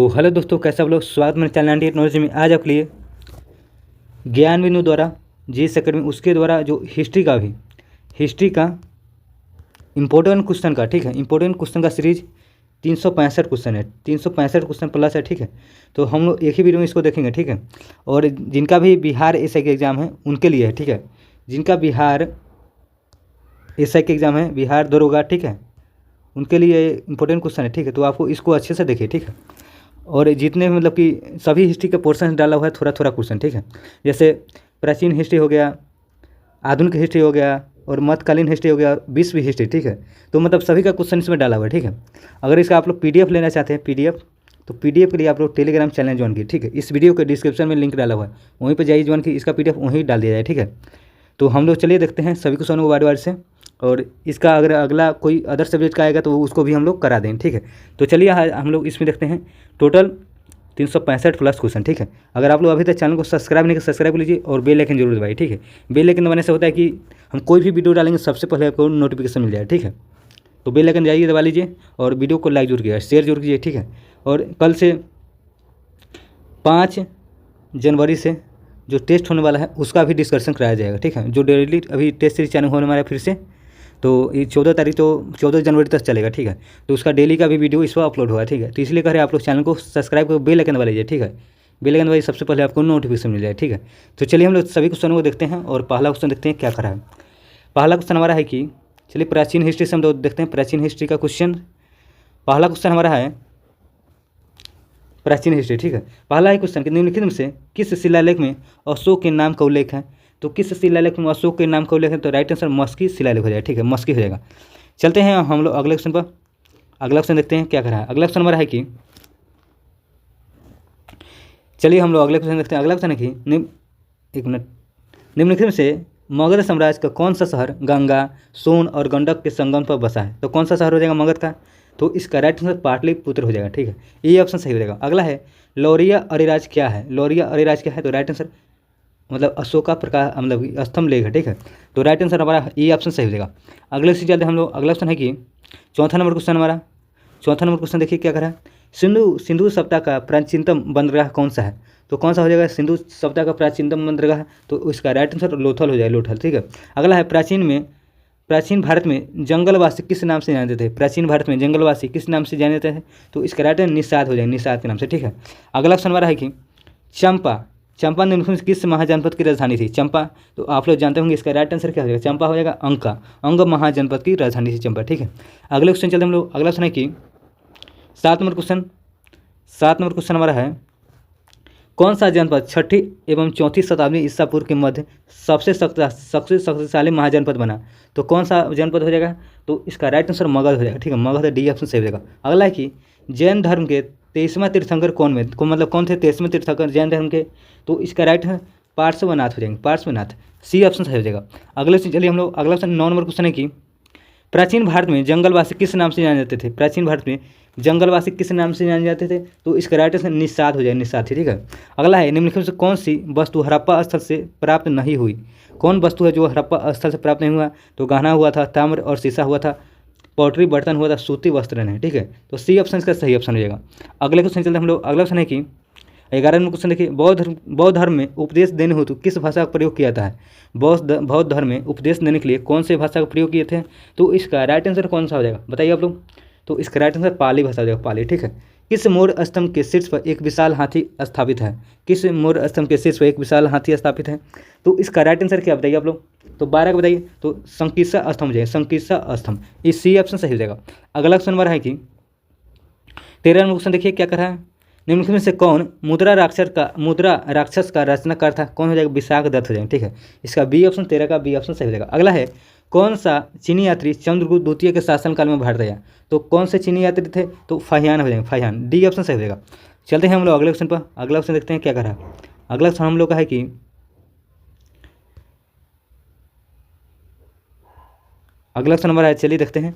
तो हेलो दोस्तों, कैसे आप लोग। स्वागत मेरे चैनल 98 नॉलेज में। आज आपके लिए ज्ञान बिंदु द्वारा जीएस अकेडमी उसके द्वारा जो हिस्ट्री का इंपॉर्टेंट क्वेश्चन का, ठीक है, इंपॉर्टेंट क्वेश्चन का सीरीज 365 क्वेश्चन है, 365 क्वेश्चन प्लस है, ठीक है। तो हम लोग एक ही वीडियो में इसको देखेंगे, ठीक है। और जिनका भी बिहार एसआई के एग्ज़ाम है उनके लिए है, ठीक है। जिनका बिहार एसआई के एग्ज़ाम है, बिहार दरोगा, ठीक है, उनके लिए इंपॉर्टेंट क्वेश्चन है, ठीक है। तो आपको इसको अच्छे से देखिए, ठीक है। और जितने मतलब कि सभी हिस्ट्री के पोर्शन डाला हुआ है, थोड़ा थोड़ा क्वेश्चन, ठीक है। जैसे प्राचीन हिस्ट्री हो गया, आधुनिक हिस्ट्री हो गया, और मध्यकालीन हिस्ट्री हो गया, विश्व हिस्ट्री, ठीक है। तो मतलब सभी का क्वेश्चन इसमें डाला हुआ है, ठीक है। अगर इसका आप लोग पीडीएफ लेना चाहते हैं, पीडीएफ, तो पीडीएफ के लिए आप लोग टेलीग्राम चैनल ज्वाइन कीजिए, ठीक है। इस वीडियो के डिस्क्रिप्शन में लिंक डाला हुआ है, वहीं पर जाइए ज्वाइन की, इसका पीडीएफ वहीं डाल दिया जाए, ठीक है। तो हम लोग चलिए देखते हैं सभी क्वेश्चनों को बार बार से, और इसका अगर अगला कोई अदर सब्जेक्ट का आएगा तो उसको भी हम लोग करा दें, ठीक है। तो चलिए हम लोग इसमें देखते हैं टोटल 365 प्लस क्वेश्चन, ठीक है। अगर आप लोग अभी तक चैनल को सब्सक्राइब नहीं कर, सब्सक्राइब लीजिए और बेल आइकन जरूर दबाइए, ठीक है। बेल आइकन दबाने से होता है कि हम कोई भी वीडियो डालेंगे सबसे पहले आपको नोटिफिकेशन मिल जाए, ठीक है। तो बेल आइकन जाइए दबा लीजिए और वीडियो को लाइक जरूर कीजिए, शेयर जरूर कीजिए, ठीक है। और कल से 5 जनवरी से जो टेस्ट होने वाला है उसका भी डिस्कशन कराया जाएगा, ठीक है। जो डेली अभी टेस्ट सीरीज चालू होने वाला है फिर से, तो ये 14 तारीख तो 14 जनवरी तक चलेगा, ठीक है। तो उसका डेली का भी वीडियो इस पर अपलोड होगा, ठीक है। तो इसलिए कह रहे हैं आप लोग चैनल को सब्सक्राइब कर बेल आइकन दबा लीजिए, ठीक है। बेल आइकन दबाइए, सबसे पहले आपको नोटिफिकेशन मिल जाए, ठीक है। तो चलिए हम लोग सभी क्वेश्चनों को देखते हैं और पहला क्वेश्चन देखते हैं क्या करा है। पहला क्वेश्चन हमारा है कि चलिए प्राचीन हिस्ट्री से हम लोग देखते हैं प्राचीन हिस्ट्री का क्वेश्चन। पहला क्वेश्चन हमारा है प्राचीन हिस्ट्री, ठीक है। पहला ही क्वेश्चन कि निम्नलिखित में से किस शिलालेख में अशोक के नाम का उल्लेख है। तो किस शिलालेख में अशोक के नाम का उल्लेख है, तो राइट आंसर मस्की शिलालेख हो जाएगा, ठीक है, मस्की हो जाएगा। चलते हैं हम लोग अगले क्वेश्चन पर। अगला क्वेश्चन देखते हैं क्या करा है। अगला क्वेश्चन हमारा है कि चलिए हम लोग अगले क्वेश्चन देखते हैं। अगला क्वेश्चन है कि एक मिनट, निम्नलिखित में से मगध साम्राज्य का कौन सा शहर गंगा, सोन और गंडक के संगम पर बसा है। तो कौन सा शहर हो जाएगा मगध का, तो इसका राइट आंसर पाटलिपुत्र हो जाएगा, ठीक है। ये ऑप्शन सही हो जाएगा। अगला है लौरिया अरिराज क्या है। लौरिया अरिराज क्या है, तो राइट आंसर मतलब अशोका प्रकाश मतलब स्तंभ लेख है, ठीक है। तो राइट आंसर हमारा ये ऑप्शन सही हो जाएगा। अगले से चलते हम लोग। अगला क्वेश्चन है कि चौथा नंबर क्वेश्चन देखिए क्या करा है। सिंधु सभ्यता का प्राचीनतम बंदरगाह कौन सा है। तो कौन सा हो जाएगा सिंधु सभ्यता का प्राचीनतम बंदरगाह, तो इसका राइट आंसर लोथल हो जाएगा, लोथल, ठीक है। अगला है प्राचीन भारत में जंगलवासी किस नाम से जाने जाते थे। प्राचीन भारत में जंगलवासी किस नाम से जाने जाते हैं, तो इसका राइट आंसर निषाद हो जाएगा, निषाद के नाम से, ठीक है। अगला क्वेश्चन हमारा है कि चंपा निम्नलिखित में किस महाजनपद की राजधानी थी। चंपा, तो आप लोग जानते होंगे इसका राइट आंसर क्या हो जाएगा, चंपा हो जाएगा अंग महाजनपद की राजधानी थी चंपा, ठीक है। अगले क्वेश्चन चलते हम लोग। अगला क्वेश्चन है कि 7 नंबर क्वेश्चन हमारा है कौन सा जनपद 6ठी एवं 4वीं शताब्दी ईसा पूर्व के मध्य सबसे शक्तिशाली महाजनपद बना। तो कौन सा जनपद हो जाएगा, तो इसका राइट आंसर मगध हो जाएगा, ठीक है। मगध, डी ऑप्शन सही हो जाएगा। अगला है कि जैन धर्म के 23वां तीर्थंकर कौन थे 23वें तीर्थंकर जैन धर्म के, तो इसका राइट है पार्श्वनाथ हो जाएंगे, पार्श्वनाथ, सी ऑप्शन सही हो जाएगा। अगले से चलिए हम लोग। अगला क्वेश्चन 9 नंबर क्वेश्चन है कि प्राचीन भारत में जंगलवासी किस नाम से जाने जाते थे। प्राचीन भारत में जंगलवासी किस नाम से जाने जाते थे, तो इसका राइट आंसर निषाद हो जाए, निषाद, ठीक है। अगला है निम्नलिखित से कौन सी वस्तु हड़प्पा स्थल से प्राप्त नहीं हुई। कौन वस्तु है जो हड़प्पा स्थल से प्राप्त नहीं हुआ, तो गहना हुआ था, ताम्र और शीशा हुआ था, पॉटरी बर्तन हुआ था, सूती वस्त्र नहीं, ठीक है। तो सी ऑप्शन इसका सही ऑप्शन हो जाएगा। अगले क्वेश्चन चलते हम लोग। अगला क्वेश्चन है कि 11 नंबर क्वेश्चन देखिए, बौद्ध धर्म में उपदेश देने हेतु किस भाषा का प्रयोग किया जाता है। बौद्ध धर्म में उपदेश देने के लिए कौन से भाषा का प्रयोग किए थे, तो इसका राइट आंसर कौन सा हो जाएगा, बताइए आप लोग। तो इसका राइट आंसर पाली भाषा हो जाएगा, पाली, ठीक है। किस मौर्य स्तंभ के शीर्ष पर एक विशाल हाथी स्थापित है। किस मौर्य स्तंभ के शीर्ष पर एक विशाल हाथी स्थापित है, तो इसका राइट आंसर क्या बताइए आप लोग। तो 12 का बताइए, तो संकीसा स्तंभ हो जाएगा, संकीसा स्तंभ, इस सी ऑप्शन सही हो जाएगा। अगला क्वेश्चन हमारा है कि 13 नंबर क्वेश्चन देखिए क्या कर रहा है। निम्नलिखित में से कौन मुद्रा राक्षस का रचनाकार था। कौन हो जाएगा, विशाख दत्त हो जाएगा, ठीक है। इसका बी ऑप्शन 13 का बी ऑप्शन सही हो जाएगा। अगला है कौन सा चीनी यात्री चंद्रगुप्त द्वितीय के शासनकाल में भारत आया। तो कौन से चीनी यात्री थे, तो फाहियान हो जाएंगे, फाहियान, डी ऑप्शन सही हो जाएगा। चलते हैं हम लोग अगले क्वेश्चन पर। अगला क्वेश्चन देखते हैं क्या कर रहा है। अगला क्वेश्चन हम लोग का है कि अगला क्वेश्चन नंबर है, चलिए देखते हैं।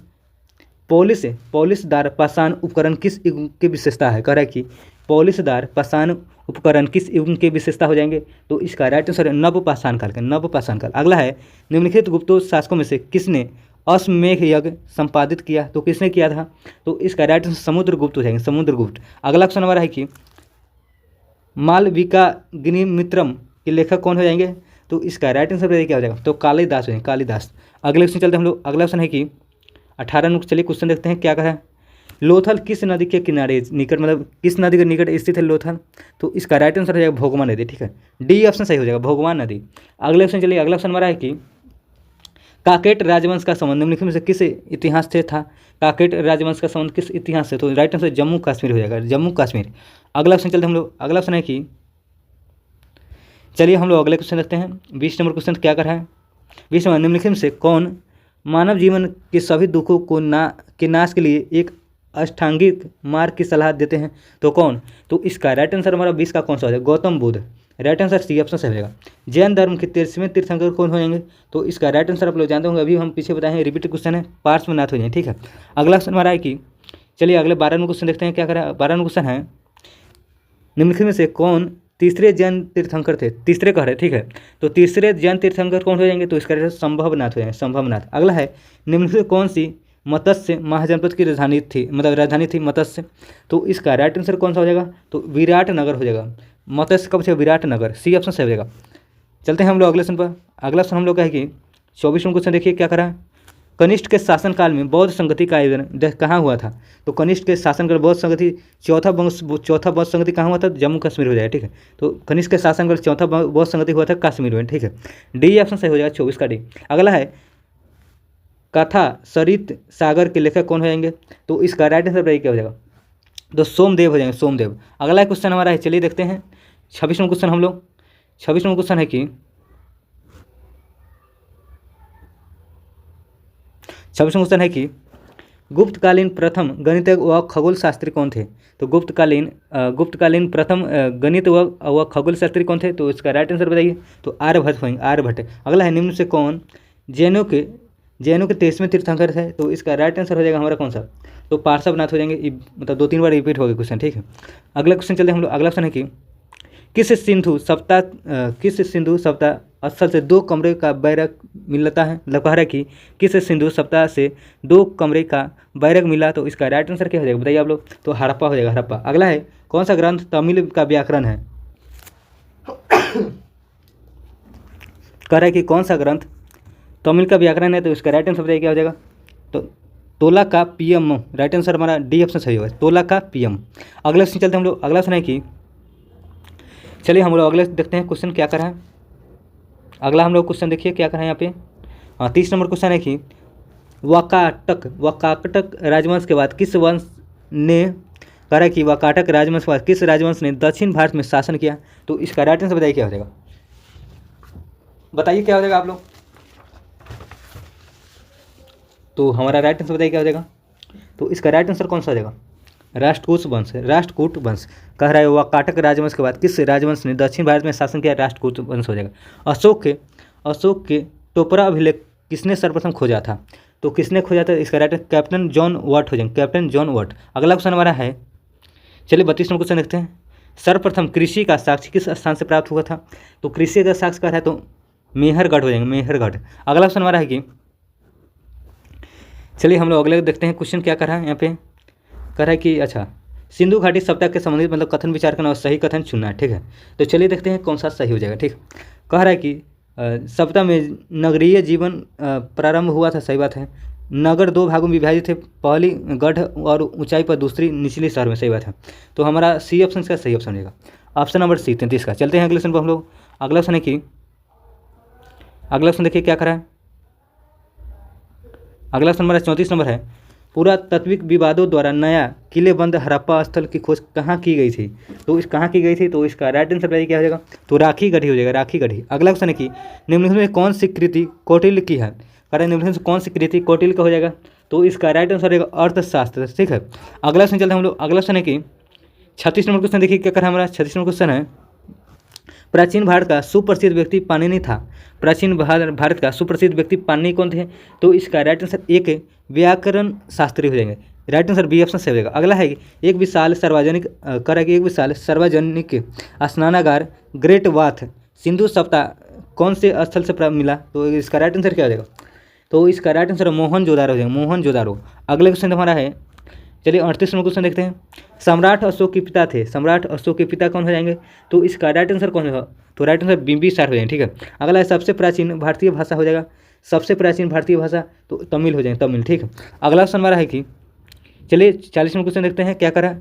पॉलिशदार पाषाण उपकरण किस युग की विशेषता है। कह रहा है कि पॉलिशदार पाषाण उपकरण किस युग की विशेषता हो जाएंगे, तो इसका राइट आंसर नव पाषाण काल का, नव पाषाण काल। अगला है निम्नलिखित गुप्त शासकों में से किसने अश्वमेध यज्ञ संपादित किया? तो किसने किया था? तो इसका राइट आंसर समुद्रगुप्त हो जाएंगे, समुद्रगुप्त। अगला क्वेश्चन हमारा है कि मालविकाग्निमित्रम के लेखक कौन हो जाएंगे? तो इसका राइट आंसर क्या हो जाएगा? तो कालिदास हो जाएंगे, कालिदास। अगले क्वेश्चन चलते हैं हम लोग। अगला क्वेश्चन है कि 18 नंबर, चलिए क्वेश्चन देखते हैं क्या कहा है। लोथल किस नदी के किनारे निकट, मतलब किस नदी के निकट स्थित है लोथल? तो इसका राइट आंसर हो जाएगा भोगवा नदी, ठीक है, डी ऑप्शन सही हो जाएगा, भोगवा नदी। अगले क्वेश्चन चलिए, अगला क्वेश्चन हमारा है कि काकेट राजवंश का संबंध निम्नलिखित में से किस इतिहास से था? काकेट राजवंश का संबंध किस इतिहास से? तो राइट आंसर जम्मू कश्मीर हो जाएगा, जम्मू कश्मीर। अगला क्वेश्चन चलते हैं हम लोग। अगला क्वेश्चन है कि चलिए हम लोग अगले क्वेश्चन देखते हैं। 20 नंबर क्वेश्चन क्या कर रहा है? 20 नंबर, निम्नलिखित में से कौन मानव जीवन के सभी दुखों को नाश के लिए एक अष्टांगिक मार्ग की सलाह देते हैं? तो कौन? तो इसका राइट आंसर हमारा 20 का कौन सा हो जाएगा? Gautam Buddha. Right answer C option सही हो जाएगा। जैन धर्म के 13वें तीर्थंकर कौन हो जाएंगे? तो इसका राइट आंसर आप लोग जानते होंगे, अभी हम पीछे बताए हैं, रिपीटेड क्वेश्चन है, पार्श्वनाथ हो जाए, ठीक है। अगला क्वेश्चन हमारा है कि चलिए अगले 12 नंबर क्वेश्चन देखते हैं क्या करा। 12 नंबर क्वेश्चन है, निम्नलिखित में से कौन तीसरे जैन तीर्थंकर थे? तीसरे कह रहे, ठीक है, तो तीसरे जैन तीर्थंकर कौन हो जाएंगे? तो इसका राइट संभवनाथ हो जाएंगे, संभवनाथ। अगला है, निम्नलिखित में कौन सी मत्स्य महाजनपद की राजधानी थी, मतलब राजधानी थी मत्स्य? तो इसका राइट आंसर कौन सा हो जाएगा? तो विराटनगर हो जाएगा। मत्स्य कब से? विराटनगर, सी ऑप्शन सही हो जाएगा। चलते हैं हम लोग अगले क्वेश्चन पर। अगला क्वेश्चन हम लोग का है कि 24 नंबर क्वेश्चन देखिए क्या करा। कनिष्ठ के शासनकाल में बौद्ध संगति का आयोजन कहाँ हुआ था? तो कनिष्ठ के शासनकाल बौद्ध संगति, चौथा बौद्ध संगति कहाँ हुआ था? जम्मू कश्मीर हो जाएगा, ठीक है। तो कनिष्ठ के शासनकाल चौथा बौद्ध संगति हुआ था कश्मीर में, ठीक है, डी ऑप्शन सही हो जाएगा, 24 का डी। अगला है, कथा सरित सागर के लेखक कौन हो जाएंगे? तो इसका राइट आंसर क्या हो जाएगा? तो सोमदेव हो जाएंगे, सोमदेव। अगला क्वेश्चन हमारा है, चलिए देखते हैं 26 नंबर क्वेश्चन हम लोग। 26 नंबर क्वेश्चन है कि 26 क्वेश्चन है कि गुप्तकालीन प्रथम गणित व खगोल शास्त्री कौन थे? तो गुप्तकालीन प्रथम गणित व खगोल शास्त्री कौन थे? तो इसका राइट आंसर बताइए। तो आर्यभट्ट होंगे, आर्यभट्ट। अगला है, निम्न से कौन जैनों के 23वें तीर्थंकर है? तो इसका राइट आंसर हो जाएगा हमारा कौन सा? तो पार्श्वनाथ हो जाएंगे, मतलब 2-3 बार रिपीट हो गया क्वेश्चन, ठीक है। अगला क्वेश्चन चलते हैं हम लोग। अगला क्वेश्चन है कि किस सिंधु सप्ताह स्थल से 2 कमरे का बैरक मिलता है? मतलब कह रहा है कि किस सिंधु सप्ताह से 2 कमरे का बैरक मिला? तो इसका राइट आंसर क्या हो जाएगा बताइए आप लोग? तो हड़प्पा हो जाएगा, हड़प्पा। अगला है, कौन सा ग्रंथ तमिल का व्याकरण है? कह रहा है कि कौन सा ग्रंथ तमिल का व्याकरण है? तो इसका राइट आंसर बताइए क्या हो जाएगा? तो तोला का पीएम, राइट आंसर हमारा डी ऑप्शन सही होगा, तोला का पीएम। अगला क्वेश्चन चलते हैं हम लोग। अगला क्वेश्चन है कि चलिए हम लोग अगले देखते हैं क्वेश्चन क्या कर रहा है। अगला हम लोग क्वेश्चन देखिए क्या कर रहे हैं यहाँ पे। 30 नंबर क्वेश्चन है कि वाकाटक राजवंश के बाद किस वंश ने, कह रहा है कि वाकाटक राजवंश के बाद किस राजवंश ने दक्षिण भारत में शासन किया? तो इसका राइट आंसर बताइए क्या हो जाएगा? बताइए क्या हो जाएगा आप लोग? तो हमारा राइट आंसर बताइए क्या हो जाएगा? तो इसका राइट आंसर कौन सा हो जाएगा? राष्ट्रकूट वंश, राष्ट्रकूट वंश। कह रहा है वाकाटक राजवंश के बाद किस राजवंश ने दक्षिण भारत में शासन किया? राष्ट्रकूट वंश हो जाएगा। अशोक के टोपरा अभिलेख किसने सर्वप्रथम खोजा था? तो किसने खोजा था? इसका राइट कैप्टन जॉन वॉट हो जाएंगे, कैप्टन जॉन वॉट। अगला क्वेश्चन हमारा है, चलिए 32 नंबर क्वेश्चन देखते हैं। सर्वप्रथम कृषि का साक्ष्य किस स्थान से प्राप्त हुआ था? तो कृषि का साक्ष्य कह रहा है तो मेहरगढ़ हो जाएंगे, मेहरगढ़। अगला क्वेश्चन हमारा है कि चलिए हम लोग अगले देखते हैं क्वेश्चन क्या कर रहा है यहाँ पे। कह रहा है कि अच्छा, सिंधु घाटी सप्ताह के संबंधित मतलब कथन विचार करना और सही कथन चुनना है, ठीक है। तो चलिए देखते हैं कौन सा सही हो जाएगा, ठीक। कह रहा है कि सप्ताह में नगरीय जीवन प्रारंभ हुआ था, सही बात है। नगर 2 भागों में विभाजित थे, पहली गढ़ और ऊंचाई पर, दूसरी निचली शहर में, सही बात है। तो हमारा सी ऑप्शन का सही ऑप्शन रहेगा, ऑप्शन नंबर सी 33 का। चलते हैं अगले क्वेश्चन पर हम लोग। अगला क्वेश्चन है कि अगला क्वेश्चन देखिए क्या करा है। अगला क्वेश्चन हमारा 34 नंबर है। पुरातात्विक विवादों द्वारा नया किलेबंद हड़प्पा स्थल की खोज कहाँ की गई थी? तो इस कहाँ की गई थी? तो इसका राइट आंसर क्या हो जाएगा? तो राखी गढ़ी हो जाएगा, राखी गढ़ी। अगला क्वेश्चन है कि निम्नलिखित में कौन सी कृति कौटिल्य की है? कारण निम्नलिखित में कौन सी कृति कौटिल्य का हो जाएगा? तो इसका राइट आंसर रहेगा अर्थशास्त्र, ठीक है। अगला क्वेश्चन चलते हैं हम लोग। अगला क्वेश्चन है कि 36 नंबर क्वेश्चन देखिए क्या कर हमारा। 36 नंबर क्वेश्चन है, प्राचीन भारत का सुप्रसिद्ध व्यक्ति पाणिनि था। प्राचीन भारत का सुप्रसिद्ध व्यक्ति पाणिनि कौन थे? तो इसका राइट आंसर एक व्याकरण शास्त्री हो जाएंगे, राइट आंसर बी ऑप्शन से हो जाएगा। अगला है एक विशाल सार्वजनिक करेगी, एक विशाल सार्वजनिक स्नानागार ग्रेट वाथ सिंधु सप्ताह कौन से स्थल से प्राप्त मिला? तो इसका राइट आंसर क्या हो जाएगा? तो इसका राइट आंसर मोहनजोदारो हो जाएगा, मोहनजोदारो। अगले क्वेश्चन हमारा है, चलिए 38 नंबर क्वेश्चन देखते हैं। सम्राट अशोक के पिता थे, सम्राट अशोक के पिता कौन हो जाएंगे? तो इसका राइट आंसर कौन होगा? तो राइट आंसर बिंबिसार हो जाएंगे, ठीक है। अगला है सबसे प्राचीन भारतीय भाषा हो जाएगा, सबसे प्राचीन भारतीय भाषा तो तमिल हो जाएंगे, तमिल, ठीक है। अगला क्वेश्चन हमारा है कि चलिए 40 नंबर क्वेश्चन देखते हैं, क्या करा?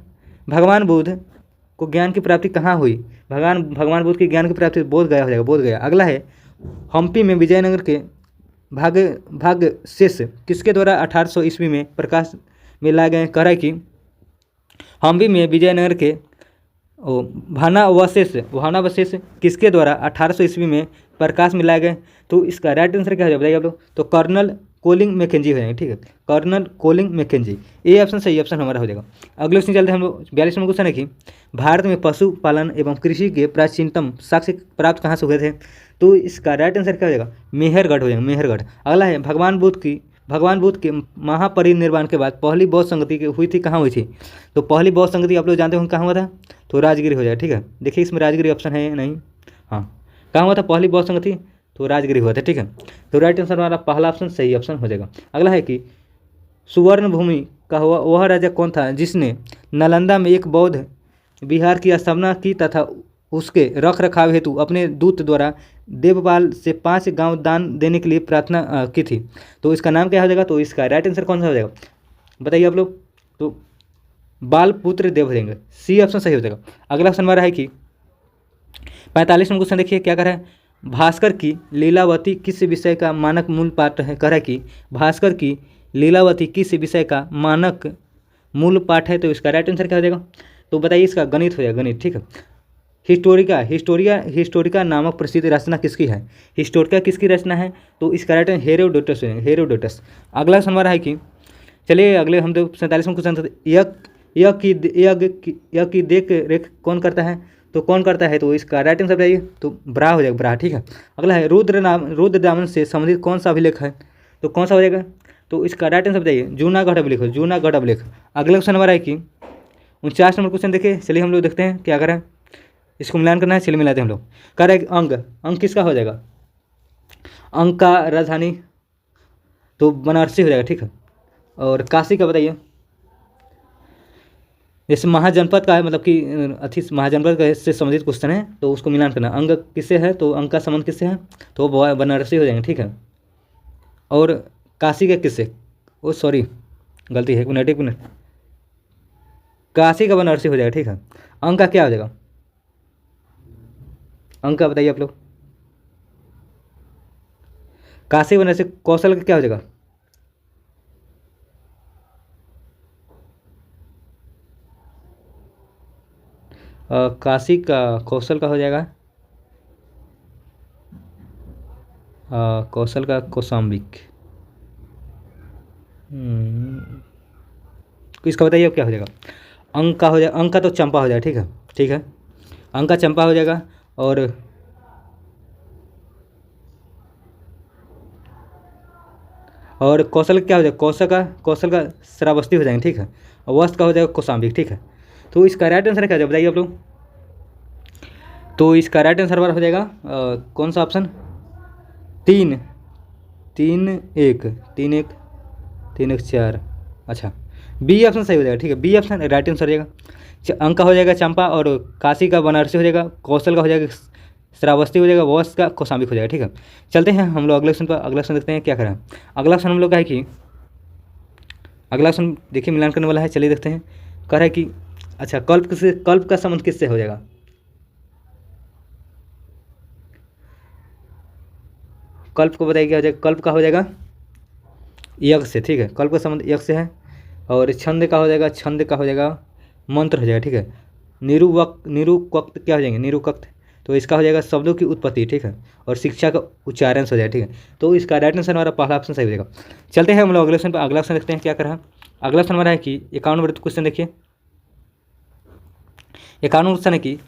भगवान बुद्ध को ज्ञान की प्राप्ति कहाँ हुई? भगवान बुद्ध की ज्ञान की प्राप्ति बोध गया हो जाएगा, बोध गया। अगला है हम्पी में विजयनगर के भाग्य शेष किसके द्वारा 1800 ईस्वी में प्रकाश में लाए गए? कह रहा है कि हम्पी में विजयनगर के भानावशेष किसके द्वारा 1800 ईस्वी में प्रकाश में लाए गए? तो इसका राइट आंसर क्या हो जाएगा बताइए आप लोग? तो कर्नल कोलिंग मैकेंजी हो जाएंगे, ठीक है, कर्नल कोलिंग मैकेंजी। ये ऑप्शन सही ऑप्शन हमारा हो जाएगा। अगले क्वेश्चन चलते हैं हम लोग। 42 नंबर क्वेश्चन है कि भारत में पशुपालन एवं कृषि के प्राचीनतम साक्ष्य प्राप्त कहाँ से हुए थे? तो इसका राइट आंसर क्या हो जाएगा? मेहरगढ़ हो जाएगा, मेहरगढ़। अगला है भगवान बुद्ध के महापरिनिर्वाण के बाद पहली बौद्ध संगति हुई थी, कहाँ हुई थी? तो पहली बौद्ध संगति आप लोग जानते हो कहाँ हुआ था? तो राजगिरी हो जाएगा, ठीक है। देखिए इसमें राजगिरी ऑप्शन है नहीं, हाँ, कहाँ हुआ था पहली बौद्ध संगति? तो राजगिरी हुआ था, ठीक है। तो राइट आंसर हमारा पहला ऑप्शन सही ऑप्शन हो जाएगा। अगला है कि सुवर्ण भूमि का हुआ वह राजा कौन था जिसने नालंदा में एक बौद्ध विहार की स्थापना की तथा उसके रख रखाव हेतु अपने दूत द्वारा देवपाल से 5 गांव दान देने के लिए प्रार्थना की थी? तो इसका नाम क्या हो जाएगा? तो इसका राइट आंसर कौन सा हो जाएगा बताइए आप लोग? तो बालपुत्र देव हो जाएंगे, सी ऑप्शन सही हो जाएगा। अगला ऑप्शन हमारा है कि 45 नंबर क्वेश्चन देखिए, क्या कर रहा है? भास्कर की लीलावती किस विषय का मानक मूल पाठ है? कह रहा है कि भास्कर की लीलावती किस विषय का मानक मूल पाठ है? तो इसका राइट आंसर क्या हो जाएगा? तो बताइए, इसका गणित हो जाएगा, गणित, ठीक है। हिस्टोरिका नामक प्रसिद्ध रचना किसकी है? हिस्टोरिका किसकी रचना है? तो इसका राइट आंसर हेरोडोटस हो जाएगा, हेरोडोटस। अगला क्वेश्चन हमारा है कि चलिए अगले हम 47 क्वेश्चन, यज्ञ की देख रेख कौन करता है? तो कौन करता है? तो इसका राइट आंसर बताइए। तो ब्रा हो जाएगा, ब्रा, ठीक है। अगला है रुद्रदामन से संबंधित कौन सा अभिलेख है? तो कौन सा हो जाएगा? तो इसका राइट आंसर बताइए, जूनागढ़ अभिलेख हो, जूनागढ़ अभिलेख। अगला क्वेश्चन हमारा है कि 49 नंबर क्वेश्चन देखिए, चलिए हम लोग देखते हैं क्या करें, इसको मिलान करना है, चलिए मिलाते हैं हम लोग। कह रहा है कि अंग किसका हो जाएगा? अंग का राजधानी तो बनारसी हो जाएगा, ठीक है। और काशी का बताइए, जैसे महाजनपद का है, मतलब कि अति महाजनपद का से संबंधित क्वेश्चन है तो उसको मिलान करना। अंग किससे है? तो अंग का संबंध किससे है? तो वो बनारसी हो जाएंगे, ठीक है। और काशी का किससे? ओ सॉरी, गलती है, एक मिनट, काशी का बनारसी हो जाएगा, ठीक है। अंग का क्या हो जाएगा? अंग का बताइए आप लोग? काशी बनारसी, कौशल का क्या हो जाएगा? काशी का कौशल का हो जाएगा, कौशल का कौशाम्बिक। इसका बताइए अब क्या हो जाएगा? अंक का हो जाएगा, अंक का तो चंपा हो जाएगा, ठीक है, ठीक है, अंक का चंपा हो जाएगा। और कौशल क्या हो जाएगा? कौशल का श्रावस्ती हो जाएंगे, ठीक है। और वस्त्र का हो जाएगा कौशाम्बिक, ठीक है। तो इसका राइट आंसर क्या हो जाएगा बताइए आप लोग? तो इसका राइट आंसर हो जाएगा कौन सा ऑप्शन? 3 3 1 3 1 3 1 4, अच्छा, बी ऑप्शन सही हो जाएगा, ठीक है, बी ऑप्शन राइट आंसर हो जाएगा। अंक का हो जाएगा चंपा, और काशी का बनारसी हो जाएगा, कौशल का हो जाएगा श्रावस्ती हो जाएगा, वस्त्र का कौशाम्बिक हो जाएगा, ठीक है। चलते हैं हम लोग अगले क्वेश्चन पर। अगला क्वेश्चन देखते हैं क्या करें। अगला क्वेश्चन हम लोग का है कि अगला क्वेश्चन देखिए मिलान करने वाला है, चलिए देखते हैं। कह रहा है कि अच्छा, कल्प का संबंध किससे हो जाएगा? कल्प को बताइए क्या हो जाएगा? कल्प का हो जाएगा यज्ञ से, ठीक है, कल्प का संबंध यज्ञ से है। और छंद का हो जाएगा मंत्र हो जाएगा, ठीक है। निरुक्त क्या हो जाएंगे? निरुक्त, तो इसका हो जाएगा शब्दों की उत्पत्ति, ठीक है। और शिक्षा का उच्चारण से हो जाएगा, ठीक है। तो इसका राइट आंसर हमारा पहला ऑप्शन सही हो जाएगा। चलते हैं हम लोग अगले क्वेश्चन पर। अगला क्वेश्चन देखते हैं क्या कर रहा है। अगला क्वेश्चन हमारा है कि 51 नंबर क्वेश्चन देखिए, 51 क्वेश्चन है कि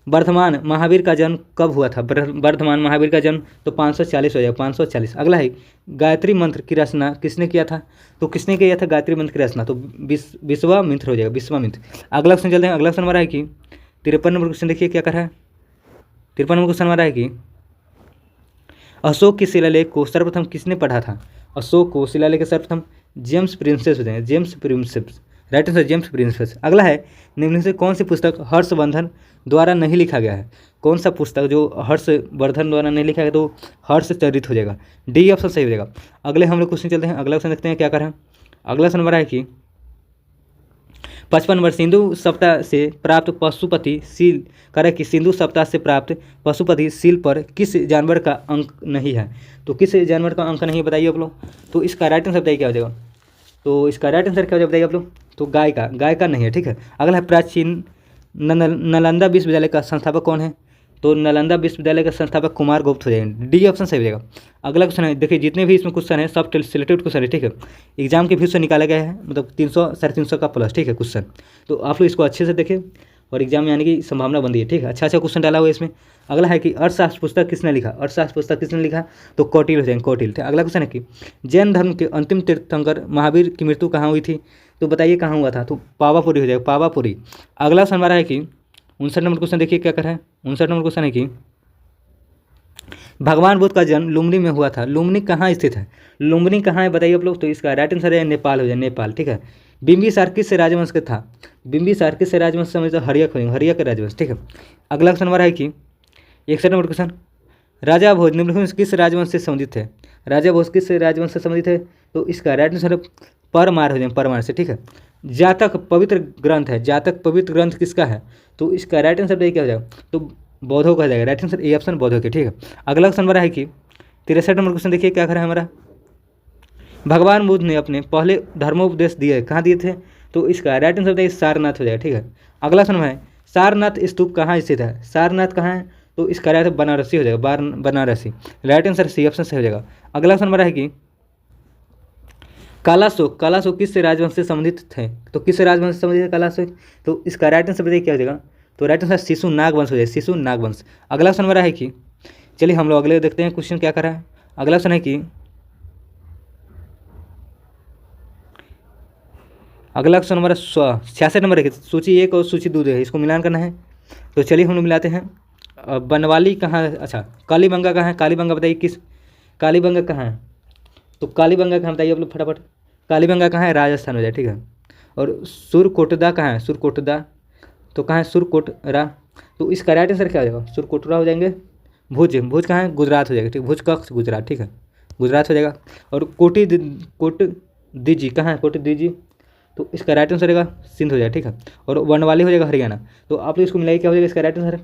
वर्धमान महावीर का जन्म कब हुआ था? वर्धमान महावीर का जन्म तो 540 हो जाएगा, 540। अगला है गायत्री मंत्र की रचना किसने किया था? तो किसने किया था गायत्री मंत्र की रचना? तो विश्वामित्र हो जाएगा, विश्वामित्र। अगला क्वेश्चन चलते हैं। अगला क्वेश्चन हमारा है कि 53 नंबर क्वेश्चन देखिए क्या कर रहा है। 53 नंबर क्वेश्चन हमारा है कि अशोक के शिलालेख को सर्वप्रथम किसने पढ़ा था? अशोक को शिलालेख के सर्वप्रथम जेम्स प्रिंसेस हो जाएंगे, James princess, right answer James princess. अगला है निम्न से कौन सी पुस्तक हर्षवर्धन द्वारा नहीं लिखा गया है? कौन सा पुस्तक जो हर्षवर्धन द्वारा नहीं लिखा गया तो हर्षचरित हो जाएगा, डी ऑप्शन सही हो जाएगा। अगले हम लोग क्वेश्चन चलते हैं, अगला क्वेश्चन देखते हैं क्या कर रहे हैं। अगला क्वेश्चन है कि 55 वर्ष सिंधु सप्ताह से प्राप्त पशुपति सील करे कि सिंधु सप्ताह से प्राप्त पशुपति सील पर किस जानवर का अंक नहीं है? तो किस जानवर का अंक नहीं बताइए आप लोग। तो इसका राइट आंसर बताइए क्या हो जाएगा। तो इसका राइट आंसर क्या हो जाएगा बताइए आप लोग। तो गाय का नहीं है, ठीक है। अगला है प्राचीन नालंदा विश्वविद्यालय का संस्थापक कौन है? तो नालंदा विश्वविद्यालय का संस्थापक कुमार गुप्त हो जाएंगे, डी ऑप्शन सही हो जाएगा। अगला क्वेश्चन है, देखिए जितने भी इसमें क्वेश्चन है सब सिलेक्टेड क्वेश्चन है, ठीक है। एग्जाम के व्यू से निकाला गया है, मतलब 300 350 का प्लस, ठीक है क्वेश्चन। तो आप लोग इसको अच्छे से देखें और एग्जाम में आने की संभावना बनती है, ठीक है। अच्छा क्वेश्चन डाला हुआ है इसमें। अगला है कि अर्थशास्त्र पुस्तक किसने लिखा? अर्थशास्त्र पुस्तक किसने लिखा? तो कौटिल्य हो जाएंगे, कौटिल्य। अगला क्वेश्चन है कि जैन धर्म के अंतिम तीर्थंकर महावीर की मृत्यु कहाँ हुई थी? तो बताइए कहाँ हुआ था? तो पावापुरी हो जाएगा, पावापुरी। अगला क्वेश्चन हमारा है कि 59 नंबर क्वेश्चन देखिए क्या कर रहा है। 59 नंबर क्वेश्चन है कि भगवान बुद्ध का जन्म लुम्बिनी में हुआ था। लुम्बिनी कहाँ स्थित है? लुम्बिनी कहाँ है बताइए आप लोग। तो इसका राइट आंसर है नेपाल हो जाए, नेपाल, ठीक है। बिंबिसार किस राजवंश का था? बिंबिसार किस राजवंश से समझते? हर्यक हो, हर्यक का राजवंश, ठीक है। अगला क्वेश्चन हमारा है कि 61 नंबर क्वेश्चन, राजा भोज निम्नलिखित में किस राजवंश से संबंधित है? राजा भोज किस राजवंश से संबंधित है? तो इसका राइट आंसर परमार हो जाए, परमार से, ठीक है। जातक पवित्र ग्रंथ है, जातक पवित्र ग्रंथ किसका है? तो इसका राइट आंसर क्या हो जाएगा? तो बौद्धों का जाएगा, राइट आंसर ए ऑप्शन बौद्धों के, ठीक है। अगला क्वेश्चन हमारा है कि 63 नंबर क्वेश्चन देखिए क्या करा है हमारा। भगवान बुद्ध ने अपने पहले धर्मोपदेश दिए, कहाँ दिए थे? तो इसका राइट आंसर बताइए सारनाथ हो जाएगा, ठीक है। अगला क्वेश्चन है सारनाथ स्तूप कहाँ स्थित है? सारनाथ कहाँ है? तो इसका राइट बनारसी हो जाएगा, बनारसी, राइट आंसर सी ऑप्शन सही हो जाएगा। अगला क्वेश्चन हमारा है कि कालाशोक, कालाशोक किस राजवंश से संबंधित थे? तो किस राजवंश से संबंधित है कालाशोक? तो इसका राइट आंसर बताइए क्या हो जाएगा। तो राइट आंसर शिशु नागवंश हो जाए, शिशु नागवंश। अगला क्वेश्चन हमारा है कि चलिए हम लोग अगले देखते हैं क्वेश्चन क्या कर रहा है। अगला क्वेश्चन है कि अगला क्वेश्चन हमारा 66 नंबर है कि सूची 1 और सूची 2 है, इसको मिलान करना है। तो चलिए हम लोग मिलाते हैं। बनवाली कहाँ है? अच्छा, कालीबंगा कहाँ है? कालीबंगा बताइए किस, कालीबंगा कहाँ है? तो कालीबंगा कहाँ बताइए आप लोग फटाफट। कालीबंगा कहाँ है? राजस्थान हो जाए, ठीक है। और सुरकोटदा कहाँ है? सुरकोटदा तो कहाँ है? सुरकोटरा। तो इसका राइट आंसर क्या हो जाएगा? सुरकोटरा हो जाएंगे। भुज, भुज कहाँ है? गुजरात हो जाएगा, ठीक, भुज का गुजरात, ठीक है, गुजरात हो जाएगा। और कोटदीजी कहाँ है? कोटदीजी तो इसका राइट आंसर रहेगा सिंध हो जाएगा, ठीक है। और बनवाली हो जाएगा हरियाणा। तो आप लोग इसको मिलाइए क्या हो जाएगा इसका राइट आंसर।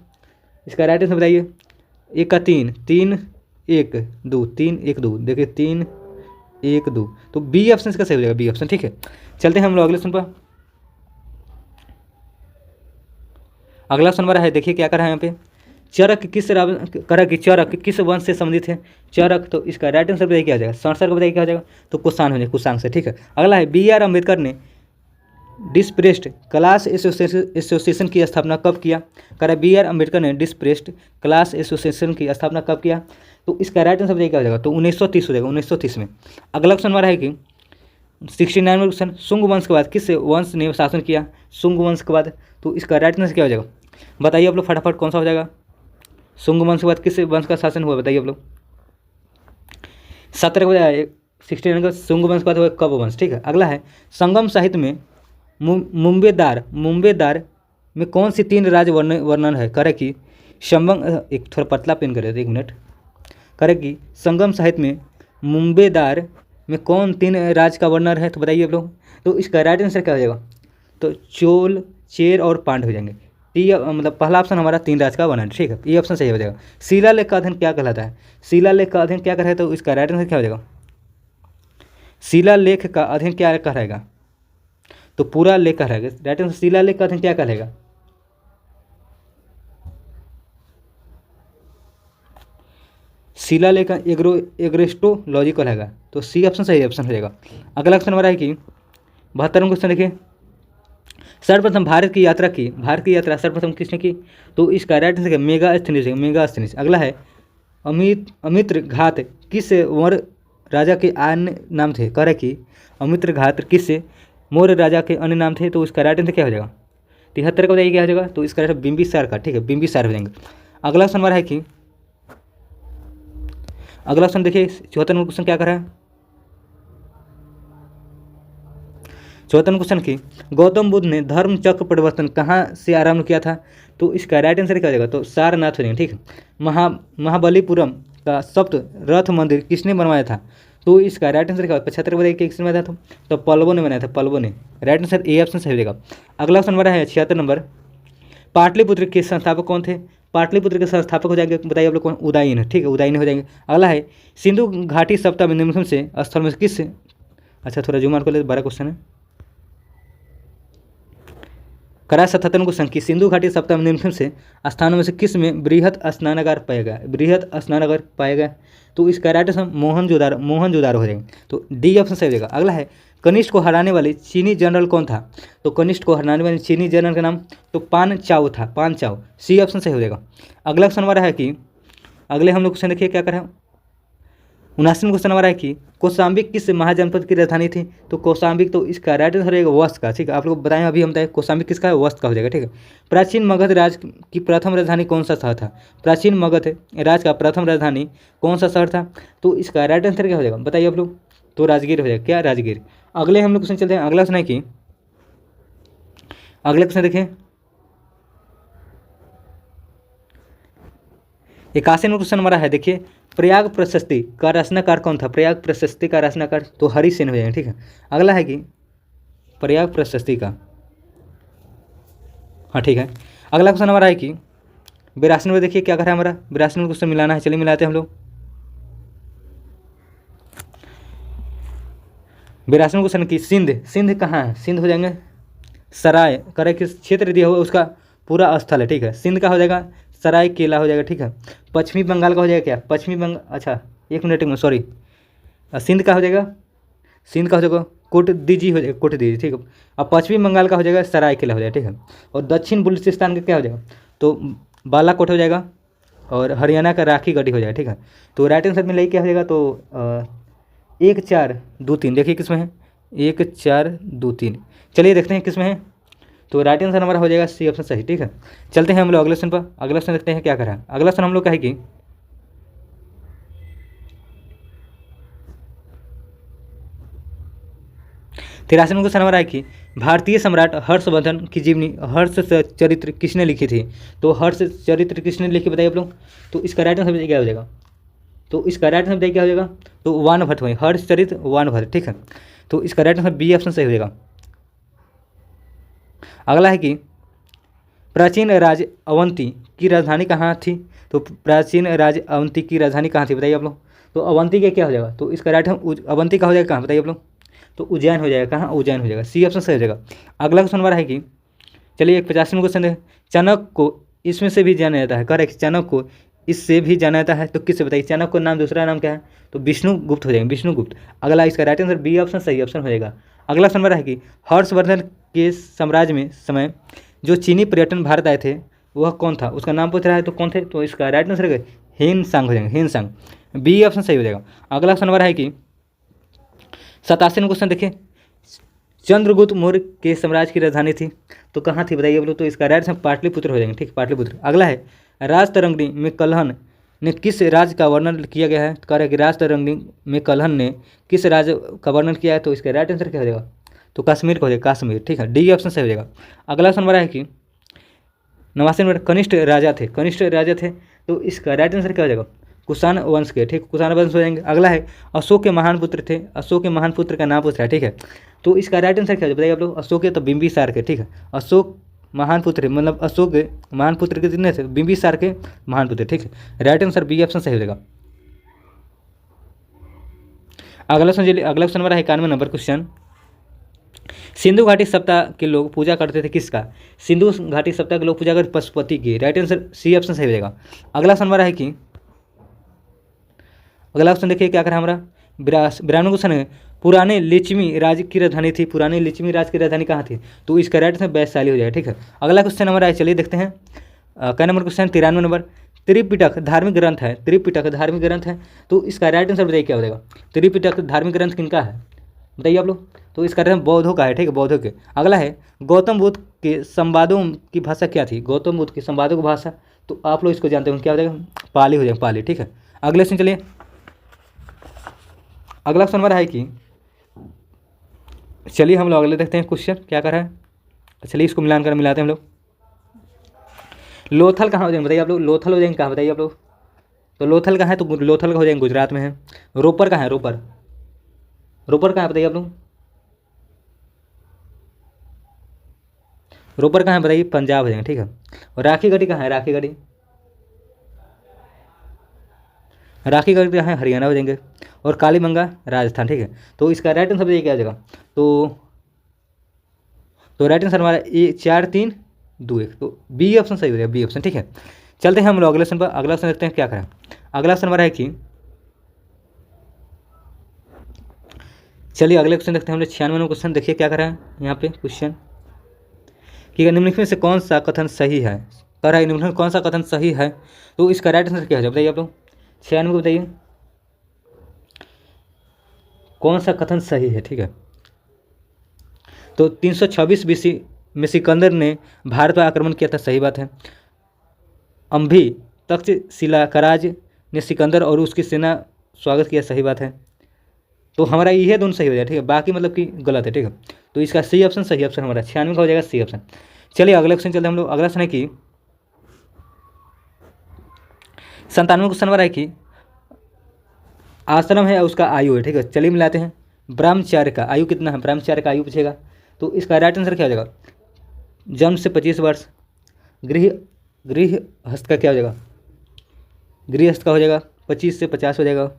इसका राइट आंसर बताइए। 1 का 3 3 1 2 3 1 2, देखिए 3 1 2, तो बी ऑप्शन इसका सही हो जाएगा, बी ऑप्शन, ठीक है। चलते हैं हम लोग अगले क्वेश्चन पर। अगला क्वेश्चन हमारा है, देखिए क्या कर रहा है यहाँ पे। चरक किस वंश से संबंधित है? चरक तो इसका राइट आंसर बताइए क्या हो जाएगा। संसर को बताइए क्या हो जाएगा। तो कुषाण हो जाएगा, कुषाण से, ठीक है। अगला है बी आर अम्बेडकर ने डिस्प्रेस्ड क्लास एसोसिएशन की स्थापना कब किया? करा बी आर अम्बेडकर ने डिस्प्रेस्ड क्लास एसोसिएशन की स्थापना कब किया? तो इसका राइट आंसर बताइए क्या हो जाएगा। तो 1930 हो जाएगा, 1930 में। अगला क्वेश्चन हमारा है कि 69 में क्वेश्चन, शुंग वंश के बाद किस वंश ने शासन किया? शुंग वंश के बाद तो इसका राइट आंसर क्या हो जाएगा बताइए आप लोग फटाफट, कौन सा हो जाएगा। शुंग वंश के बाद किस वंश का शासन हुआ बताइए आप लोग। 17 को 69 का शुंग वंश के बाद हुआ कब वंश, ठीक है। अगला है संगम साहित्य में मुंबेदार में कौन सी 3 राज वर्णन है? करे कि संबंग, एक थोड़ा पतला पेन करे, 1 मिनट, करे कि संगम साहित्य में मुंबेदार में कौन 3 राज का वर्णन है? तो बताइए आप लोग। तो इसका राइट आंसर क्या हो जाएगा। तो चोल, चेर और पांड हो जाएंगे। टी मतलब पहला ऑप्शन हमारा 3 राज का वर्णन, ठीक है, ये ऑप्शन सही हो जाएगा। शिलालेख का अध्ययन क्या कहलाता है? शिलालेख का अध्ययन क्या कहलाता है? तो इसका राइट आंसर क्या हो जाएगा। शिलालेख का अध्ययन क्या कहलाएगा? तो पूरा लेख कहलाएगा, राइट आंसर। शिलालेख का अध्ययन क्या कहलाएगा? शिलालेख का एग्रेस्टोलॉजी कहलाएगा। तो सी ऑप्शन सही ऑप्शन हो जाएगा। अगला क्वेश्चन हमारा है कि 72वां क्वेश्चन देखिए, सर्वप्रथम भारत की यात्रा सर्वप्रथम किसने की? तो इसका राइट आंसर मेगास्थनीज, मेगास्थनीज। अगला है अमित्र घात किस मौर्य राजा के अन्य नाम थे? कह रहे कि अमित्र घात किस मौर्य राजा के अन्य नाम थे? तो इसका राइट आंसर क्या हो जाएगा। 73 का बताइए क्या हो जाएगा। तो इसका राइट बिंबिसार का, ठीक है, बिंबिसार हो जाएंगे। अगला क्वेश्चन हमारा है कि अगला क्वेश्चन देखिए 74वां क्वेश्चन क्या कर रहा है। 14 क्वेश्चन की गौतम बुद्ध ने धर्म चक्र परिवर्तन कहाँ से आरंभ किया था? तो इसका राइट आंसर क्या हो जाएगा? तो सारनाथ हो जाएगा। ठीक है। महाबलीपुरम का सप्त रथ मंदिर किसने बनवाया था? तो इसका राइट आंसर क्या होगा? 75 बताइए किसने बनाया था? तो पल्लवों ने बनाया था, पल्लवों ने। राइट आंसर ए ऑप्शन सही हो जाएगा। अगला क्वेश्चन हमारा है 76 नंबर, पाटलिपुत्र के संस्थापक कौन थे? पाटलिपुत्र के संस्थापक हो जाएंगे, बताइए आप लोग कौन? उदयन। ठीक है, उदयन हो जाएंगे। अगला है सिंधु घाटी सप्ताह में निम्नलिखित से स्थल में से किस, अच्छा थोड़ा जूम आउट कर ले, 12 क्वेश्चन है। करा 77 क्वेश्चन की सिंधु घाटी सप्ताह में निम्नलिखित से स्थानों में से किस में बृहत स्नानागार पाया गया? बृहत स्नानागार पाया गया। तो इसका राइट आंसर मोहनजोदारो हो जाएंगे। तो डी ऑप्शन सही हो जाएगा। अगला है कनिष्क को हराने वाले चीनी जनरल कौन था? तो कनिष्क को हराने वाले चीनी जनरल का नाम तो पान चाओ था, पान चाओ। सी ऑप्शन सही हो जाएगा। अगला क्वेश्चन हमारा है कि अगले हम लोग क्वेश्चन देखिए क्या करें। 79 क्वेश्चन हमारा है कि कौशाम्बी किस महाजनपद की राजधानी थी? तो कौशाम्बी, तो इसका राइट आंसर रहेगा वस्त का। ठीक है, आप लोग बताएं, अभी हम बताएं कौशाम्बी किसका है? वस्त का हो जाएगा। ठीक है। प्राचीन मगध राज की प्रथम राजधानी कौन सा शहर था? प्राचीन मगध राज का प्रथम राजधानी कौन सा शहर था? तो इसका राइट आंसर क्या हो जाएगा? बताइए आप लोग। तो राजगीर हो जाएगा। क्या? राजगीर। अगले हम लोग क्वेश्चन चलते हैं। अगला क्वेश्चन है कि अगले क्वेश्चन देखें 81 में क्वेश्चन हमारा है, देखिए प्रयाग प्रशस्ति का रचनाकार कौन था? प्रयाग प्रशस्ति का रचनाकार तो हरिसेन हो जाएंगे। ठीक है। अगला है कि प्रयाग प्रशस्ति का, हाँ ठीक है। अगला क्वेश्चन हमारा है कि 82 में देखिए क्या कर रहा है हमारा, 82 में क्वेश्चन मिलाना है। चलिए मिलाते हैं हम लोग। 82 में क्वेश्चन की सिंध कहाँ है? सिंध हो जाएंगे सराय, करे किस क्षेत्र दिया हुआ उसका पूरा स्थल है। ठीक है। सिंध का हो जाएगा सराय केला हो जाएगा। ठीक है। पश्चिमी बंगाल का हो जाएगा क्या? पश्चिमी बंगाल, अच्छा एक मिनट में, सॉरी, सिंध का हो जाएगा, सिंध का हो जाएगा कोटदीजी हो जाएगा, कोटदीजी। ठीक है। अब पश्चिमी बंगाल का हो जाएगा सराय केला हो जाएगा। ठीक है। और दक्षिण बलूचिस्तान का क्या हो जाएगा? तो बालाकोट हो जाएगा। और हरियाणा का राखी गढ़ी हो जाएगा। ठीक है। तो राइट आंसर में लाइक क्या हो जाएगा? तो 1 4 2 3, देखिए किसमें है? 1 4 2 3। चलिए देखते हैं किसमें है। तो राइट आंसर हमारा हो जाएगा सी ऑप्शन सही। ठीक है। चलते हैं हम लोग अगले क्वेश्चन पर। अगला क्वेश्चन देखते हैं क्या करा। अगला क्वेश्चन हम लोग का है कि 83 में क्वेश्चन हमारा है कि भारतीय सम्राट हर्षवर्धन की जीवनी हर्ष चरित्र किसने लिखी थी? तो हर्ष चरित्र किसने लिखी, बताइए आप लोग। तो इसका राइट आंसर क्या हो जाएगा? तो इसका राइट आंसर क्या हो जाएगा? तो वानभट्ट हुए, हर्ष चरित्र वानभट्ट। ठीक है। तो इसका राइट आंसर बी ऑप्शन सही हो जाएगा। अगला है कि प्राचीन राज्य अवंती की राजधानी कहाँ थी? तो प्राचीन राज्य अवंती की राजधानी कहाँ थी, बताइए आप लोग। तो अवंती का क्या हो जाएगा? तो इसका राइट अवंती का हो जाएगा कहाँ, बताइए आप लोग। तो उज्जैन हो जाएगा। कहाँ? उज्जैन हो जाएगा। सी ऑप्शन सही हो जाएगा। अगला क्वेश्चन हमारा है कि चलिए 85 क्वेश्चन है, चाणक्य को इसमें से भी जाना जाता है। कह रहे कि चाणक्य को इससे भी जाना जाता है, तो किससे बताइए। चाणक्य को नाम दूसरा नाम क्या है? तो विष्णुगुप्त हो जाएंगे, विष्णुगुप्त। अगला इसका राइट आंसर बी ऑप्शन सही ऑप्शन हो जाएगा। अगला क्वेश्चन हमारा है कि हर्षवर्धन के साम्राज्य में समय जो चीनी पर्यटन भारत आए थे वह कौन था? उसका नाम पूछ रहा है, तो कौन थे? तो इसका राइट आंसर है हेन सांग हो जाएंगे, हेन सांग। बी ऑप्शन सही हो जाएगा। अगला क्वेश्चन हमारा है कि 87 क्वेश्चन देखिए, चंद्रगुप्त मौर्य के साम्राज्य की राजधानी थी तो कहाँ थी, बताइए बोलो। तो इसका राइट आंसर पाटलिपुत्र हो जाएंगे। ठीक, पाटलिपुत्र। अगला है राजतरंगिणी में कल्हण ने किस राज्य का वर्णन किया गया है? कह रहे कि राजतरंगिणी में कल्हण ने किस राज्य का वर्णन किया है? तो इसका राइट आंसर क्या हो जाएगा? तो कश्मीर का हो जाएगा, कश्मीर। ठीक है। डी ऑप्शन सही हो जाएगा। अगला क्वेश्चन हमारा है कि 89 नंबर कनिष्ठ राजा थे, कनिष्ठ राजा थे तो इसका राइट आंसर क्या हो जाएगा? कुषाण वंश के। ठीक, कुषाण वंश हो जाएंगे। अगला है अशोक के महान पुत्र थे, अशोक के महान पुत्र का नाम पूछ रहा है। ठीक है। तो इसका राइट आंसर क्या हो बताइए आप लोग। अशोक के तो बिंबिसार के। ठीक है। अशोक महान पुत्र मतलब अशोक के महान पुत्र के कितने थे? बिंबिसार के महान पुत्र। ठीक है। राइट आंसर बी ऑप्शन सही हो जाएगा। अगला क्वेश्चन हमारा है 91 नंबर क्वेश्चन, सिंधु घाटी सप्ताह के लोग पूजा करते थे किसका? सिंधु घाटी सप्ताह के लोग पूजा करते पशुपति की। राइट आंसर सी ऑप्शन सही हो जाएगा। अगला क्वेश्चन हमारा है कि अगला क्वेश्चन देखिए क्या करा हमारा 92 क्वेश्चन है, पुराने लिच्छवी राज्य की राजधानी थी, पुराने लिच्छवी राज्य की राजधानी कहाँ थी? तो इसका राइट आंसर वैशाली हो जाएगा। ठीक है। अगला क्वेश्चन हमारा है, चलिए देखते हैं क्या नंबर क्वेश्चन 93 नंबर, त्रिपिटक धार्मिक ग्रंथ है, त्रिपिटक धार्मिक ग्रंथ है तो इसका राइट आंसर बताइए क्या हो जाएगा? त्रिपिटक धार्मिक ग्रंथ किनका है बताइए आप लोग। तो इसका राइट बौद्धों का है। ठीक है, बौद्धों के। अगला है गौतम बुद्ध के संवादों की भाषा क्या थी? गौतम बुद्ध के संवादों की भाषा तो आप लोग इसको जानते हो क्या हो जाएगा? पाली हो जाएगा, पाली। ठीक है। अगले क्वेश्चन चलिए, अगला क्वेश्चन हमारा है कि चलिए हम लोग अगले देखते हैं क्वेश्चन क्या कर रहा है। चलिए इसको मिलाते हैं हम लोग। लोथल कहाँ हो जाएंगे बताइए आप लोग, लोथल हो जाएंगे कहाँ बताइए आप लोग। तो लोथल कहाँ है, तो लोथल का हो जाएंगे गुजरात में है। रोपर कहाँ है, रोपर, रोपर कहाँ है बताइए आप लोग। रोपर कहाँ है बताइए, पंजाब हो जाएंगे, ठीक है। और राखी गढ़ी कहाँ है, राखी गढ़ी, राखी गढ़ी कहाँ है, हरियाणा हो जाएंगे। और कालीबंगा राजस्थान, ठीक है। तो इसका राइट आंसर बताइए क्या हो जाएगा। तो राइट आंसर हमारा ए 4-3-2-1, तो बी ऑप्शन सही हो जाएगा, बी ऑप्शन, ठीक है। चलते हैं हम लोग अगले क्वेश्चन पर। अगला क्वेश्चन देखते हैं क्या करें। अगला क्वेश्चन हमारा है कि, चलिए अगले क्वेश्चन देखते हैं हम लोग। 96 नंबर क्वेश्चन देखिए क्या करा है यहाँ पे क्वेश्चन कि निम्नलिखित में से कौन सा कथन सही है। कह रहा है निम्नलिखित में कौन सा कथन सही है, तो इसका राइट आंसर क्या हो जाए बताइए आप लोग। 96 को बताइए कौन सा कथन सही है, ठीक है। तो 326 BC में सिकंदर ने भारत पर आक्रमण किया था, सही बात है। अम्भी तक्षशिला का राज ने सिकंदर और उसकी सेना स्वागत किया, सही बात है। तो हमारा ये दोनों सही हो जाए, ठीक है, बाकी मतलब कि गलत है, ठीक है। तो इसका सही ऑप्शन, सही ऑप्शन हमारा 96 का हो जाएगा, सही ऑप्शन। चलिए अगले क्वेश्चन चलते हैं हम लोग। अगला क्वेश्चन है कि 97 क्वेश्चन हमारा है कि आश्रम है उसका आयु है, ठीक है। चलिए मिलाते हैं। ब्रह्मचार्य का आयु कितना है, ब्रह्मचार्य का आयु पूछेगा, तो इसका राइट आंसर क्या हो जाएगा। जन्म से 25 वर्ष। गृहस्थ का क्या हो जाएगा, गृहस्थ का हो जाएगा 25 से 50 हो जाएगा।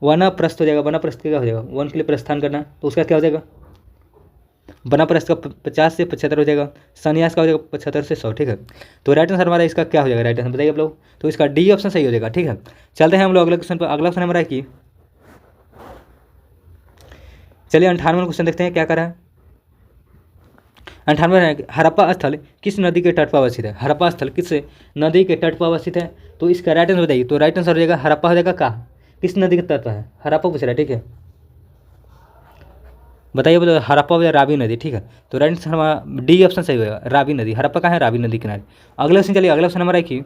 वनप्रस्थ हो जाएगा, वनप्रस्थ का क्या हो जाएगा, वन के लिए प्रस्थान करना, तो उसका क्या हो जाएगा। वनप्रस्थ का 50 से 75 हो जाएगा। संन्यास का हो जाएगा 75 से 100, ठीक है। तो राइट आंसर हमारा इसका क्या हो जाएगा, राइट आंसर बताइए आप लोग। तो इसका डी ऑप्शन सही हो जाएगा, ठीक है। चलते हैं हम लोग अगले क्वेश्चन पर। अगला क्वेश्चन हमारा है कि, चलिए 98 क्वेश्चन देखते हैं क्या कर रहा है। 98 है हड़प्पा स्थल किस नदी के तट पर अवस्थित है। हड़प्पा स्थल किस नदी के तट पर अवस्थित है, तो इसका राइट आंसर बताइए। तो राइट आंसर हो जाएगा हड़प्पा हो जाएगा, कहाँ, किस नदी के तट पर है, हड़प्पा पूछ रहा है, ठीक है। बताइए बोलो, हड़प्पा या रावी नदी, ठीक है। तो राइट आंसर हमारा डी ऑप्शन सही होगा, रावी नदी। हड़प्पा कहाँ है, रावी नदी किनारे। अगले क्वेश्चन चलिए, अगला क्वेश्चन हमारा है कि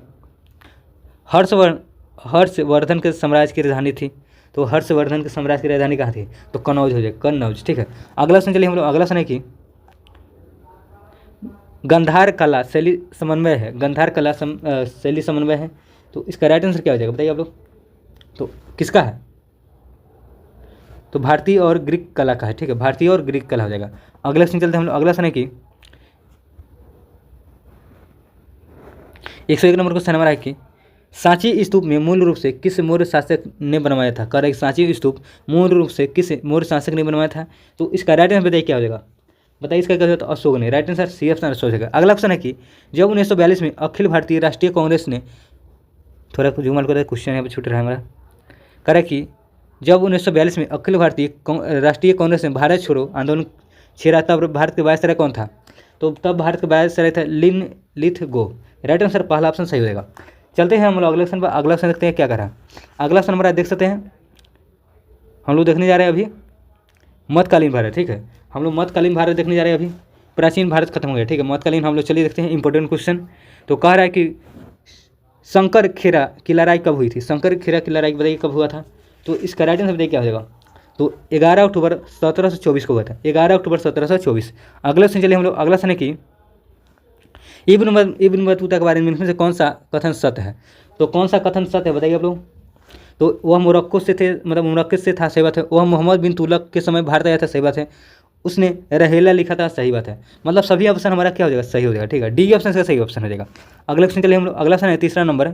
हर्षवर्धन के साम्राज्य की राजधानी थी, तो हर्षवर्धन के साम्राज्य की राजधानी कहाँ थी, तो कन्नौज हो जाएगा, कन्नौज, ठीक है। अगला क्वेश्चन चलिए हम लोग। अगला क्वेश्चन है कि गंधार कला शैली समन्वय है, गंधार कला शैली समन्वय है, तो इसका राइट आंसर क्या हो जाएगा बताइए आप लोग। तो किसका है, तो भारतीय और ग्रीक कला का है, ठीक है, भारतीय और ग्रीक कला हो जाएगा। अगला क्वेश्चन चलते हैं हम लोग। अगला क्वेश्चन है कि 101 नंबर क्वेश्चन हमारा है कि सांची स्तूप में मूल रूप से किस मौर्य शासक ने बनवाया था। कह रहा है सांची स्तूप मूल रूप से किस मौर्य शासक ने बनवाया था, तो इसका राइट आंसर बताइए क्या हो जाएगा। बताइए इसका क्या हो जाएगा, तो अशोक ने। Right answer C option Ashoka है। अगला क्वेश्चन है कि जब 1942 में अखिल भारतीय राष्ट्रीय कांग्रेस ने, थोड़ा जुमल को क्वेश्चन यहाँ पर छूट रहा है हमारा। कह रहा है कि जब 1942 में अखिल भारतीय राष्ट्रीय कांग्रेस ने भारत छोड़ो आंदोलन छेड़ा, तब भारत के वायसराय कौन था, तो तब भारत के वायसराय था लिन लिथ गो। राइट आंसर पहला ऑप्शन सही हो जाएगा। चलते हैं हम लोग अगले क्वेश्चन पर। अगला क्वेश्चन देखते हैं क्या करा। अगला क्वेश्चन हमारा देख सकते हैं, हम लोग देखने जा रहे हैं अभी मध्यकालीन भारत, ठीक है। हम लोग मध्यकालीन भारत देखने जा रहे हैं अभी। प्राचीन भारत खत्म हो गया, ठीक है, मध्यकालीन हम लोग चलिए देखते हैं इंपॉर्टेंट क्वेश्चन। तो कह रहा है कि शंकर खेरा की लड़ाई कब हुई थी, शंकर खेरा की लड़ाई बताइए कब हुआ था, तो इसका राइट आंसर बताइए क्या हो जाएगा। तो 11 अक्टूबर 1724 को हुआ था, 11 अक्टूबर 1724। अगला क्वेश्चन चलिए हम लोग। अगला क्वेश्चन है कि इब्न बतूता के बारे में इनमें से कौन सा कथन सत्य है, तो कौन सा कथन सत्य है बताइए आप लोग। तो वह मोरक्को से थे, मतलब मोरक्को से था, सही बात है। वह मोहम्मद बिन तुगलक के समय भारत आया था, सही बात है। उसने रहेला लिखा था, सही बात है। मतलब सभी ऑप्शन हमारा क्या हो जाएगा, सही हो जाएगा, ठीक है। डी ऑप्शन का सही ऑप्शन हो जाएगा। अगला क्वेश्चन चलिए हम लोग। अगला क्वेश्चन है 3 नंबर,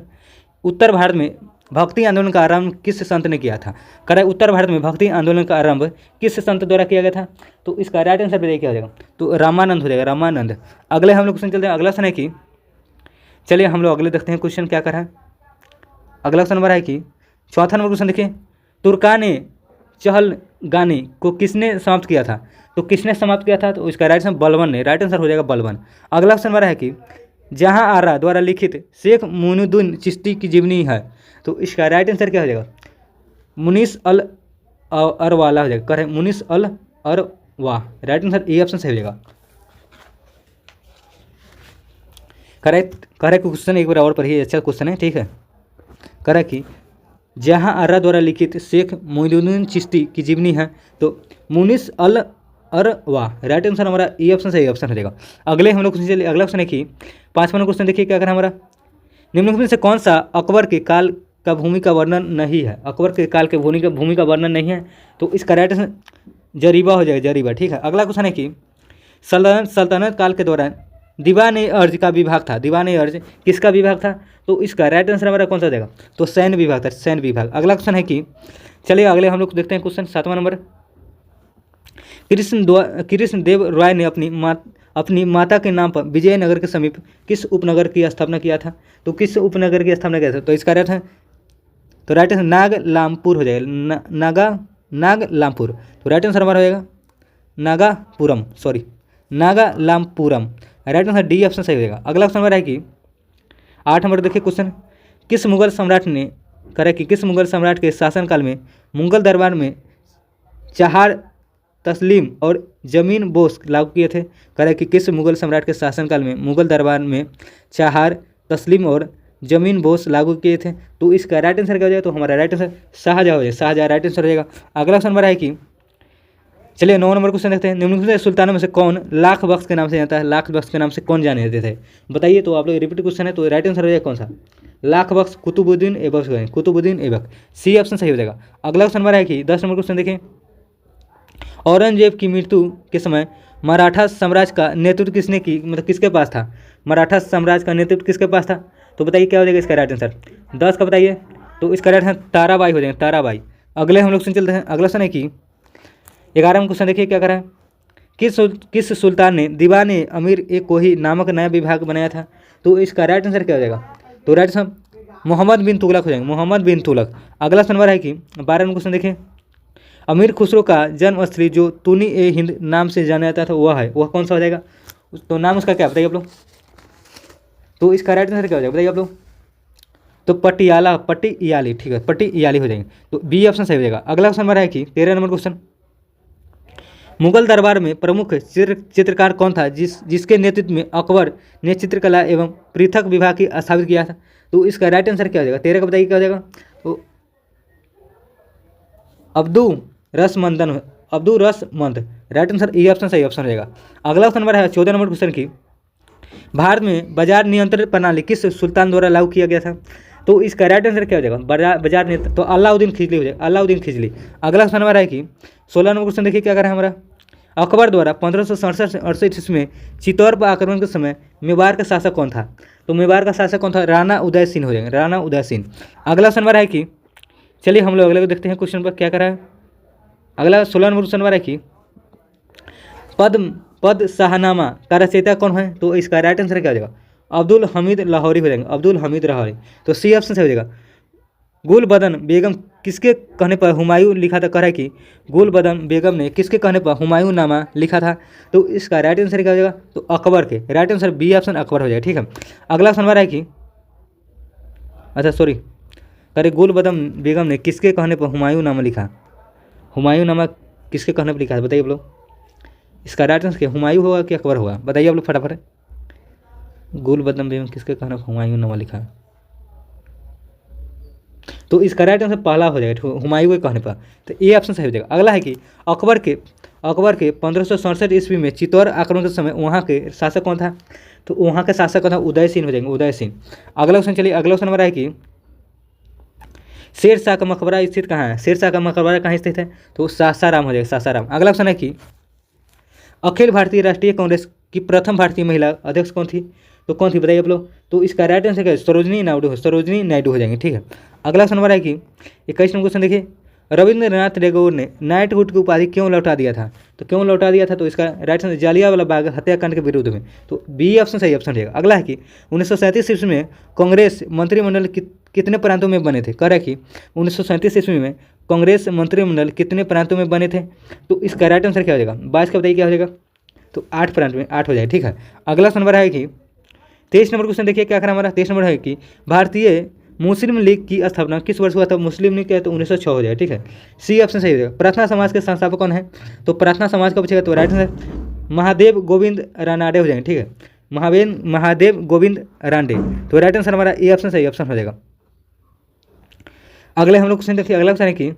उत्तर भारत में भक्ति आंदोलन का आरंभ किस संत ने किया था। कह रहा है उत्तर भारत में भक्ति आंदोलन का आरंभ किस संत द्वारा किया गया था, तो इसका राइट आंसर बताइए क्या हो जाएगा, तो रामानंद हो जाएगा, रामानंद। अगले हम लोग क्वेश्चन चलते हैं। अगला क्वेश्चन है कि चलिए हम लोग अगले देखते हैं क्वेश्चन क्या कर रहा है। अगला क्वेश्चन नंबर है कि 4 नंबर क्वेश्चन देखिए, तुर्काने चहल गानी को किसने समाप्त किया था, तो किसने समाप्त किया था, तो इसका राइट आंसर बलबन ने। राइट आंसर हो जाएगा बलबन। अगला क्वेश्चन हमारा है कि जहां आरा द्वारा लिखित शेख मुइनुद्दीन चिश्ती की जीवनी है, तो इसका राइट आंसर क्या हो जाएगा, मुनीस अल अरवाला हो जाएगा। करें मुनीस अल अरवा। राइट आंसर ए ऑप्शन सही हो जाएगा। करेक्ट क्वेश्चन एक बार और पढ़िए, अच्छा क्वेश्चन है, ठीक है। करा कि जहां आरा द्वारा लिखित शेख मुइनुद्दीन चिश्ती की जीवनी है, तो मुनीस अल और वाह, राइट आंसर हमारा ए ऑप्शन सही ऑप्शन हो जाएगा। अगले हम लोग क्वेश्चन चलिए, अगला क्वेश्चन है कि 5वां क्वेश्चन देखिए क्या करें हमारा, निम्नलिखित में से कौन सा अकबर के काल का भूमि का वर्णन नहीं है। अकबर के काल के भूमि का वर्णन नहीं है, तो इसका राइट आंसर जरीबा हो जाएगा, जरीबा। ठीक है, अगला क्वेश्चन है कि सल्तनत काल के दौरान दीवान अर्ज का विभाग था। दीवान अर्ज किसका विभाग था, तो इसका राइट आंसर हमारा कौन सा हो जाएगा, तो सैन्य विभाग था, सैन्य विभाग। अगला क्वेश्चन है कि चलिए अगले हम लोग देखते हैं क्वेश्चन 7वां नंबर। कृष्णदेव राय ने अपनी माता के नाम पर विजयनगर के समीप किस उपनगर की स्थापना किया था, तो किस उपनगर की स्थापना किया था, तो इसका राइट है, तो राइट आंसर नागलामपुर हो जाएगा, नागलामपुर। तो राइट आंसर हमारा हो जाएगा नागालामपुरम। राइट आंसर डी ऑप्शन सही हो जाएगा। अगला क्वेश्चन हमारा है कि 8 नंबर देखिए क्वेश्चन, किस मुगल सम्राट ने करा कि किस मुगल सम्राट के शासनकाल में मुगल दरबार में चहार तस्लीम और जमीन बोस लागू किए थे। कह कि किस मुगल सम्राट के शासनकाल में मुगल दरबार में चहार तस्लीम और जमीन बोस लागू किए थे, तो इसका राइट आंसर क्या हो जाएगा, तो हमारा राइट आंसर शाहजहाँ हो जाएगा, शाहजहाँ राइट आंसर हो जाएगा। अगला क्वेश्चन हमारा है कि चलिए 9 नंबर क्वेश्चन देखते हैं, निम्नलिखित सुल्तानों में से कौन लाख बख्श के नाम से जानता है, लाख बख्श के नाम से कौन जाने जाते थे, बताइए। तो आप लोग रिपीट क्वेश्चन है, तो राइट आंसर हो जाएगा कौन सा, लाख बख्श, कुतुबुद्दीन ऐबक, कुतुबुद्दीन ऐबक, सी ऑप्शन सही हो जाएगा। अगला क्वेश्चन हमारा है कि 10 नंबर क्वेश्चन देखें, औरंगजेब की मृत्यु के समय मराठा साम्राज्य का नेतृत्व किसने की, मतलब किसके पास था, मराठा साम्राज्य का नेतृत्व किसके पास था, तो बताइए क्या हो जाएगा इसका राइट आंसर, 10 का बताइए, तो इसका राइट आंसर ताराबाई हो जाएगा, ताराबाई। अगले हम लोग सुन चलते हैं, अगला क्वेश्चन है कि 11वां क्वेश्चन देखिए क्या करा है, किस सुल्तान ने दीवान अमीर ए कोही नामक नया विभाग बनाया था, तो इसका राइट आंसर क्या हो जाएगा, तो राइट आंसर मोहम्मद बिन तुगलक हो जाएगा, मोहम्मद बिन तुगलक। अगला नंबर है कि 12वां क्वेश्चन देखें, अमीर खुसरो का जन्मस्थली जो तूनी ए हिंद नाम से जाना जाता था वह कौन सा हो जाएगा, तो नाम उसका क्या बताइए आप लोग, तो इसका राइट आंसर क्या हो जाएगा बताइए आप लोग, तो पटियाली, ठीक है, पटियाली हो जाएंगे, तो बी ऑप्शन सही हो जाएगा। अगला क्वेश्चन हमारा है कि 13 नंबर क्वेश्चन, मुगल दरबार में प्रमुख चित्रकार कौन था जिसके नेतृत्व में अकबर ने चित्रकला एवं पृथक विभाग की स्थापित किया था, तो इसका राइट आंसर क्या हो जाएगा, 13 का बताइए क्या हो जाएगा, तो Abdul Rasmand, right answer E option सही ऑप्शन हो जाएगा। अगला क्वेश्चन नंबर है 14 नंबर क्वेश्चन की, भारत में बाजार नियंत्रण प्रणाली किस सुल्तान द्वारा लागू किया गया था, तो इसका राइट आंसर क्या हो जाएगा, बाजार नियंत्रण, तो अलाउद्दीन खिलजी हो जाएगा, अलाउद्दीन खिलजी। अगला क्वेश्चन हमारा है कि 16 नंबर क्वेश्चन देखिए क्या करा है हमारा, अकबर द्वारा 1567 से 68 में चित्तौड़ पर आक्रमण के समय मेवाड़ का शासक कौन था, तो मेवाड़ का शासक कौन था, राणा उदय सिंह हो जाएंगे, राणा उदय सिंह। अगला क्वेश्चन हमारा है कि चलिए हम लोग अगले को देखते हैं क्वेश्चन पर क्या करा है। अगला 16 नंबर क्वेश्चन हमारा है कि पद शाहनामा का रचयिता कौन है, तो इसका राइट आंसर क्या हो जाएगा, अब्दुल हमीद लाहौरी हो जाएंगे, अब्दुल हमीद लाहौरी, तो सी ऑप्शन से हो जाएगा। गुलबदन बेगम किसके कहने पर हुमायूं लिखा था, कह रहा है कि गुलबदन बेगम ने किसके कहने पर हुमायूं नामा लिखा था, तो इसका राइट आंसर क्या हो जाएगा, तो अकबर के, right answer B option Akbar हो जाएगा, ठीक है। अगला सवाल है कि अच्छा सॉरी अरे गुलबदन बेगम ने किसके कहने पर हुमायूं नामा लिखा, हुमायूं नामा किसके कहने पर लिखा है बताइए आप लोग, इसका राइट आंसर क्या हुमायूं होगा कि अकबर होगा, बताइए आप लोग फटाफट। गुलबदन बेगम किसके कहने पर हुमायूं नामा लिखा है, तो इसका राइट आंसर पहला हो जाएगा हुमायूं के कहने पर, तो ये ऑप्शन सही हो जाएगा। अगला है कि अकबर के 1567 ईस्वी में चित्तौड़ आक्रमण के समय वहाँ के शासक कौन था, तो वहाँ के शासक कौन था, उदय सिंह हो जाएंगे, उदय सिंह। अगला क्वेश्चन चलिए, अगला क्वेश्चन हमारा है कि शेर शाह का मकबरा स्थित कहाँ है, शेर शाह का मकबरा कहाँ स्थित है, तो सासाराम हो जाएगा, सासाराम। अगला क्वेश्चन है कि अखिल भारतीय राष्ट्रीय कांग्रेस की प्रथम भारतीय महिला अध्यक्ष कौन थी, तो कौन थी बताइए आप लोग, तो इसका राइट आंसर क्या है, सरोजनी नायडू हो जाएंगे, ठीक है। अगला क्वेश्चन हमारा है कि 21 नंबर क्वेश्चन देखिए, रविंद्रनाथ टैगोर ने नाइटहुड की उपाधि क्यों लौटा दिया था, तो क्यों लौटा दिया था, तो इसका राइट आंसर जालियांवाला बाग हत्याकांड के विरुद्ध में, तो बी ऑप्शन सही ऑप्शन रहेगा। अगला है कि 1937 ईस्वी में कांग्रेस मंत्रिमंडल कितने प्रांतों में बने थे, कह रहा है कि 1937 ईस्वी में कांग्रेस मंत्रिमंडल कितने प्रांतों में बने थे, तो इसका राइट आंसर क्या हो जाएगा, 22 का बताइए क्या हो जाएगा, तो 8 प्रांत में 8 हो जाएगा, ठीक है। अगला नंबर है कि 23 नंबर क्वेश्चन देखिए क्या करा हमारा, 23 नंबर है कि भारतीय मुस्लिम लीग की स्थापना किस वर्ष हुआ था, मुस्लिम लीग क्या है तो 1906 हो जाएगा, ठीक है। सी ऑप्शन सही हो जाएगा। प्रार्थना समाज के संस्थापक कौन है, तो प्रार्थना समाज का पूछेगा तो राइट आंसर महादेव गोविंद रानाडे हो जाएंगे, ठीक है, महादेव गोविंद रानडे, तो राइट आंसर हमारा ए ऑप्शन सही ऑप्शन हो जाएगा। अगले हम लोग क्वेश्चन देखिए, अगला क्वेश्चन है कि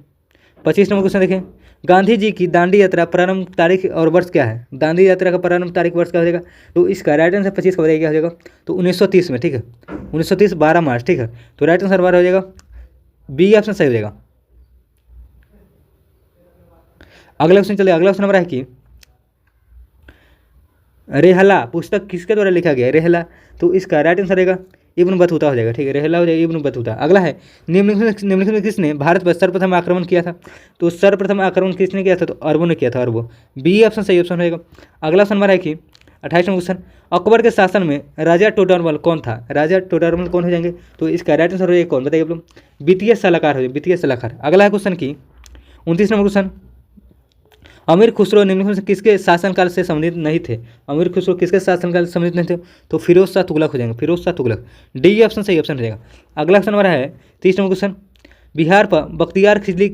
25 नंबर क्वेश्चन देखें, गांधी जी की दांडी यात्रा प्रारंभ तारीख और वर्ष क्या है? दांडी यात्रा का प्रारंभ तारीख वर्ष क्या हो जाएगा? तो इसका राइट आंसर 25 का बताइए क्या हो जाएगा? तो 1930 में, ठीक है, 1930 12 मार्च, ठीक है। तो राइट आंसर हमारा हो जाएगा बी ऑप्शन सही हो जाएगा। अगला क्वेश्चन चलिए, अगला क्वेश्चन हमारा है कि रेहला पुस्तक किसके द्वारा लिखा गया है? रेहला, तो इसका राइट आंसर रहेगा इब्न बतूता हो जाएगा, ठीक है, रेहला हो जाएगा इब्न बतूता। अगला है निम्नलिखित में किसने भारत पर सर्वप्रथम आक्रमण किया था? तो सर्वप्रथम आक्रमण किसने किया था? तो अरबों ने किया था, अरबों। बी ऑप्शन सही ऑप्शन रहेगा। अगला ऑप्शन हमारा है कि 28वां क्वेश्चन, अकबर के शासन में राजा टोडरमल कौन था? राजा टोडरमल कौन हो जाएंगे? तो इसका राइट आंसर हो जाएगा कौन, बताइए आप लोग? वित्तीय सलाहकार हो जाएगा, वित्तीय सलाहकार। अगला है क्वेश्चन की 29 नंबर क्वेश्चन, अमीर खुसरो निम्नलिखित में से किसके शासनकाल से संबंधित नहीं थे? अमीर खुसरो किसके शासनकाल से संबंधित नहीं थे? तो फिरोज शाह तुगलक हो जाएंगे, फिरोज शाह तुगलक। डी ऑप्शन सही ऑप्शन रहेगा। अगला क्वेश्चन हमारा है 30 नंबर क्वेश्चन, बिहार पर बख्तियार खिजली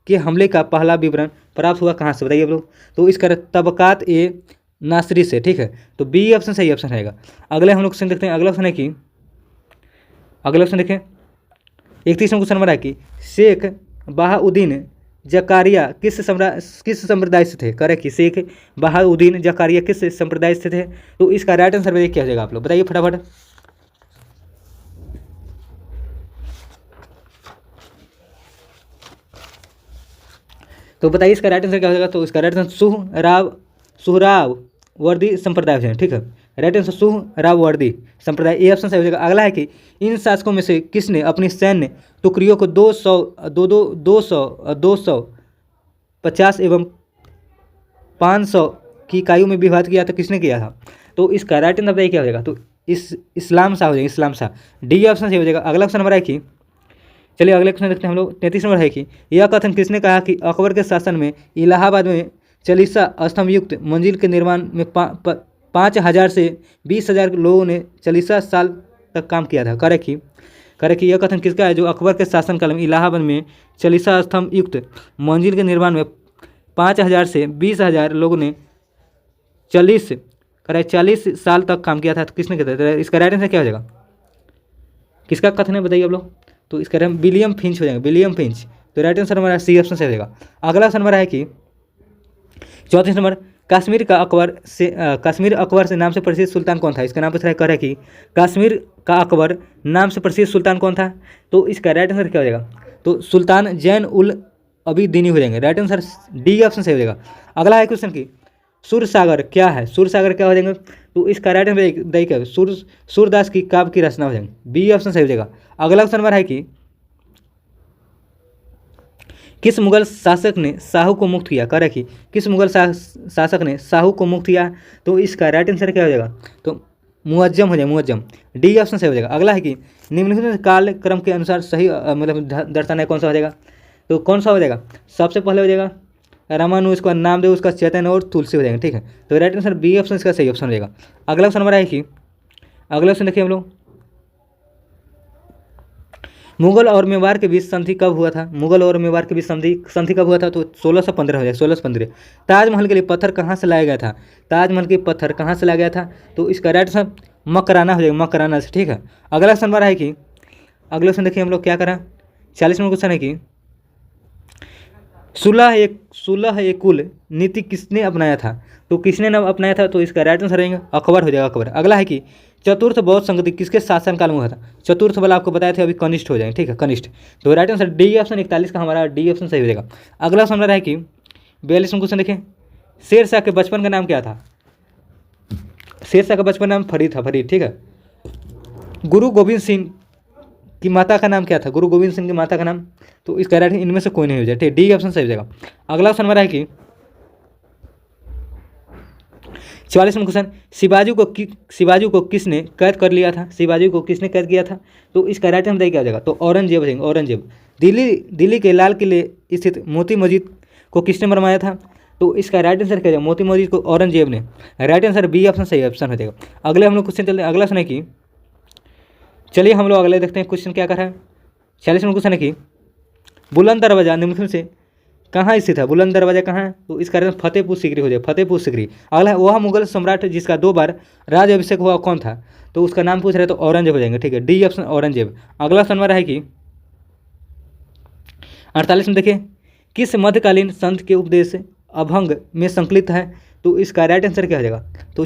के हमले का पहला विवरण प्राप्त हुआ कहाँ से? बताइए आप लोग। तो इसका तबकात ए नासरी से, ठीक है। तो बी ऑप्शन सही ऑप्शन रहेगा। अगले हम लोग क्वेश्चन देखते हैं। अगला क्वेश्चन है कि अगला क्वेश्चन देखें 31 नंबर क्वेश्चन हमारा है कि शेख बहाउद्दीन जकारिया किस संप्रदाय से थे? करेक्ट कि शेख बहाउद्दीन जकारिया किस संप्रदाय से थे? तो इसका राइट आंसर बताइए क्या हो जाएगा? आप लोग बताइए फटाफट। तो बताइए इसका राइट आंसर क्या हो जाएगा? तो इसका राइट आंसर सुहराव वर्दी संप्रदाय से, ठीक है। राइट आंसर सुहरावर्दी संप्रदाय, ए ऑप्शन सही हो जाएगा। अगला है कि इन शासकों में से किसने अपनी सैन्य टुकड़ियों को 250 एवं 500 की इकाइयों में विभाजित किया था? किसने किया था? तो इसका राइट आंसर बताइए क्या हो जाएगा? तो इस्लाम शाह हो जाएगा, इस्लाम शाह। डी ऑप्शन सही हो जाएगा। अगला क्वेश्चन हमारा है कि चलिए अगले क्वेश्चन देखते हैं हम लोग। 33 नंबर है कि यह कथन किसने कहा कि अकबर के शासन में इलाहाबाद में चालीसा स्तंभयुक्त मंजिल के निर्माण में 5,000 से 20,000 लोगों ने 40 साल तक काम किया था? करेक्ट कि यह कथन किसका है? जो अकबर के शासनकाल में इलाहाबाद में 40 स्तंभ युक्त मंजिल के निर्माण में 5,000 से 20,000 लोगों ने 40 साल तक काम किया था। तो किसने किया था? इसका राइट आंसर क्या हो जाएगा? किसका कथन है बताइए आप लोग। तो इसका नाम विलियम फिंच हो जाएगा, विलियम फिंच। तो राइट आंसर हमारा सी ऑप्शन से हो जाएगा। अगला ऑप्शन हमारा है कि 34 नंबर, कश्मीर अकबर से नाम से प्रसिद्ध सुल्तान कौन था? इसका नाम पूछ रहा है कि कश्मीर का अकबर नाम से प्रसिद्ध सुल्तान कौन था? तो इसका राइट आंसर क्या हो जाएगा? तो सुल्तान जैन उल अबिदीनी हो जाएंगे। राइट आंसर डी ऑप्शन से हो जाएगा। अगला है क्वेश्चन की सूरसागर क्या है? सूरसागर क्या हो जाएंगे? तो इसका राइट आंसर बताइए क्या? सूरदास की काव्य की रचना हो जाएंगे। बी ऑप्शन सही हो जाएगा। अगला क्वेश्चन हमारा है कि किस मुगल शासक ने शाहू को मुक्त किया? करेक्ट कि किस मुगल शासक ने शाहू को मुक्त किया? तो इसका राइट आंसर क्या हो जाएगा? तो मुअज्जम हो जाएगा, मुअज्जम। डी ऑप्शन सही हो जाएगा। अगला है कि निम्नलिखित कालक्रम के अनुसार सही मतलब दर्शाना है, कौन सा हो जाएगा? तो कौन सा हो जाएगा? सबसे पहले हो जाएगा रामानु, उसका नामदेव, उसका चैतन्य और तुलसी हो जाएंगे, ठीक है। तो राइट आंसर बी ऑप्शन इसका सही ऑप्शन हो जाएगा। अगला ऑप्शन हमारा है कि अगला ऑप्शन देखिए हम लोग, मुगल और मेवाड़ के बीच संधि कब हुआ था? मुगल और मेवाड़ के बीच संधि कब हुआ था? तो 1615 हो जाएगा, 1615। ताजमहल के लिए पत्थर कहाँ से लाया गया था? ताजमहल के पत्थर कहाँ से लाया गया था? तो इसका राइट आंसर मकराना हो जाएगा, मकराना से, ठीक है। अगला क्वेश्चन हमारा है कि अगला क्वेश्चन देखिए हम लोग क्या करा। 40 नंबर क्वेश्चन है कि सुलह एक कुल नीति किसने अपनाया था? तो किसने न अपनाया था? तो इसका राइट आंसर रहेगा अकबर हो जाएगा, अकबर। अगला है कि चतुर्थ बौद्ध संगति किसके शासनकाल में हुआ था? चतुर्थ वाला आपको बताए थे अभी, कनिष्ठ हो जाएंगे, ठीक है, कनिष्ठ। तो राइट आंसर डी ऑप्शन 41 का हमारा डी ऑप्शन सही हो जाएगा। अगला ऑप्शन हमारा है कि 42 नंबर क्वेश्चन देखें, शेर शाह के बचपन का नाम क्या था? शेर शाह का बचपन नाम फरीद था, फरीद, ठीक है। गुरु गोविंद सिंह की माता का नाम क्या था? गुरु गोविंद सिंह की माता का नाम? तो इसका राइट इनमें से कोई नहीं हो जाए, ठीक है, डी ऑप्शन सही हो जाएगा। अगला ऑप्शन हमारा है कि 44 नंबर क्वेश्चन, शिवाजी को किसने कैद कर लिया था? शिवाजी को किसने कैद किया था? तो इसका राइट आंसर क्या हो जाएगा? तो औरंगजेब हो जाएंगे, औरंगजेब। दिल्ली के लाल किले स्थित मोती मस्जिद को किसने बनवाया था? तो इसका राइट आंसर क्या हो जाएगा? मोती मस्जिद को औरंगजेब ने। राइट आंसर बी ऑप्शन सही ऑप्शन हो जाएगा। अगले हम लोग क्वेश्चन चलते हैं। अगला सुने कि चलिए हम लोग अगले देखते हैं क्वेश्चन क्या कर रहा है। 40 नंबर क्वेश्चन है कि बुलंद दरवाजा निम्नलिखित से कहाँ स्थित है? बुलंद दरवाजा कहाँ है? तो इसका कारण फतेहपुर सीकरी हो जाए, फतेहपुर सीकरी। अगला वह मुगल सम्राट जिसका 2 बार राज अभिषेक हुआ कौन था? तो उसका नाम पूछ रहे हैं, तो औरंगजेब हो जाएंगे, ठीक है, डी ऑप्शन औरंगजेब। अगला ऑप्शन हमारा है कि 48 में देखिए किस मध्यकालीन संत के उपदेश अभंग में संकलित है? तो इसका राइट आंसर क्या हो जाएगा? तो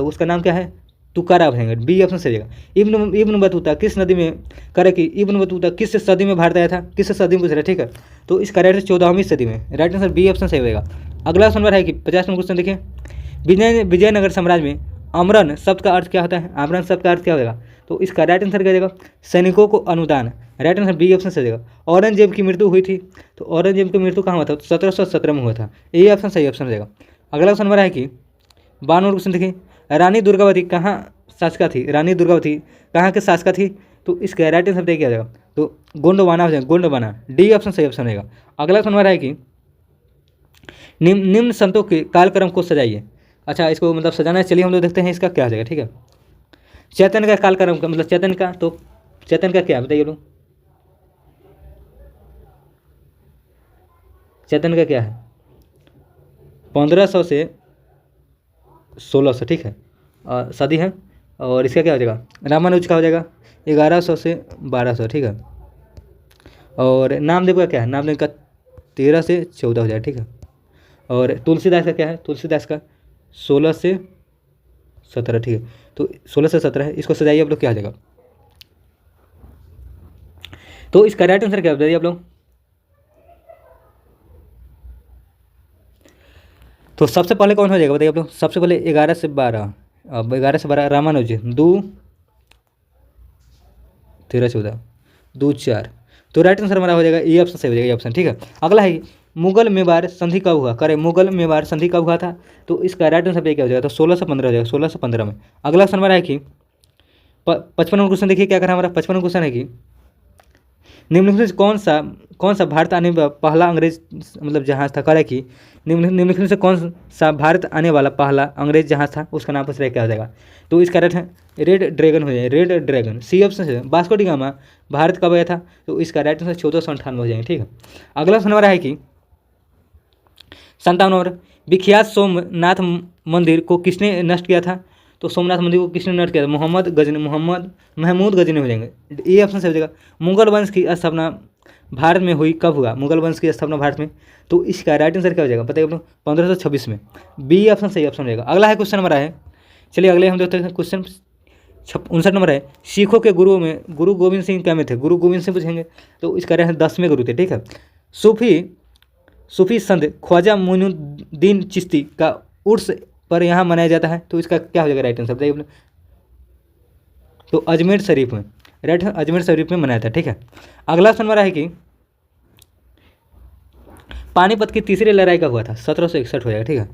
उसका नाम क्या है? तुकाराम है। बी ऑप्शन सही जाएगा। इब्न बतूता किस नदी में करे कि इब्न बतूता किस सदी में भारत आया था? किस सदी में पूछ रहा है, ठीक है। तो इसका राइट आंसर 14वीं सदी में। राइट आंसर बी ऑप्शन सही होगा। अगला नंबर है कि 50 नंबर क्वेश्चन देखिए, विजयनगर साम्राज्य में आमरण शब्द का अर्थ क्या होता है? आमरण शब्द का अर्थ क्या होगा? तो इसका राइट आंसर क्या हो जाएगा? सैनिकों को अनुदान। राइट आंसर बी ऑप्शन सही जाएगा। औरंगजेब की मृत्यु हुई थी, तो औरंगजेब की मृत्यु कहाँ हुआ था? 1717 में हुआ था। ए ऑप्शन सही ऑप्शन हो जाएगा। अगला नंबर है कि 52 नंबर क्वेश्चन देखिए, रानी दुर्गावती कहाँ शासका थी? रानी दुर्गावती कहाँ के शासका थी? तो इसका राइट आंसर क्या जाएगा? तो गोंडवाना हो जाएगा, गोंडवाना। डी ऑप्शन सही ऑप्शन रहेगा। अगला नंबर है कि निम्न संतों के कालक्रम को सजाइए। अच्छा, इसको मतलब सजाना है, चलिए हम लोग देखते हैं इसका क्या हो जाएगा, ठीक है। चैतन्य का कालक्रम का मतलब चैतन्य का, तो चैतन्य का क्या है बताइए लोग? चैतन्य का क्या है? 1500 से 1600, ठीक है, सदी है। और इसका क्या हो जाएगा? रामानुज का हो जाएगा 1100 से 1200, ठीक है। और नामदेव का क्या है? नामदेव का 13 से 14 हो जाएगा, ठीक है। और तुलसीदास का क्या है? तुलसीदास का 16 से 17, ठीक है। तो 16 से 17 है, इसको सजाइए आप लोग, क्या हो जाएगा? तो इसका राइट आंसर क्या बताइए आप लोग? तो सबसे पहले कौन हो जाएगा बताइए आप लोग? सबसे पहले 11 से 12, अब 11 से 12 रामानुज, 2 13 14 2 4, तो राइट आंसर हमारा हो जाएगा ये ऑप्शन सही हो जाएगा, ये ऑप्शन, ठीक है। अगला है मुगल मेवाड़ संधि कब हुआ? करे मुगल मेवाड़ संधि कब हुआ था? तो इसका राइट आंसर क्या हो जाएगा? तो 1615 हो जाएगा, 1615 में। अगला क्वेश्चन हमारा है कि 55 नंबर क्वेश्चन देखिए क्या कर रहा है हमारा। 55 नंबर क्वेश्चन है कि निम्नलिखित से कौन सा भारत आने वाला पहला अंग्रेज मतलब जहाज था? करे कि निम्नलिखित से कौन सा भारत आने वाला पहला अंग्रेज जहाज था? उसका नाम पूछ रहे क्या हो जाएगा? तो इसका राइट है रेड ड्रैगन हो जाएगा, रेड ड्रैगन। सी ऑप्शन है। वास्को डी गामा भारत कब आया था? तो इसका राइट आंसर 1498 हो जाएंगे, ठीक है। अगला क्वेश्चन हमारा है कि 57 नंबर, विख्यात सोमनाथ मंदिर को किसने नष्ट किया था? तो सोमनाथ मंदिर को किसने नष्ट किया था? महमूद गजनी हो जाएंगे। ये ऑप्शन से हो जाएगा। मुगल वंश की स्थापना भारत में हुई कब हुआ? मुगल वंश की स्थापना भारत में, तो इसका राइट आंसर क्या हो जाएगा बताइए आप लोग? 1526 में। बी ऑप्शन सही ऑप्शन रहेगा। अगला है क्वेश्चन नंबर है, चलिए अगले हम देखते हैं क्वेश्चन 59 नंबर है, सिखों के गुरुओं में गुरु गोविंद सिंह क्या में थे? गुरु गोविंद सिंह पूछेंगे, तो इसका राइट 10वें गुरु थे, ठीक है। सूफी संत ख्वाजा मोइनुद्दीन चिश्ती का उर्स पर यहाँ मनाया जाता है, तो इसका क्या हो जाएगा राइट आंसर बताइए? तो अजमेर शरीफ में, राइट है, अजमेर शरीफ में मनाया था, ठीक है। अगला क्वेश्चन हमारा है कि पानीपत की तीसरी लड़ाई कब हुआ था? 1761 हो जाएगा, ठीक है।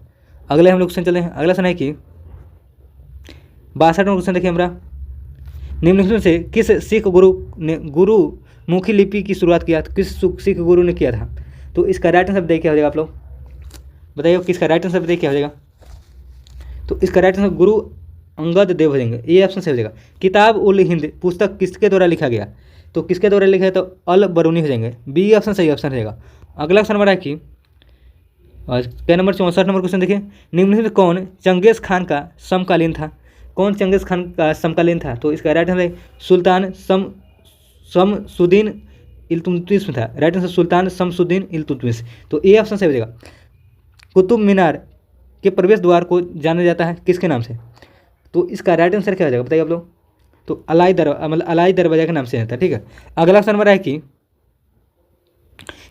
अगले हम लोग क्वेश्चन चले हैं। अगला क्वेश्चन है कि 62 क्वेश्चन देखिए हमारा, निम्नलिखित से किस सिख गुरु ने गुरुमुखी लिपि की शुरुआत किया? किस सिख गुरु ने किया था? तो इसका राइट आंसर बताइए क्या हो जाएगा आप लोग? बताइए किसका राइट आंसर बताइए क्या हो जाएगा? तो इसका राइट आंसर गुरु अंगद देव हो जाएंगे। ये ऑप्शन से हो जाएगा। किताब उल हिंद पुस्तक किसके द्वारा लिखा गया? तो किसके द्वारा लिखा है? तो अल बरूनी हो जाएंगे। बी ऑप्शन सही ऑप्शन रहेगा। अगला क्वेश्चन हमारा है कि क्या नंबर 64 नंबर क्वेश्चन देखिए, निम्नलिखित कौन चंगेज खान का समकालीन था? कौन चंगेज खान का समकालीन था? तो इसका राइट आंसर सुल्तान शमसुद्दीन इल्तुतमिश में था। राइट आंसर सुल्तान शमसुद्दीन इल्तुतमिश। तो ए ऑप्शन सही हो जाएगा। कुतुब मीनार के प्रवेश द्वार को जाना जाता है किसके नाम से? तो इसका राइट आंसर क्या हो जाएगा बताइए आप लोग? तो अलाई दरवाजा के नाम से आता है, ठीक है। अगला क्वेश्चन नंबर है कि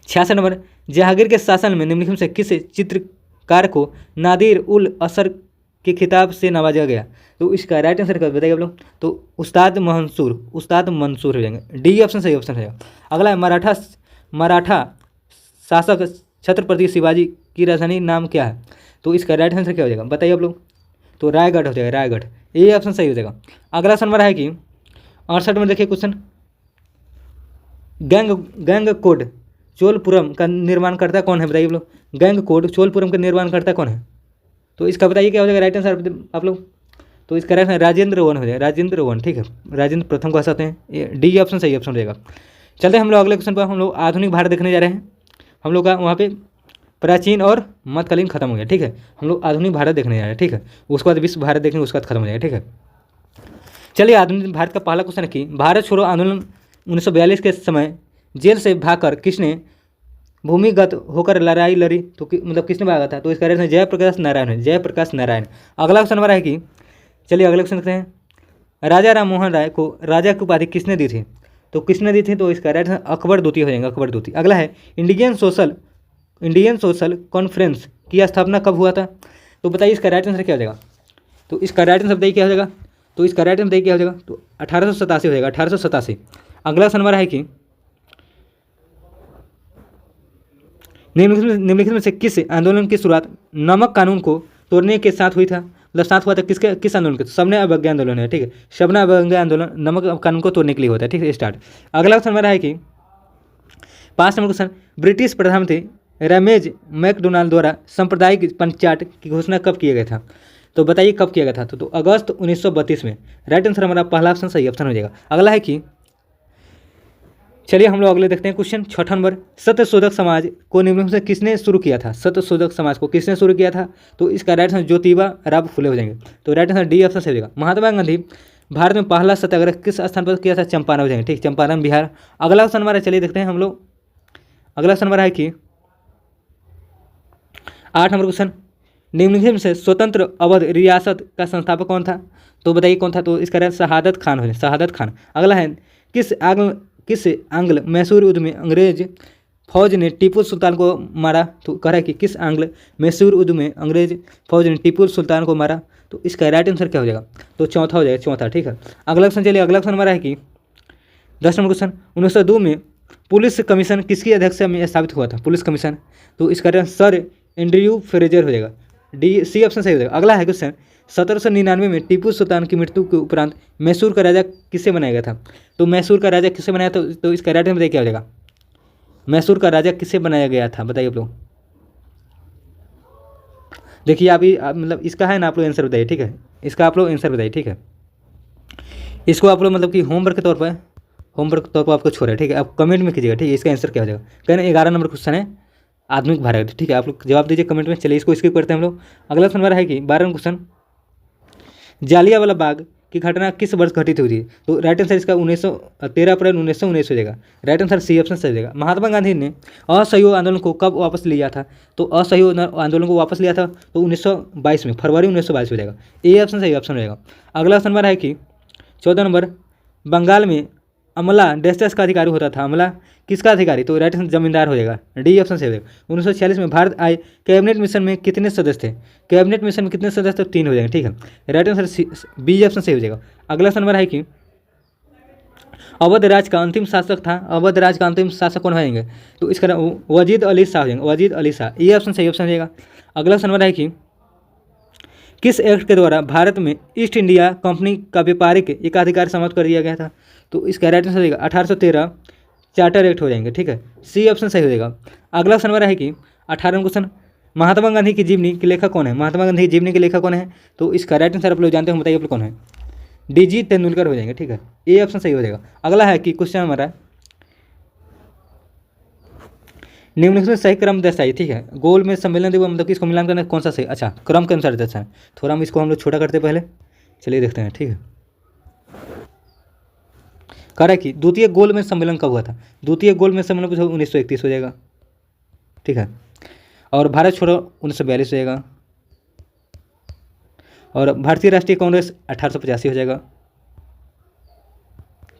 66 नंबर, जहांगीर के शासन में निम्नलिखित से किस चित्रकार को नादिर उल असर के खिताब से नवाजा गया? तो इसका राइट आंसर क्या बताइए आप लोग? तो उस्ताद मंसूर हो जाएंगे। डी ऑप्शन सही ऑप्शन है। अगला है मराठा शासक छत्रपति शिवाजी की राजधानी नाम क्या है? तो इसका राइट आंसर क्या हो जाएगा बताइए आप लोग? तो रायगढ़ हो जाएगा, रायगढ़। ये ऑप्शन सही हो जाएगा। अगला नंबर है कि 68 में देखिए क्वेश्चन, गंगकोट चोलपुरम का निर्माणकर्ता कौन है बताइए आप लोग? गंगकोट चोलपुरम का निर्माणकर्ता कौन है? तो इसका बताइए क्या हो जाएगा राइट आंसर आप लोग? तो इसका राइट आंसर राजेंद्र वन हो जाएगा, राजेंद्र वन, ठीक है। राजेंद्र प्रथम कह सकते हैं। ये डी ऑप्शन सही ऑप्शन रहेगा। चलते हैं हम लोग अगले क्वेश्चन पर। हम लोग आधुनिक भारत देखने जा रहे हैं। हम लोग का वहाँ पे प्राचीन और मध्यकालीन खत्म हो गया, ठीक है। हम लोग आधुनिक भारत देखने जा रहे हैं, ठीक है। उसके बाद विश्व भारत देखेंगे, उसके बाद खत्म हो जाएगा, ठीक है। चलिए आधुनिक भारत का पहला क्वेश्चन है कि भारत छोड़ो आंदोलन 1942 के समय जेल से भागकर किसने भूमिगत होकर लड़ाई लड़ी तो मतलब किसने भागा था, तो इसका राइट आंसर जयप्रकाश नारायण है, जयप्रकाश नारायण। अगला क्वेश्चन हमारा है कि, चलिए अगले क्वेश्चन देखते हैं, राजा राम मोहन राय को राजा की उपाधि किसने दी थी, तो किसने दी थी, तो इसका राइट आंसर अकबर द्वितीय हो जाएगा, अकबर द्वितीय। अगला है इंडियन सोशल कॉन्फ्रेंस की स्थापना कब हुआ था, तो बताइए इसका राइट आंसर क्या हो जाएगा, तो इसका राइट आंसर बताइए क्या हो जाएगा, तो इसका राइट आंसर बताइए क्या हो जाएगा, तो 1887 हो जाएगा, 1887। अगला क्वेश्चन हमारा है कि निम्नलिखित में से किस आंदोलन की शुरुआत नमक कानून को तोड़ने के साथ हुई था, मतलब साथ हुआ था किस आंदोलन के, सबने अवज्ञा आंदोलन है, ठीक है, सबने अवज्ञा आंदोलन नमक कानून को तोड़ने के लिए होता है, ठीक है, स्टार्ट। अगला क्वेश्चन हमारा है कि 5 नंबर क्वेश्चन, ब्रिटिश प्रधानमंत्री रमेज मैकडोनाल्ड द्वारा सांप्रदायिक पंचायत की घोषणा कब किया गया था, तो बताइए कब किया गया था, तो अगस्त 1932 में। राइट आंसर हमारा पहला ऑप्शन सही ऑप्शन हो जाएगा। अगला है कि, चलिए हम लोग अगले देखते हैं क्वेश्चन 6 नंबर, सत्यशोधक समाज को निम्नलिखित में से किसने शुरू किया था, सत्यशोधक समाज को किसने शुरू किया था, तो इसका राइट आंसर ज्योतिबा राव फुले हो जाएंगे, तो राइट आंसर डी ऑप्शन सही हो जाएगा। महात्मा गांधी भारत में पहला सत्याग्रह किस स्थान पर किया था, चंपारण हो जाएंगे, ठीक, चंपारण बिहार। अगला क्वेश्चन हमारा, चलिए देखते हैं हम लोग, अगला क्वेश्चन हमारा है कि 8 नंबर क्वेश्चन, निम्नलिखित में से स्वतंत्र अवध रियासत का संस्थापक कौन था, तो बताइए कौन था, तो इसका राइट शहादत खान हो जाए, शहादत खान। अगला है, किस आंग्ल मैसूर युद्ध में अंग्रेज फौज ने टीपू सुल्तान को मारा, तो कह रहा है कि किस आंग्ल मैसूर युद्ध में अंग्रेज फौज ने टीपू सुल्तान को मारा, तो इसका राइट आंसर क्या हो जाएगा, तो चौथा हो जाएगा, चौथा, ठीक है। अगला क्वेश्चन, चलिए अगला क्वेश्चन हमारा है कि 10 नंबर क्वेश्चन, 1902 में पुलिस कमीशन किसकी अध्यक्षता में स्थापित हुआ था, पुलिस कमीशन, तो इसका राइट सर एंड्रयू फ्रेजर हो जाएगा, डी सी ऑप्शन सही हो जाएगा। अगला है क्वेश्चन, 1799 में टीपू सुल्तान की मृत्यु के उपरांत मैसूर का राजा किससे बनाया गया था, तो मैसूर का राजा किससे बनाया था, तो इसका राइट आंसर क्या हो जाएगा, मैसूर का राजा किससे बनाया गया था, बताइए आप लोग। देखिए मतलब इसका है ना, आप लोग आंसर बताइए, ठीक है, इसका आप लोग आंसर बताइए, ठीक है, इसको आप लोग मतलब कि होमवर्क के तौर पर आपको छोड़ा है, ठीक है, आप कमेंट में कीजिएगा, ठीक है, इसका आंसर क्या हो जाएगा। कहना 11 नंबर क्वेश्चन है आधुनिक भारत, ठीक है, आप लोग जवाब दीजिए कमेंट में। चलिए इसको स्किप करते हैं हम लोग। अगला क्वेश्चन हमारा है कि 12 क्वेश्चन, जालियांवाला बाग की घटना किस वर्ष घटित हुई थी, तो राइट आंसर इसका 13 अप्रैल 1919 हो जाएगा, राइट आंसर सी ऑप्शन सही हो जाएगा। महात्मा गांधी ने असहयोग आंदोलन को कब वापस लिया था, तो असहयोग आंदोलन को वापस लिया था तो 1922 में, फरवरी 1922 हो जाएगा, ए ऑप्शन सही ऑप्शन हो जाएगा। अगला क्वेश्चन हमारा है कि 14 नंबर, बंगाल में अमला डेस्टस का अधिकारी होता था, अमला किसका अधिकारी, तो राइट आंसर जमींदार हो जाएगा, डी ऑप्शन सही हो जाएगा। 1946 में भारत आए कैबिनेट मिशन में कितने सदस्य थे, कैबिनेट मिशन में कितने सदस्य थे, 3 हो जाएंगे, ठीक है, राइट आंसर बी ऑप्शन सही हो जाएगा। अगला क्वेश्चन हमारा है कि अवध राज का अंतिम शासक था, अवध राज का अंतिम शासक कौन होंगे, तो इसका वजीद अली शाह हो जाएंगे, वजीद अली शाह, ये ऑप्शन सही ऑप्शन हो जाएगा। अगला क्वेश्चन हमारा है कि किस एक्ट के द्वारा भारत में ईस्ट इंडिया कंपनी का व्यापारिक एकाधिकार समाप्त कर दिया गया था, तो इसका राइट आंसर हो जाएगा 1813 चार्टर एक्ट हो जाएंगे, ठीक है, सी ऑप्शन सही हो जाएगा। अगला क्वेश्चन हमारा है कि 18वां क्वेश्चन, महात्मा गांधी की जीवनी के लेखक कौन है, महात्मा गांधी की जीवनी के लेखक कौन है, तो इसका राइट आंसर आप लोग जानते हो, बताइए आप लोग कौन है, डी.जी. तेंदुलकर हो जाएंगे, ठीक है, ए ऑप्शन सही हो जाएगा। अगला है कि क्वेश्चन हमारा निम्नलिखित में सही क्रम दर्शाइए, ठीक है, गोल में सम्मेलन दिवस मतलब कि इसको मिलान करना कौन सा सही, अच्छा क्रम के अनुसार दर्शाएं, थोड़ा हम इसको छोटा करते पहले, चलिए देखते हैं, ठीक है। कह रहा है कि द्वितीय गोल में सम्मेलन कब हुआ था, द्वितीय गोल में सम्मेलन 1931 हो जाएगा, ठीक है, और भारत छोड़ो 1942 हो जाएगा, और भारतीय राष्ट्रीय कांग्रेस 1885 हो जाएगा,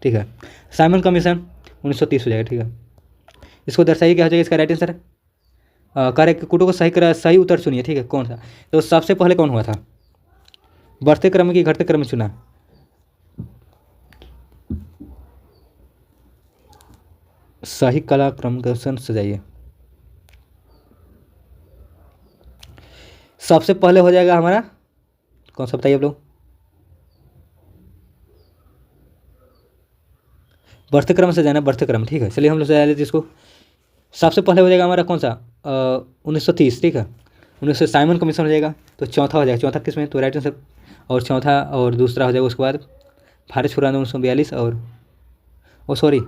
ठीक है, साइमन कमीशन 1930 हो जाएगा, ठीक है। इसको दर्शाइए क्या हो जाएगा, इसका राइट आंसर कार्य कुटो को सही उत्तर चुनिए, ठीक है, कौन सा, तो सबसे पहले कौन हुआ था, बढ़ते क्रम की घटते क्रम में चुना, सही कला क्रम दर्शन सजाइए, सबसे पहले हो जाएगा हमारा कौन सा, बताइए आप लोग, बढ़ते क्रम से जाना, बढ़ते क्रम, ठीक है, चलिए हम लोग सजा लेते इसको। सबसे पहले हो जाएगा हमारा कौन सा 1930, ठीक है, 1900 साइमन कमीशन हो जाएगा, तो चौथा हो जाएगा, चौथा किस में, तो राइट आंसर, और चौथा और दूसरा हो जाएगा उसके बाद भारत छोड़ो आंदोलन 1942, और सॉरी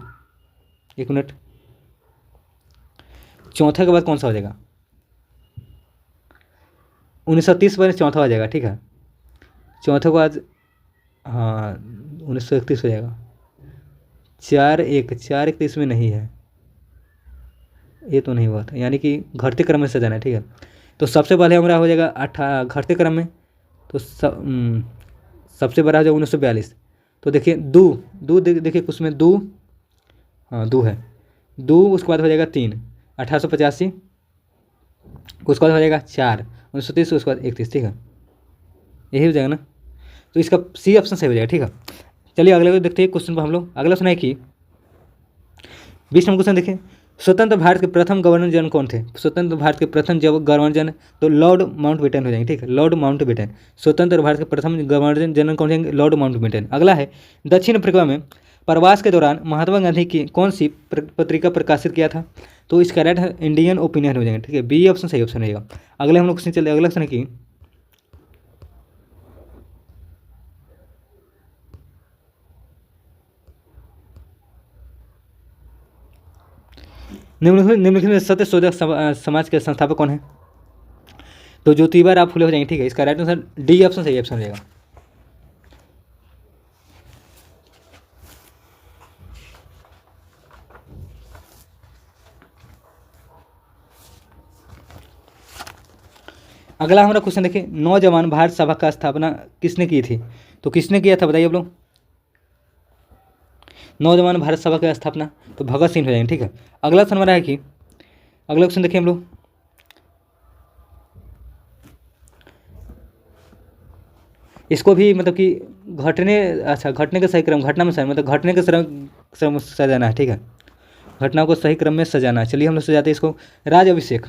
एक मिनट, चौथा के बाद कौन सा हो जाएगा 1930 पर चौथा हो जाएगा, ठीक है, चौथे के बाद हाँ 1931 हो जाएगा, 4-1 इसमें नहीं है, ये तो नहीं हुआ था, यानी कि घटते क्रम में सजाना है, ठीक है। तो सबसे पहले हमारा हो जाएगा घटते क्रम में, तो सबसे बड़ा हो जाएगा 1942। तो देखिए देखिए उसमें दो, हाँ दो है, दो उसके बाद हो जाएगा 3 1885, उसके बाद हो जाएगा 4 1930, उसके बाद 31, ठीक है, यही हो जाएगा ना। तो इसका सी ऑप्शन सही हो जाएगा, ठीक है। चलिए अगले को देखते हैं क्वेश्चन पर हम लोग। अगला सुना है कि 20 नंबर क्वेश्चन देखिए, स्वतंत्र भारत के प्रथम गवर्नर जनरल कौन थे? स्वतंत्र भारत के प्रथम जब गवर्नर जनरल, तो लॉर्ड माउंटबेटन हो जाएंगे, ठीक है, लॉर्ड माउंटबेटन। स्वतंत्र भारत के प्रथम गवर्नर जनरल कौन जाएंगे? Lord Mountbatten. अगला है, दक्षिण अफ्रीका में प्रवास के दौरान महात्मा गांधी की कौन सी पत्रिका प्रकाशित किया था? तो इसका राइट है इंडियन ओपिनियन हो जाएंगे, ठीक है, बी ऑप्शन सही ऑप्शन रहेगा। अगले हम लोग क्वेश्चन चलते, अगला क्वेश्चन है कि निम्नलिखित में सत्य शोधक समाज के संस्थापक कौन है? तो ज्योतिबा फुले हो जाएंगे, ठीक है, इसका राइट आंसर डी ऑप्शन सही ऑप्शन रहेगा। अगला हमारा क्वेश्चन देखिए, नौजवान भारत सभा का स्थापना किसने की थी? तो किसने किया था बताइए आप लोग। नौजवान भारत सभा की स्थापना तो भगत सिंह हो जाएंगे, ठीक है। अगला क्वेश्चन हमारा है कि, अगला क्वेश्चन देखिए हम लोग, इसको भी मतलब कि घटने के सही क्रम, घटना में मतलब घटने के क्रम सजाना है, ठीक है, घटनाओं को सही क्रम में सजाना है। चलिए हम लोग सजाते हैं इसको। राज अभिषेक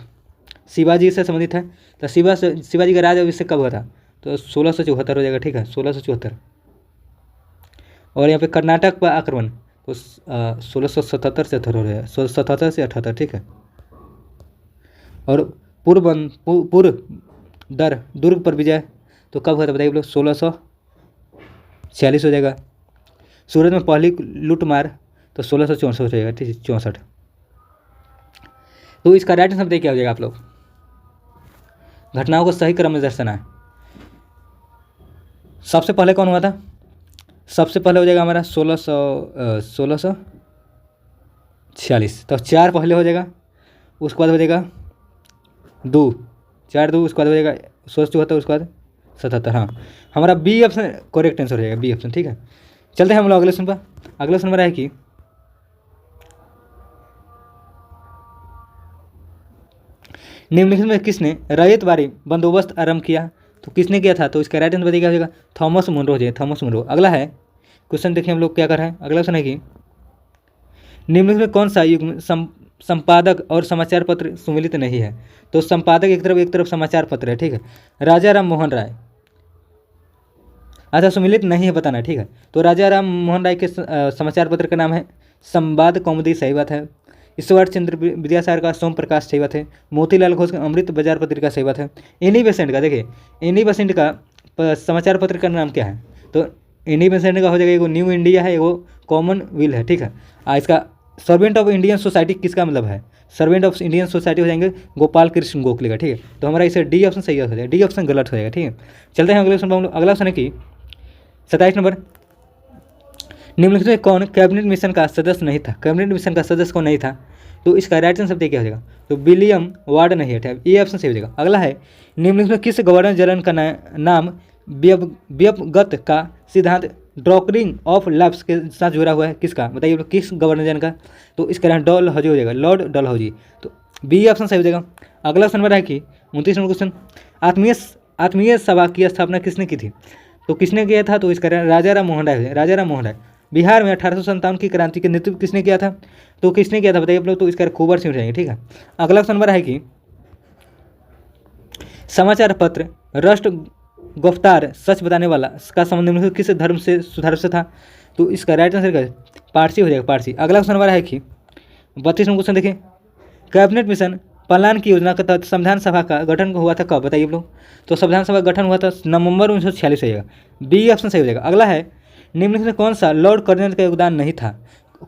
शिवाजी से संबंधित है, तो शिवाजी का राज अभिषेक कब हुआ था? तो 1674 हो जाएगा, ठीक है, 1674। और यहाँ पे कर्नाटक पर आक्रमण तो 1677 से 78, ठीक है। और पूर्व दुर्ग पर विजय तो कब हुआ था बताइए लोग? 1646 हो जाएगा। सूरत में पहली लूटमार तो 1664 हो जाएगा, ठीक है, 64। तो इसका राइट आंसर बताइए क्या हो जाएगा आप लोग। घटनाओं को सही क्रम में दर्शाना है। सबसे पहले कौन हुआ था? सबसे पहले हो जाएगा हमारा 1646, तो 4 पहले हो जाएगा, उसके बाद हो जाएगा 2, 4 2, उसके बाद हो जाएगा 1674, उसके बाद 77। हाँ, हमारा बी ऑप्शन करेक्ट आंसर हो जाएगा, बी ऑप्शन, ठीक है। चलते हैं हम लोग अगले क्वेश्चन पर। अगला क्वेश्चन हमारा है कि निम्नलिखित में किसने रैयतवाड़ी बंदोबस्त आरंभ किया? तो किसने किया था? तो इसका राइट आंसर बताइएगा, हो जाएगा थॉमस मुनरो हो जाएगा, थॉमस मुनरो। अगला है क्वेश्चन देखिए हम लोग क्या कर रहे हैं। अगला क्वेश्चन है कि निम्नलिखित में कौन सा युग संपादक और समाचार पत्र सम्मिलित नहीं है? तो संपादक एक तरफ समाचार पत्र है, ठीक है, राजा राम मोहन राय। अच्छा, सम्मिलित नहीं है बताना, ठीक है। तो राजा राम मोहन राय के समाचार पत्र का नाम है संवाद कौमुदी, सही बात है। ईश्वर चंद्र विद्यासागर का सोम प्रकाश, सही बात है। मोतीलाल घोष का अमृत बाजार पत्रिका, सही बात है। एनी बेसेंट का देखिए, एनी बेसेंट का समाचार पत्र का नाम क्या है? तो एनी बेसेंट का हो जाएगा, एगो न्यू इंडिया है, एगो कॉमनवेल्थ है, ठीक है। इसका सर्वेंट ऑफ इंडियन सोसाइटी किसका मतलब है? सर्वेंट ऑफ इंडियन सोसाइटी हो जाएंगे गोपाल कृष्ण गोखले का, ठीक है। तो हमारा इसे डी ऑप्शन सही हो जाएगा, डी ऑप्शन गलत हो जाएगा, ठीक है। चलते हैं अगले क्वेश्चन पर। अगला क्वेश्चन है कि 27 नंबर, निम्नलिखित में कौन कैबिनेट मिशन का सदस्य नहीं था? कैबिनेट मिशन का सदस्य कौन नहीं था? तो इसका राइट आंसर क्या हो जाएगा? तो विलियम वार्ड नहीं है, ये ऑप्शन सही हो जाएगा। अगला है, निम्नलिखित में किस गवर्नर जनरल का नाम व्यवगत का सिद्धांत ड्रॉकरिंग ऑफ लैप्स के साथ जुड़ा हुआ है? किसका बताइए, किस गवर्नर जनरल का? तो इसका नाम डलहौजी हो जाएगा, लॉर्ड डलहौजी। तो बी ऑप्शन सही हो जाएगा। अगला क्वेश्चन है कि 29 नंबर क्वेश्चन, आत्मीय सभा की स्थापना किसने की थी? तो किसने किया था? तो इसका राजा राम मोहन राय, राजा राम मोहन राय। बिहार में 1857 की क्रांति के नेतृत्व किसने किया था? तो किसने किया था बताइए आप लोग? तो इसका कुंवर सिंह हो जाएंगे, ठीक है। अगला क्वेश्चन है कि समाचार पत्र राष्ट्र गुफ्तार सच बताने वाला का संबंध निम्नलिखित किस धर्म से सुधार से था? तो इसका राइट आंसर क्या है? पारसी हो जाएगा, पारसी। अगला क्वेश्चन है कि 32 नंबर क्वेश्चन देखिए, कैबिनेट मिशन प्लान की योजना के तहत संविधान सभा का गठन हुआ था कब बताइए आप लोग? तो संविधान सभा गठन हुआ था नवंबर 1946 हो जाएगा, बी ऑप्शन सही हो जाएगा। अगला है, निम्नलिखित में कौन सा लॉर्ड कर्जन का योगदान नहीं था?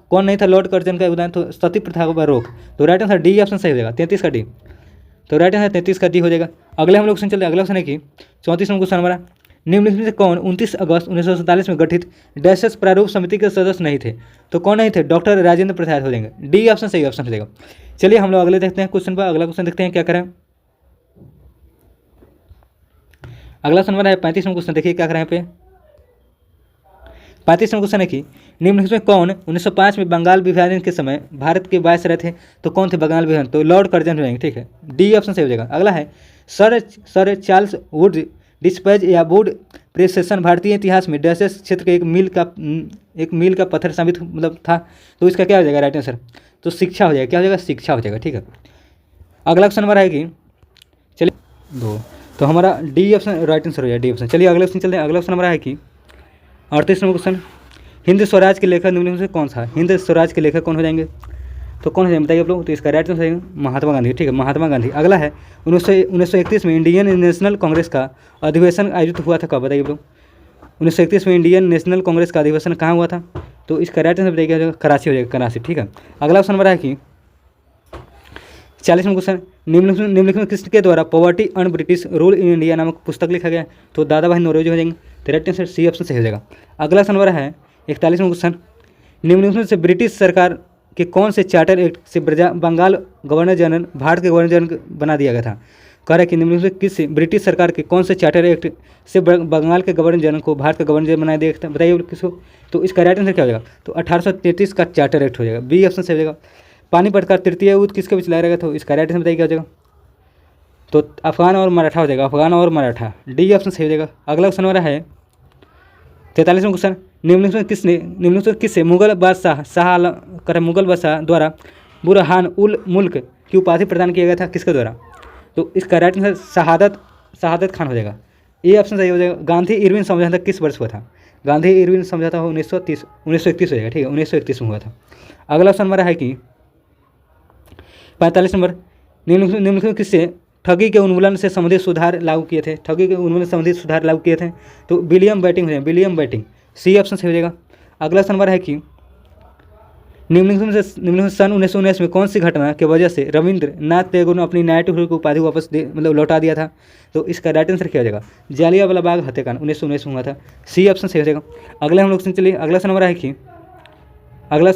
कौन नहीं था लॉर्ड कर्जन का योगदान? तो सती प्रथा पर रोक। तो राइट आंसर डी ऑप्शन सही हो जाएगा, 33 का डी। तो राइट आंसर 33 का डी हो जाएगा। अगले हम लोग क्वेश्चन चलते हैं। अगला क्वेश्चन है कि 34 नंबर क्वेश्चन हमारा, निम्नलिखित में से कौन 29 अगस्त 1947 में गठित डैशेस प्रारूप समिति के सदस्य नहीं थे? तो कौन नहीं थे? डॉक्टर राजेंद्र प्रसाद हो जाएंगे, डी ऑप्शन सही ऑप्शन हो जाएगा। चलिए हम लोग अगले देखते हैं क्वेश्चन पर। अगला क्वेश्चन देखते हैं क्या करें। अगला क्वेश्चन हमारा है 35वां क्वेश्चन। देखिए क्या करें यहाँ पे 35वां क्वेश्चन है कि निम्नलिखित में कौन 1905 में बंगाल विभाजन के समय भारत के वायसराय थे। तो कौन थे बंगाल विभाजन? तो लॉर्ड कर्जन हो जाएंगे। ठीक है, डी ऑप्शन सही हो जाएगा। अगला है सर चार्ल्स वुड डिस्पैच या वुड प्रेसेशन भारतीय इतिहास में डैशेस क्षेत्र के एक मील का पत्थर साबित मतलब था। तो इसका क्या हो जाएगा राइट आंसर? तो शिक्षा हो जाएगा। क्या हो जाएगा? शिक्षा हो जाएगा। ठीक है, अगला क्वेश्चन हमारा है कि चलिए दो, तो हमारा डी ऑप्शन राइट आंसर हो जाएगा, डी ऑप्शन। चलिए अगले क्वेश्चन चलते हैं। अगला क्वेश्चन हमारा है कि 38वां क्वेश्चन, हिंद स्वराज के लेखक निम्नलिखित में से कौन सा? हिंद स्वराज के लेखक कौन हो जाएंगे? तो कौन हो जाएंगे बताइए आप लोग? तो इसका राइट आंसर है महात्मा गांधी। ठीक है, महात्मा गांधी। अगला है 1931 में इंडियन नेशनल कांग्रेस का अधिवेशन आयोजित हुआ था। कब बताइए आप लोग? 1931 में इंडियन नेशनल कांग्रेस का अधिवेशन कहाँ हुआ था? तो इसका राइट आंसर बताइए क्या हो जाएगा? कराची हो जाएगा, कराची। ठीक है, अगला क्वेश्चन हमारा है कि 40वां क्वेश्चन, निम्नलिखित में किसके द्वारा poverty un British rule in India नामक पुस्तक लिखा गया? तो दादा भाई नौरोजी हो जाएंगे। तो राइट आंसर सी ऑप्शन सही हो जाएगा। अगला क्वेश्चन हमारा है 41वां क्वेश्चन, निम्नलिखित से ब्रिटिश सरकार के कौन से चार्टर एक्ट से बंगाल गवर्नर जनरल भारत के गवर्नर जनरल बना दिया गया था? कह रहा है कि निम्नलिखित में किस ब्रिटिश सरकार के कौन से चार्टर एक्ट से बंगाल के गवर्नर जनरल को भारत का गवर्नर जनरल बनाया दिया था? बताइए किसको? तो इसका राइट आंसर क्या हो जाएगा? तो 1833 का चार्टर एक्ट हो जाएगा, बी ऑप्शन सही हो जाएगा। पानीपत का तृतीय युद्ध किसके बीच लड़ा गया था? तो इसका राइट आंसर बताइए क्या हो जाएगा? तो अफगान और मराठा हो जाएगा, अफगान और मराठा, डी ऑप्शन सही हो जाएगा। अगला क्वेश्चन हमारा है 43वां क्वेश्चन, निम्नलिखित में किससे मुगल बादशाह द्वारा बुरहान उल मुल्क की उपाधि प्रदान किया गया था? किसके द्वारा? तो इसका राइट आंसर शहादत खान हो जाएगा, ए ऑप्शन सही हो जाएगा। गांधी इरविन समझौता किस वर्ष हुआ था? गांधी इरविन समझौता 1931 हो जाएगा। ठीक है, 1931 में हुआ था। अगला क्वेश्चन हमारा है कि 45 नंबर, निम्नलिखित में किससे ठगी के उन्मूलन से संबंधित सुधार लागू किए थे? ठगी के उन्मूलन से संबंधित सुधार लागू किए थे? तो विलियम बेटिंग हो जाएगा, विलियम बेटिंग, सी ऑप्शन सही हो जाएगा। अगला नंबर है कि निम्नलिखित में सन 1919 में कौन सी घटना की वजह से रविंद्रनाथ टैगोर ने अपनी नाइटहुड की उपाधि वापस लौटा दिया था? तो इसका राइट आंसर क्या हो जाएगा? जालियांवाला बाग हत्याकांड 1919 में हुआ था, सी ऑप्शन सही हो जाएगा। अगले हम लोग चलिए अगला नंबर है कि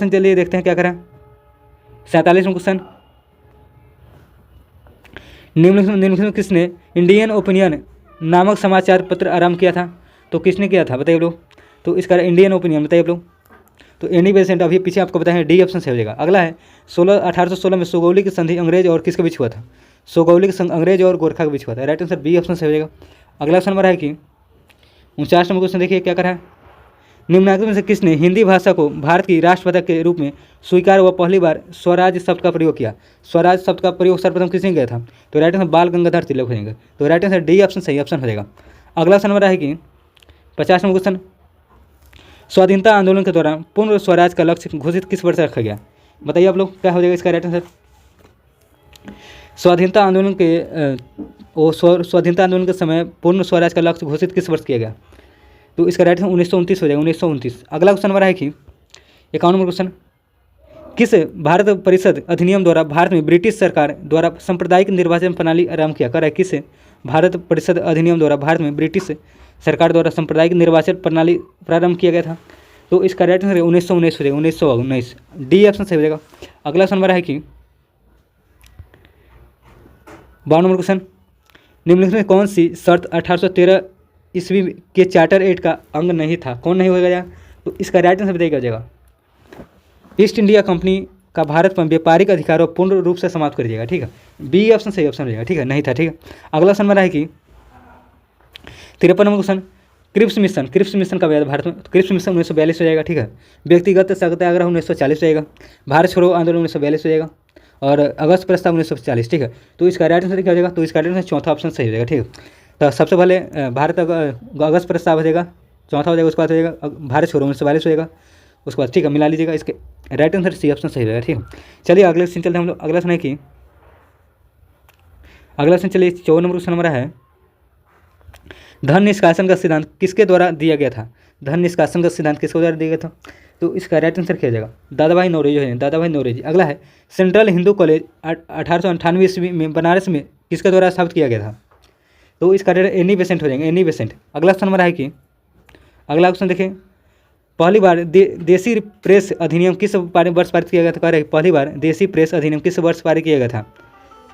चलिए देखते हैं क्या करें। 47वां क्वेश्चन, निम्नलिखित में किसने इंडियन ओपिनियन नामक समाचार पत्र आरंभ किया था? तो किसने किया था बताइए लोग? तो इसका इंडियन ओपिनियन बताइए आप लोग? तो एनी बेसेंट अभी पीछे आपको बताएं, डी ऑप्शन से हो जाएगा। अगला है 1816 में सुगौली की संधि अंग्रेज और किसके बीच हुआ था? सुगौली की संधि अंग्रेज और गोरखा के बीच हुआ था, राइट आंसर बी ऑप्शन से हो जाएगा। अगला क्वेश्चन नंबर है कि 49 नंबर क्वेश्चन देखिए क्या करा है, निम्नलिखित में से किसने हिंदी भाषा को भारत की राष्ट्रभाषा के रूप में स्वीकार व पहली बार स्वराज शब्द का प्रयोग किया? स्वराज शब्द का प्रयोग सर्वप्रथम किसने किया था? तो राइट आंसर बाल गंगाधर तिलक हो जाएंगे, तो राइट आंसर डी ऑप्शन सही ऑप्शन हो जाएगा। अगला क्वेश्चन नंबर है कि 50 नंबर क्वेश्चन, स्वाधीनता आंदोलन के दौरान पूर्ण स्वराज का लक्ष्य घोषित किस वर्ष रखा गया? बताइए आप लोग क्या हो जाएगा इसका राइट आंसर? स्वाधीनता आंदोलन के समय पूर्ण स्वराज का लक्ष्य घोषित किस वर्ष किया गया? तो इसका राइट आंसर 1929 हो जाएगा, 1929। अगला क्वेश्चन हमारा है कि 51 नंबर क्वेश्चन, किस भारत परिषद अधिनियम द्वारा भारत में ब्रिटिश सरकार द्वारा सांप्रदायिक निर्वाचन प्रणाली आरंभ किया? कर है किस भारत परिषद अधिनियम द्वारा भारत में ब्रिटिश सरकार द्वारा सांप्रदायिक निर्वाचन प्रणाली प्रारंभ किया गया था? तो इसका राइट आंसर 1919 हो जाएगा, 1919, डी ऑप्शन सही हो जाएगा। अगला क्वेश्चन हमारा है कि 52 नंबर क्वेश्चन, निम्नलिखित में कौन सी शर्त 1813 ईस्वी के चार्टर एक्ट का अंग नहीं था? कौन नहीं होगा? तो इसका राइट आंसर बताइए क्या हो जाएगा? ईस्ट इंडिया कंपनी का भारत पर व्यापारिक अधिकारों पूर्ण रूप से समाप्त कर दिएगा, ठीक है, बी ऑप्शन सही ऑप्शन हो जाएगा, ठीक है, नहीं था, ठीक है। अगला क्वेश्चन हमारा है कि 53 नंबर क्वेश्चन, क्रिप्स मिशन कब आया था भारत में? तो क्रिप्स मिशन 1942 हो जाएगा, ठीक है। व्यक्तिगत सत्याग्रह 1940 हो जाएगा, भारत छोड़ो आंदोलन 1942 हो जाएगा, और अगस्त प्रस्ताव 1940, ठीक है। तो इसका राइट आंसर क्या हो जाएगा? तो इसका राइट आंसर चौथा ऑप्शन सही हो जाएगा, ठीक है। तो सबसे पहले भारत अगस्त प्रस्ताव हो जाएगा, चौथा हो जाएगा, उसके बाद हो जाएगा भारत छोड़ो 1942 हो जाएगा, उसके बाद ठीक है मिला लीजिएगा, इसके राइट आंसर सी ऑप्शन सही हो जाएगा, ठीक है। चलिए अगले क्वेश्चन चलते हैं हम लोग। अगला क्वेश्चन है कि चलिए 54 नंबर क्वेश्चन हमारा है, धन निष्कासन का सिद्धांत किसके द्वारा दिया गया था? धन निष्कासन का सिद्धांत किसके द्वारा दिया गया था? तो इसका राइट आंसर क्या हो जाएगा? दादा भाई नौरोजी है, दादा भाई नौरोजी। अगला है सेंट्रल हिंदू कॉलेज 1898 ईस्वी में बनारस में किसके द्वारा स्थापित किया गया था? तो इसका राइट एनी बेसेंट हो जाएगा, एनी बेसेंट। अगला क्वेश्चन हमारा है कि अगला क्वेश्चन देखिए पहली बार देसी प्रेस अधिनियम किस वर्ष पारित किया गया था? कह रहे पहली बार देसी प्रेस अधिनियम किस वर्ष पारित किया गया था?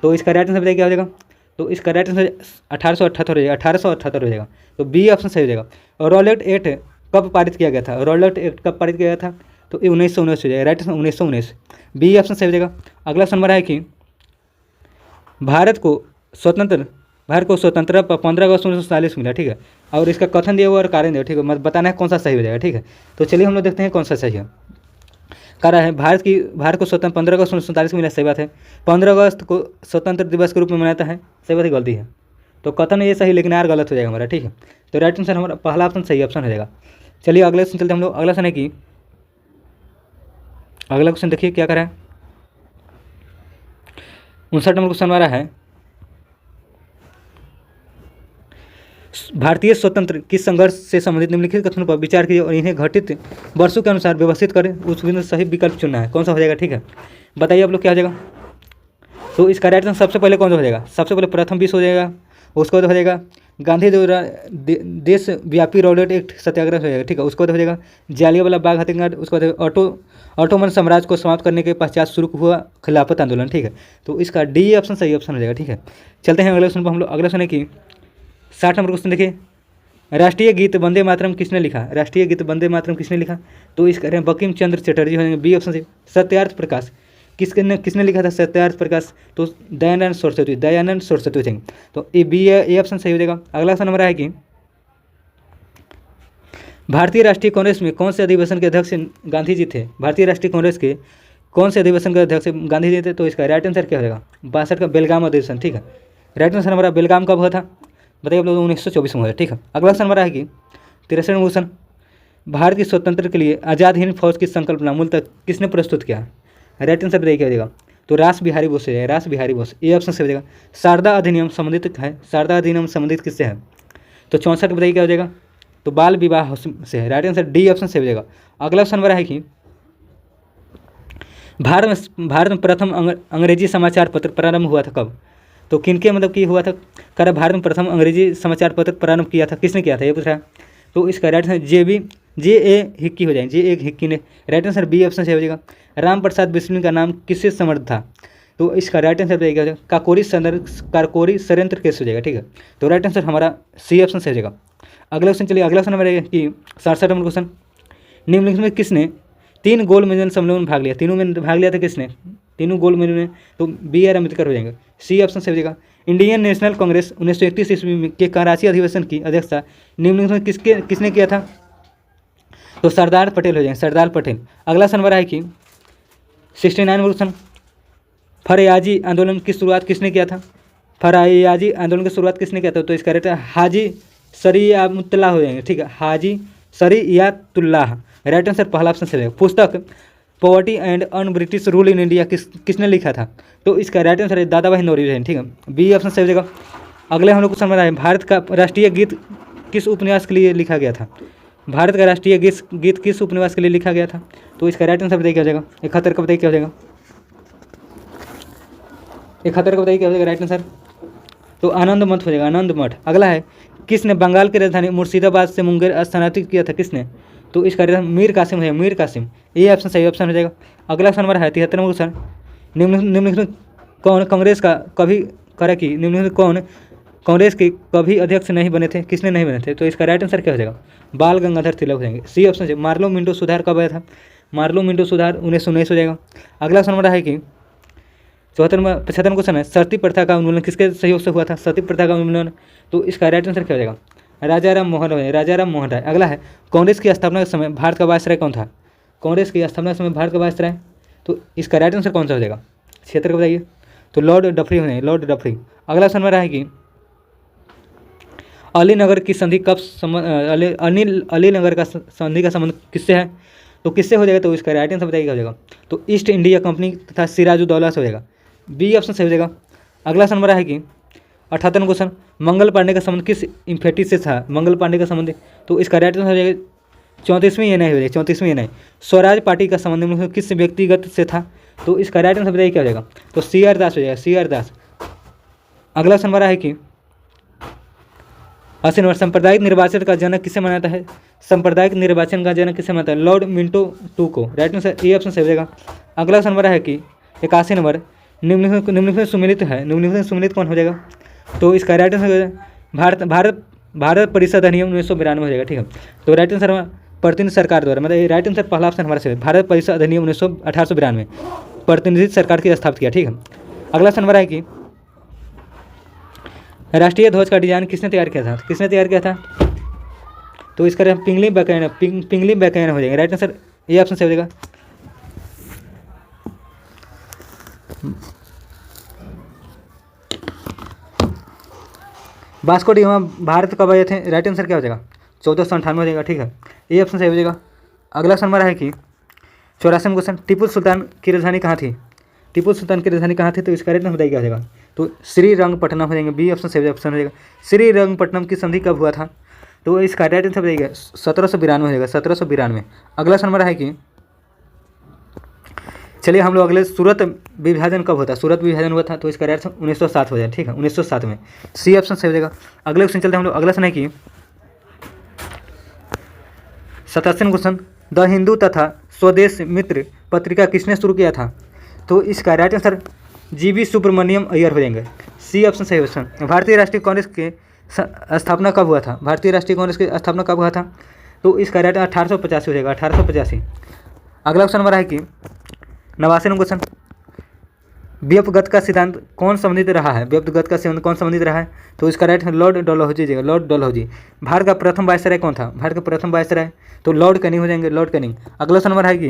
तो इसका राइट आंसर बताइए क्या हो जाएगा? तो इसका राइट आंसर 1878 हो जाएगा, 1878 हो जाएगा। तो बी ऑप्शन सही हो जाएगा। और रॉलेट एक्ट कब पारित किया गया था? रॉलेट एक्ट कब पारित किया गया था? तो ये 1919 हो जाएगा, राइट आंसर 1919, बी ऑप्शन सही हो जाएगा। अगला क्वेश्चन है कि भारत को स्वतंत्रता 15 अगस्त 1947 मिला, ठीक है। और इसका कथन दिया हुआ और कारण दिया, ठीक है, मतलब बताना है कौन सा सही हो जाएगा, ठीक है। तो चलिए हम लोग देखते हैं कौन सा सही है। कह रहा है भारत को स्वतंत्र 15 अगस्त 1947 को मिला, सही बात है। 15 अगस्त को स्वतंत्र दिवस के रूप में मनाता है, सही बात है, गलती है। तो कथन ये सही, लेकिन यार गलत हो जाएगा हमारा, ठीक है। तो राइट आंसर हमारा पहला ऑप्शन सही ऑप्शन हो जाएगा। चलिए अगले क्वेश्चन चलते हम लोग। अगला क्वेश्चन है कि अगला क्वेश्चन देखिए क्या करा है। 59 नंबर क्वेश्चन हमारा है, भारतीय स्वतंत्र की संघर्ष से संबंधित निम्नलिखित कथनों पर विचार कीजिए और इन्हें घटित वर्षों के अनुसार व्यवस्थित करें। उस बिंदु सही विकल्प चुनना है, कौन सा हो जाएगा, ठीक है। बताइए आप लोग क्या हो जाएगा। तो इसका राइट आंसर सबसे पहले कौन सा हो जाएगा? सबसे पहले प्रथम विश्व हो जाएगा, उसके बाद हो जाएगा गांधी द्वारा देशव्यापी रॉलेट एक्ट सत्याग्रह हो जाएगा, ठीक है। उसके बाद हो जाएगा जालियांवाला बाग हत्याकांड, उसके बाद ऑटोमन साम्राज्य को समाप्त करने के पश्चात शुरू हुआ खिलाफत आंदोलन, ठीक है। तो इसका डी ऑप्शन सही ऑप्शन हो जाएगा, ठीक है। चलते हैं अगले क्वेश्चन पर हम लोग। अगला क्वेश्चन है कि 60 नंबर क्वेश्चन देखिए, राष्ट्रीय गीत वंदे मातरम किसने लिखा? राष्ट्रीय गीत वंदे मातरम किसने लिखा? तो इसका बंकिम चंद्र चटर्जी हो जाएंगे, बी ऑप्शन से। सत्यार्थ प्रकाश किसने लिखा था? सत्यार्थ प्रकाश, तो दयानंद सरस्वती हो जाएंगे। तो ये बी ए ऑप्शन सही हो जाएगा। अगला क्वेश्चन नंबर है कि भारतीय राष्ट्रीय कांग्रेस में कौन से अधिवेशन के अध्यक्ष गांधी जी थे? भारतीय राष्ट्रीय कांग्रेस के कौन से अधिवेशन के अध्यक्ष गांधी जी थे? तो इसका राइट आंसर क्या हो जाएगा? 62 का बेलगाम अधिवेशन, ठीक है। राइट आंसर हमारा बेलगाम कब हुआ था? बताइए आप लोग, 1924 में हुआ, ठीक है। अगला क्वेश्चन हमारा है कि 63 क्वेश्चन, भारत की स्वतंत्र के लिए आज़ाद हिंद फौज की संकल्पना मूलतः किसने प्रस्तुत किया? राइट आंसर बताइए क्या हो जाएगा? तो रास बिहारी बोस है, रास बिहारी बोस, ये ऑप्शन से हो जाएगा। शारदा अधिनियम संबंधित है, शारदा अधिनियम संबंधित किससे है? तो 64 बताइए क्या हो जाएगा? तो बाल विवाह से है, राइट आंसर डी ऑप्शन से हो जाएगा। अगला क्वेश्चन हमारा है कि भारत में प्रथम अंग्रेजी समाचार पत्र प्रारंभ हुआ था कब? तो किनके मतलब कि हुआ था? कर भारत में प्रथम अंग्रेजी समाचार पत्र प्रारंभ किया था, किसने किया था ये पूछ रहा है। तो इसका राइट आंसर जे ए हिक्की हो जाएंगे, जे ए हिक्की ने, राइट आंसर बी ऑप्शन से हो जाएगा। राम प्रसाद बिस्मिल का नाम किससे समर्थ था? तो इसका राइट आंसर बताइए क्या हो जाएगा? काकोरी षड्यंत्र केस हो जाएगा, ठीक है। तो राइट आंसर हमारा सी ऑप्शन से हो जाएगा। अगला क्वेश्चन चलिए, अगला क्वेश्चन हमारा कि 67 नंबर क्वेश्चन, निम्नलिखित में किसने 3 गोल्ड मेडल सम्मेलन में भाग लिया? तीनों में भाग लिया था किसने? तीनों गोल्ड मेडल में? तो बी आर अम्बेडकर हो जाएंगे, सी ऑप्शन से हो जाएगा। इंडियन नेशनल कांग्रेस 1931 ईस्वी के कराची अधिवेशन की अध्यक्षता निम्नलिखित में किसने किया था? तो सरदार पटेल हो जाएंगे, सरदार पटेल। अगला सवाल है कि 69 नंबर क्वेश्चन, फरयाजी आंदोलन की शुरुआत किसने किया था? फरयाजी आंदोलन की शुरुआत किसने किया था? तो इसका राइट हाजी शरीयतुल्लाह हो जाएंगे, ठीक है, हाजी शरीयतुल्लाह, राइट आंसर पहला ऑप्शन से। पुस्तक poverty and un British rule in India किसने लिखा था? तो इसका राइट आंसर है दादा भाई नौरोजी, ठीक है, बी ऑप्शन से हो जाएगा। अगले हम लोग क्वेश्चन में है, भारत का राष्ट्रीय गीत किस उपन्यास के लिए लिखा गया था? भारत का राष्ट्रीय गीत किस उपन्यास के लिए लिखा गया था? तो इसका राइट आंसर बताइए क्या हो जाएगा? 71 का बताइए क्या हो जाएगा? 71 का बताइए क्या हो जाएगा राइट आंसर? तो आनंद मठ हो जाएगा, आनंद मठ। अगला है, किसने बंगाल की राजधानी मुर्शिदाबाद से मुंगेर स्थानांतरित किया था? किसने? तो इसका मीर कासिम है, मीर कासिम, ये ऑप्शन सही ऑप्शन हो जाएगा। अगला क्वेश्चन हमारा है 73 नंबर क्वेश्चन, निम्नलिखित कौन कांग्रेस का कभी करा कि निम्नलिखित कौन कांग्रेस के कभी अध्यक्ष नहीं बने थे? किसने नहीं बने थे? तो इसका राइट आंसर क्या हो जाएगा? बाल गंगाधर तिलक हो जाएंगे, सी ऑप्शन से। मार्लो मिंटो सुधार कब आया था? मार्लो मिंटो सुधार 1919 हो जाएगा। अगला क्वेश्चन हमारा है कि 75 क्वेश्चन है, सती प्रथा का उन्मूलन किसके सहयोग से हुआ था? सती प्रथा का उन्मूलन, तो इसका राइट आंसर क्या हो जाएगा? राजा राम मोहन राय, राजा राम मोहन राय। अगला है, कांग्रेस की स्थापना के समय भारत का वायसराय कौन था? कांग्रेस की स्थापना के समय भारत का वायसराय, तो इसका राइट आंसर कौन सा हो जाएगा? क्षेत्र का बताइए। तो लॉर्ड डफरी हो जाएंगे, लॉर्ड डफरी। अगला क्वेश्चन हमारा है कि अलीनगर की संधि कब अलीनगर का संधि का संबंध किससे है? तो किससे हो जाएगा? तो इसका राइट आंसर बताइए क्या हो जाएगा? तो ईस्ट इंडिया कंपनी तथा सिराजुद्दौला से हो जाएगा, बी ऑप्शन सही हो जाएगा। अगला क्वेश्चन हमारा है कि 78 क्वेश्चन, मंगल पांडे का संबंध किस इम्फेटिस से था? मंगल पांडे का संबंध, तो इसका राइट आंसर हो जाएगा 34वीं एनआई हो जाएगी, 34वीं एनआई। स्वराज पार्टी का संबंध किस व्यक्तिगत से था? तो इसका राइट आंसर बताइए क्या हो जाएगा? तो सी आर दास हो जाएगा, सी आर दास। अगला क्वेश्चन हमारा है कि 80 नंबर, सांप्रदायिक निर्वाचन का जनक किसे माना जाता है? सांप्रदायिक निर्वाचन का जनक किसे मानता है? लॉर्ड मिंटो टू को। राइट आंसर ए ऑप्शन सही हो जाएगा। अगला क्वेश्चन हमारा है कि 81 नंबर, निम्नलिखित में सुमेलित है, निम्नलिखित में सुमेलित कौन हो जाएगा? तो इसका राइट आंसर भारत भारत भारत परिषद अधिनियम 1992 हो जाएगा। ठीक है, तो राइट आंसर प्रतिनिधि सरकार द्वारा, मतलब राइट आंसर पहला ऑप्शन हमारा सही है। भारत परिषद अधिनियम 1892 प्रतिनिधि सरकार की स्थापित किया। ठीक है, अगला क्वेश्चन हमारा है कि राष्ट्रीय ध्वज का डिजाइन किसने तैयार किया था? किसने तैयार किया था? तो इसका पिंगली बैकैन हो जाएगा। राइट आंसर ये ऑप्शन सही हो जाएगा। वास्को डी गामा भारत कब आए थे? राइट आंसर क्या हो जाएगा? 1498 हो जाएगा। ठीक है, ये ऑप्शन सही हो जाएगा। अगला क्वेश्चन हमारा है कि 84वां क्वेश्चन, टीपू सुल्तान की राजधानी कहाँ थी? टीपू सुल्तान की राजधानी कहाँ थी? तो इसका राइट आंसर बताइए क्या हो जाएगा? तो श्रीरंगपट्टनम हो जाएंगे। बी ऑप्शन सही ऑप्शन हो जाएगा। श्रीरंगपट्टनम की संधि कब हुआ था? तो इसका राइट आंसर बताइएगा 1792 हो जाएगा। 1792। अगला क्वेश्चन हमारा है कि चलिए हम लोग अगले सूरत विभाजन कब होता है? सूरत विभाजन हुआ था, तो इसका राइट आंसर 1907 हो जाएगा। ठीक है, 1907 में। सी ऑप्शन सही हो जाएगा। अगले क्वेश्चन चलते हैं हम लोग। अगला क्वेश्चन है कि 87वां क्वेश्चन, द हिंदू तथा स्वदेश मित्र पत्रिका किसने शुरू किया था? तो इसका राइट आंसर जीवी सुब्रमण्यम अय्यर हो जाएंगे। सी ऑप्शन सही ऑप्शन। भारतीय राष्ट्रीय कांग्रेस के स्थापना कब हुआ था? भारतीय राष्ट्रीय कांग्रेस की स्थापना कब हुआ था? तो इसका राइट 1885 हो जाएगा। 1885। अगला क्वेश्चन हमारा है कि 89वां क्वेश्चन, व्युत्पत्ति का सिद्धांत कौन संबंधित रहा है? व्युत्पत्ति का सिद्धांत कौन संबंधित रहा है? तो इसका राइट लॉर्ड डलहौजी जाएगा। लॉर्ड डलहौजी। भारत का प्रथम वायसराय कौन था? भारत का प्रथम वायसराय तो लॉर्ड कैनिंग हो जाएंगे। Lord Canning. अगला क्वेश्चन हमारा है कि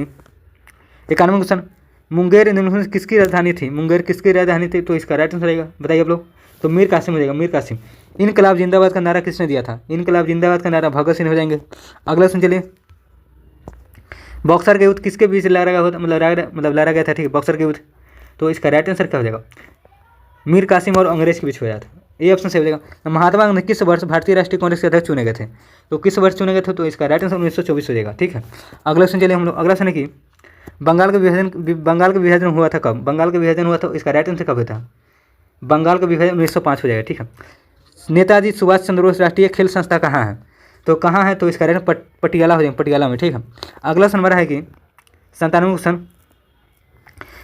91वां क्वेश्चन, मुंगेर निम्नलिखित किसकी राजधानी थी? मुंगेर किसकी राजधानी थी? तो इसका राइट आंसर रहेगा, बताइए आप लोग। तो मीर कासिम हो जाएगा। मीर कासिम। इनकलाब जिंदाबाद का नारा किसने दिया था? इनकलाब जिंदाबाद का नारा भगत सिंह हो जाएंगे। अगला क्वेश्चन चलिए, बॉक्सर के युद्ध किसके बीच लड़ा गया होता? लड़ा गया था। ठीक है, बॉक्सर के युद्ध। तो इसका राइट आंसर क्या हो जाएगा? मीर कासिम और अंग्रेज के बीच हो जाता। ये ऑप्शन सही हो जाएगा। महात्मा गांधी किस वर्ष भारतीय राष्ट्रीय कांग्रेस के अध्यक्ष चुने गए थे? तो किस वर्ष चुने गए थे? तो इसका राइट आंसर 1924 हो जाएगा। ठीक है, अगला क्वेश्चन चलिए हम लोग। अगला क्वेश्चन है कि बंगाल का विभाजन हुआ था कब? बंगाल का विभाजन हुआ था, इसका राइट आंसर कब हुआ था? बंगाल का विभाजन 1905 हो जाएगा। ठीक है, नेताजी सुभाष चंद्र बोस राष्ट्रीय खेल संस्था कहाँ है? तो कहाँ है? तो इसका राइट पटियाला हो जाएगा। पटियाला में। ठीक है, अगला नंबर है कि 97वां क्वेश्चन,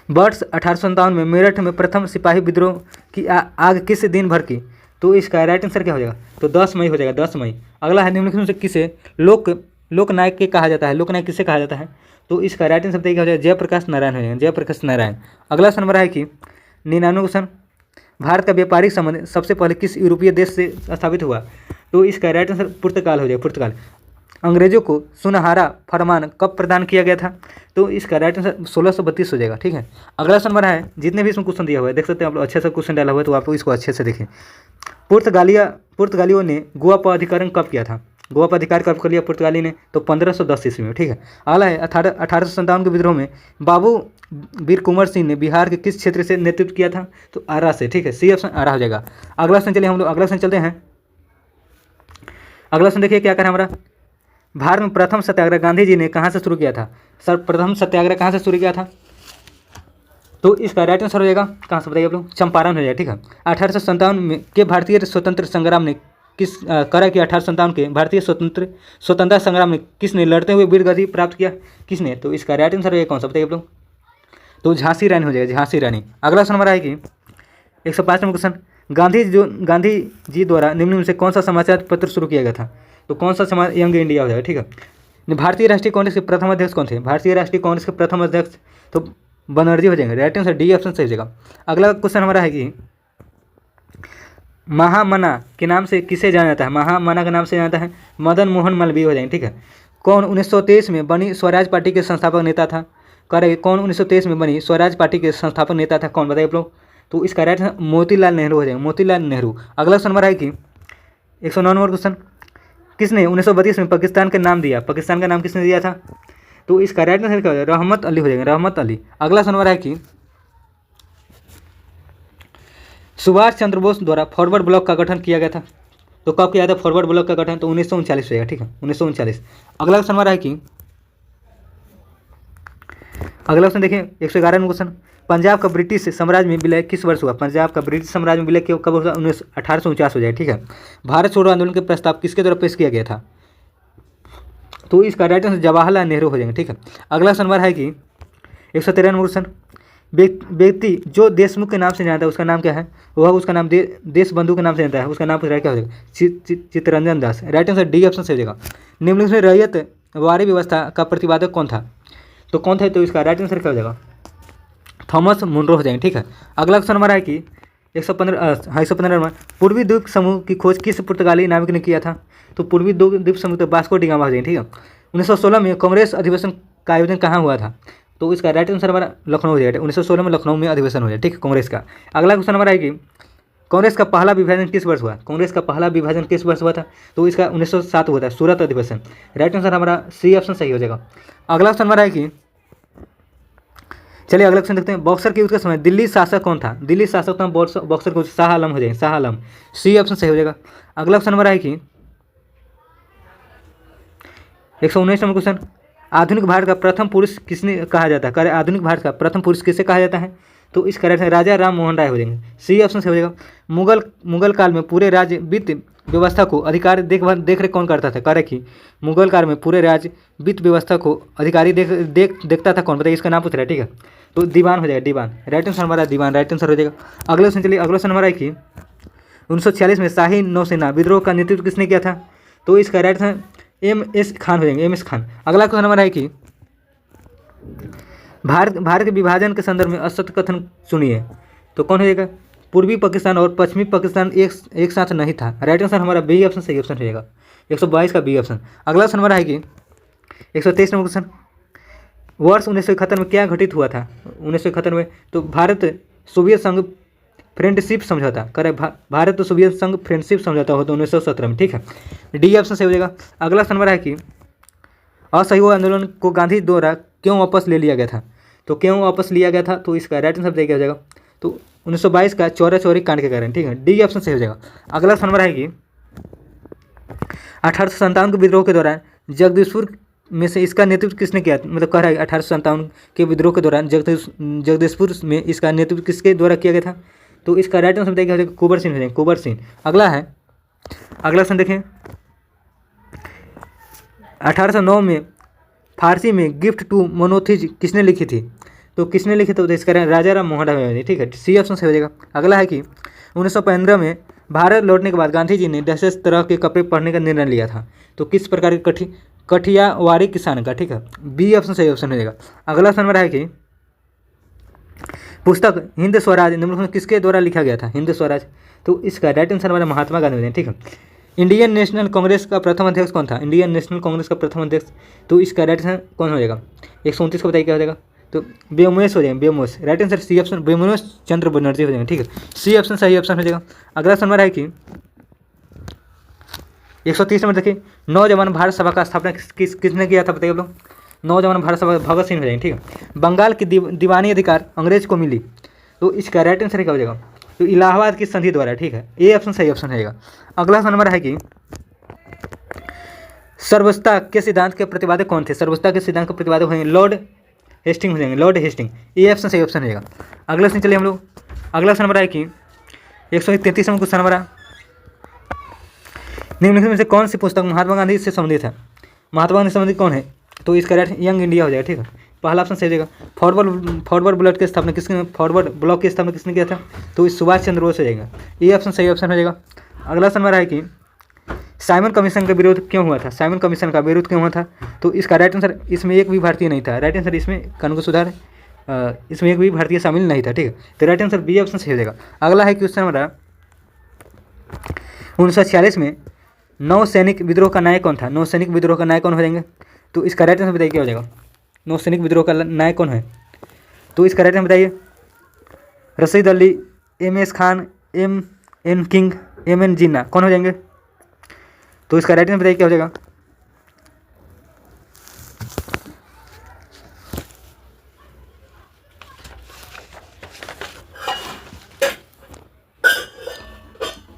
वर्ष 1857 में मेरठ में प्रथम सिपाही विद्रोह की आग किस दिन भर की? तो इसका राइट आंसर क्या हो जाएगा? तो 10 मई हो जाएगा। 10 मई। अगला है निम्नलिखित में से किसे लोकनायक के कहा जाता है? लोकनायक किसे कहा जाता है? तो इसका राइट आंसर क्या हो जाएगा? जयप्रकाश नारायण हो जाएगा। जयप्रकाश नारायण। अगला नंबर है कि 99वां क्वेश्चन, भारत का व्यापारिक संबंध सबसे पहले किस यूरोपीय देश से स्थापित हुआ? तो इसका राइट आंसर पुर्तगाल हो जाएगा। पुर्तगाल। अंग्रेजों को सुनहरा फरमान कब प्रदान किया गया था? तो इसका राइट आंसर 1632 हो जाएगा। ठीक है, अगला नंबर है, जितने भी इसमें क्वेश्चन दिया हुआ है देख सकते हैं आप लोग, अच्छे से क्वेश्चन डाला हुआ है, तो आप इसको अच्छे से देखें। पुर्तगालियों ने गोवा पर अधिकरण कब किया था? गोवा पर अधिकार कब कर लिया पुर्तगाली ने? तो 1510 ईस्वी में। ठीक है, अगला है 1857 के विद्रोह में बाबू वीर कुंवर सिंह ने बिहार के किस क्षेत्र से नेतृत्व किया था? तो आरा से। ठीक है, सी ऑप्शन आरा हो जाएगा। अगला क्वेश्चन चलिए हम लोग अगला क्वेश्चन चलते हैं। अगला क्वेश्चन देखिए क्या करें हमारा, भारत में प्रथम सत्याग्रह गांधी जी ने कहाँ से शुरू किया था? सर प्रथम सत्याग्रह कहाँ से शुरू किया था? तो इसका राइट आंसर हो जाएगा, कहाँ से बताइए आप लोग? चंपारण हो जाएगा। ठीक है, 1857 में के भारतीय स्वतंत्र संग्राम ने किस करा कि 1857 के भारतीय स्वतंत्रता संग्राम में किसने लड़ते हुए वीर गति प्राप्त किया? किसने? तो इसका राइट आंसर है कौन सा बताइए आप लोग? तो झांसी रानी हो जाएगा। झांसी रानी। अगला क्वेश्चन हमारा है कि 105 नंबर क्वेश्चन, गांधी जी द्वारा निम्न में से कौन सा समाचार पत्र शुरू किया गया था? तो कौन सा समाज? यंग इंडिया हो जाएगा। ठीक है, भारतीय राष्ट्रीय कांग्रेस के प्रथम अध्यक्ष कौन थे? भारतीय राष्ट्रीय कांग्रेस के प्रथम अध्यक्ष तो बनर्जी हो जाएंगे। राइट आंसर डी ऑप्शन सही हो जाएगा। अगला क्वेश्चन हमारा है कि महामना के नाम से किसे जाना जाता है? महामना के नाम से जाना जाता है मदन मोहन मालवीय हो जाएंगे। ठीक है, कौन 1923 में बनी स्वराज पार्टी के संस्थापक नेता था? करेंगे कौन 1923 में बनी स्वराज पार्टी के संस्थापक नेता था? कौन बताइए आप लोग? तो इसका राइट आंसर मोतीलाल नेहरू हो जाएगा। मोतीलाल नेहरू। अगला क्वेश्चन हमारा है कि 109 नंबर क्वेश्चन, किसने 1932 में पाकिस्तान का नाम दिया? पाकिस्तान का नाम किसने दिया था? तो इसका राइट आंसर क्या हो जाएगा? रहमत अली हो जाएगा। रहमत अली। अगला क्वेश्चन हमारा है कि सुभाष चंद्र बोस द्वारा फॉरवर्ड ब्लॉक का गठन किया गया था, तो कब किया था फॉरवर्ड ब्लॉक का गठन? तो 1939 हो जाएगा। ठीक है, 1939। अगला क्वेश्चन हमारा है कि अगला क्वेश्चन देखिए 111 नंबर क्वेश्चन, पंजाब का ब्रिटिश साम्राज्य में विलय किस वर्ष हुआ? पंजाब का ब्रिटिश साम्राज्य में विलय कब हुआ? 1849 हो जाएगा। ठीक है, भारत छोड़ो आंदोलन के प्रस्ताव किसके द्वारा पेश किया गया था? तो इसका राइट आंसर जवाहरलाल नेहरू हो जाएंगे। ठीक है, अगला क्वेश्चन हमारा है कि 113 नंबर क्वेश्चन, व्यक्ति जो देशमुख के नाम से जानता है उसका नाम क्या है? वह उसका नाम देशबंधु के नाम से जानता है, उसका नाम क्या हो जाएगा? Chittaranjan Das. Right answer D option से हो जाएगा। निम्नलिखित में रैयत वारी व्यवस्था का प्रतिपादक कौन था? तो कौन था? तो इसका राइट आंसर क्या हो जाएगा? थॉमस मुनरो हो जाएंगे। ठीक है, अगला क्वेश्चन हमारा है कि 115 नंबर, पूर्वी द्वीप समूह की खोज किस पुर्तगाली नाविक ने किया था? तो पूर्वी द्वीप समूह तो वास्को डी गामा हो जाएंगे। ठीक है, 1916 में कांग्रेस अधिवेशन का आयोजन कहाँ हुआ था? तो इसका राइट आंसर हमारा लखनऊ हो जाएगा। 1916 में लखनऊ में अधिवेशन हो जाए। ठीक है, कांग्रेस का। अगला क्वेश्चन हमारा है कि कांग्रेस का पहला विभाजन किस वर्ष हुआ? कांग्रेस का पहला विभाजन किस वर्ष हुआ था? तो इसका 1907 हुआ था, सूरत अधिवेशन। राइट आंसर हमारा सी ऑप्शन सही हो जाएगा। अगला क्वेश्चन हमारा है कि चलिए अगला क्वेश्चन देखते हैं, बॉक्सर के युद्ध के समय दिल्ली शासक कौन था? दिल्ली शासक था बॉक्सर को शाह आलम हो जाएंगे, शाह आलम। सी ऑप्शन सही हो जाएगा। अगला क्वेश्चन हमारा है कि 119 नंबर क्वेश्चन, आधुनिक भारत का प्रथम पुरुष किसने कहा जाता है? करें, आधुनिक भारत का प्रथम पुरुष किसे कहा जाता है? तो इस करेक्ट है राजा राम मोहन राय हो जाएंगे। सी ऑप्शन से हो जाएगा। मुगल काल में पूरे राज्य वित्त व्यवस्था को अधिकारी देख रेख कौन करता था? करेक्ट ही, मुगल काल में पूरे राज्य वित्त व्यवस्था को अधिकारी देखता था कौन? बताइए, इसका नाम पूछ रहा है। ठीक है, तो दीवान हो जाएगा, दीवान। राइट आंसर हमारा दीवान, राइट आंसर हो जाएगा। अगले क्वेश्चन चलिए, अगला क्वेश्चन हमारा है कि 1946 में शाही नौसेना विद्रोह का नेतृत्व किसने किया था? तो इसका राइट आंसर MS खान हो जाएंगे, MS खान। अगला क्वेश्चन हमारा है कि भारत के विभाजन के संदर्भ में असत्य कथन सुनिए, तो कौन हो जाएगा? पूर्वी पाकिस्तान और पश्चिमी पाकिस्तान एक साथ नहीं था। राइट आंसर हमारा बी ऑप्शन सही ऑप्शन हो जाएगा, 122 का बी ऑप्शन। अगला क्वेश्चन हमारा है कि 123 नंबर क्वेश्चन, वर्ष 1971 में क्या घटित हुआ था? 1971 में तो भारत सोवियत संघ फ्रेंडशिप समझौता, करे भारत तो सोवियत संघ फ्रेंडशिप समझौता होता 1917 में। ठीक है, डी ऑप्शन सही हो जाएगा। अगला क्वेश्चन हमारा है कि असहयोग आंदोलन को गांधी द्वारा क्यों वापस ले लिया गया था? तो क्यों वापस लिया गया था? तो इसका राइट आंसर क्या हो जाएगा? तो 1922 का चौरी कांड के कारण। ठीक है, डी ऑप्शन सही हो जाएगा। अगला क्वेश्चन हमारा है कि 1857 के विद्रोह के दौरान जगदीशपुर में से इसका नेतृत्व किसने किया? मतलब कह रहा है 1857 के विद्रोह के दौरान जगदीशपुर में इसका नेतृत्व किसके द्वारा किया गया था? तो इसका राइट आंसर क्या हो जाएगा? कुंवर सिंह हो जाएंगे, कुंवर सिंह। अगला क्वेश्चन देखें, 1809 में फारसी में गिफ्ट टू मोनोथिज किसने लिखी थी? तो किसने लिखी? तो इसका राजा राम मोहन राय। ठीक है, सी ऑप्शन से हो जाएगा। अगला है कि 1915 में भारत लौटने के बाद गांधी जी ने दस तरह के कपड़े पहनने का निर्णय लिया था, तो किस प्रकार के कठियावाड़ी किसान का। ठीक है, बी ऑप्शन सही ऑप्शन हो जाएगा। अगला क्वेश्चन है कि पुस्तक हिंद स्वराज निम्नलिखित किसके द्वारा लिखा गया था? हिंद स्वराज, तो इसका राइट आंसर हमारा महात्मा गांधी ने। ठीक है, इंडियन नेशनल कांग्रेस का प्रथम अध्यक्ष कौन था? इंडियन नेशनल कांग्रेस का प्रथम अध्यक्ष, तो इसका राइट आंसर कौन हो जाएगा? 129 को बताइए क्या हो जाएगा? तो व्योमेश हो जाएंगे, Vyomesh. Right answer C option Vyomesh Chandra Banerjee हो जाएंगे। ठीक है, सी ऑप्शन सही ऑप्शन हो जाएगा। अगला नंबर है कि 130 नंबर देखिए, नौजवान भारत सभा का स्थापना किसने किया था? बताइए आप लोग। नौजवान भारत सभा भगत सिंह हो जाएंगे। ठीक है, बंगाल की दीवानी अधिकार अंग्रेज को मिली, तो इसका राइट आंसर क्या हो जाएगा? तो इलाहाबाद की संधि द्वारा। ठीक है, ए ऑप्शन सही ऑप्शन रहेगा। अगला नंबर है कि सर्वोच्चता के सिद्धांत के प्रतिपादक कौन थे? सर्वोच्चता के सिद्धांत के प्रतिपादक होंगे लॉर्ड हेस्टिंग हो जाएंगे, लॉर्ड हेस्टिंग। ए ऑप्शन सही ऑप्शन रहेगा। अगला क्वेश्चन चलिए हम लोग, अगला नंबर है कि 133 नंबर क्वेश्चन हमारा, निम्नलिखित में से कौन सी पुस्तक महात्मा गांधी से संबंधित है? महात्मा गांधी से संबंधित कौन है? तो इसका राइट यंग इंडिया हो जाएगा। ठीक है, पहला ऑप्शन सही देगा। फॉरवर्ड ब्लॉक की स्थापना किसने किया था? तो इस सुभाष चंद्र बोस हो जाएगा। ये ऑप्शन सही ऑप्शन हो जाएगा। अगला नंबर है कि साइमन कमीशन का विरोध क्यों हुआ था? साइमन कमीशन का विरोध क्यों हुआ था? तो इसका राइट आंसर इसमें एक भी भारतीय नहीं था। राइट आंसर इसमें कानून सुधार, इसमें एक भी भारतीय शामिल नहीं था। ठीक है, तो राइट आंसर बी ऑप्शन सही हो जाएगा। अगला है क्वेश्चन हमारा 1946 में नौसैनिक विद्रोह का नायक कौन था? नौसैनिक विद्रोह का नायक कौन हो जाएंगे? तो इसका राइट आंसर बताइए क्या हो जाएगा? नौसैनिक विद्रोह का नायक कौन है? तो इसका राइट आंसर बताइए। Rashid Ali, MS Khan, MN king, MN जिन्ना, कौन हो जाएंगे? तो इसका राइट आंसर बताइए क्या हो जाएगा?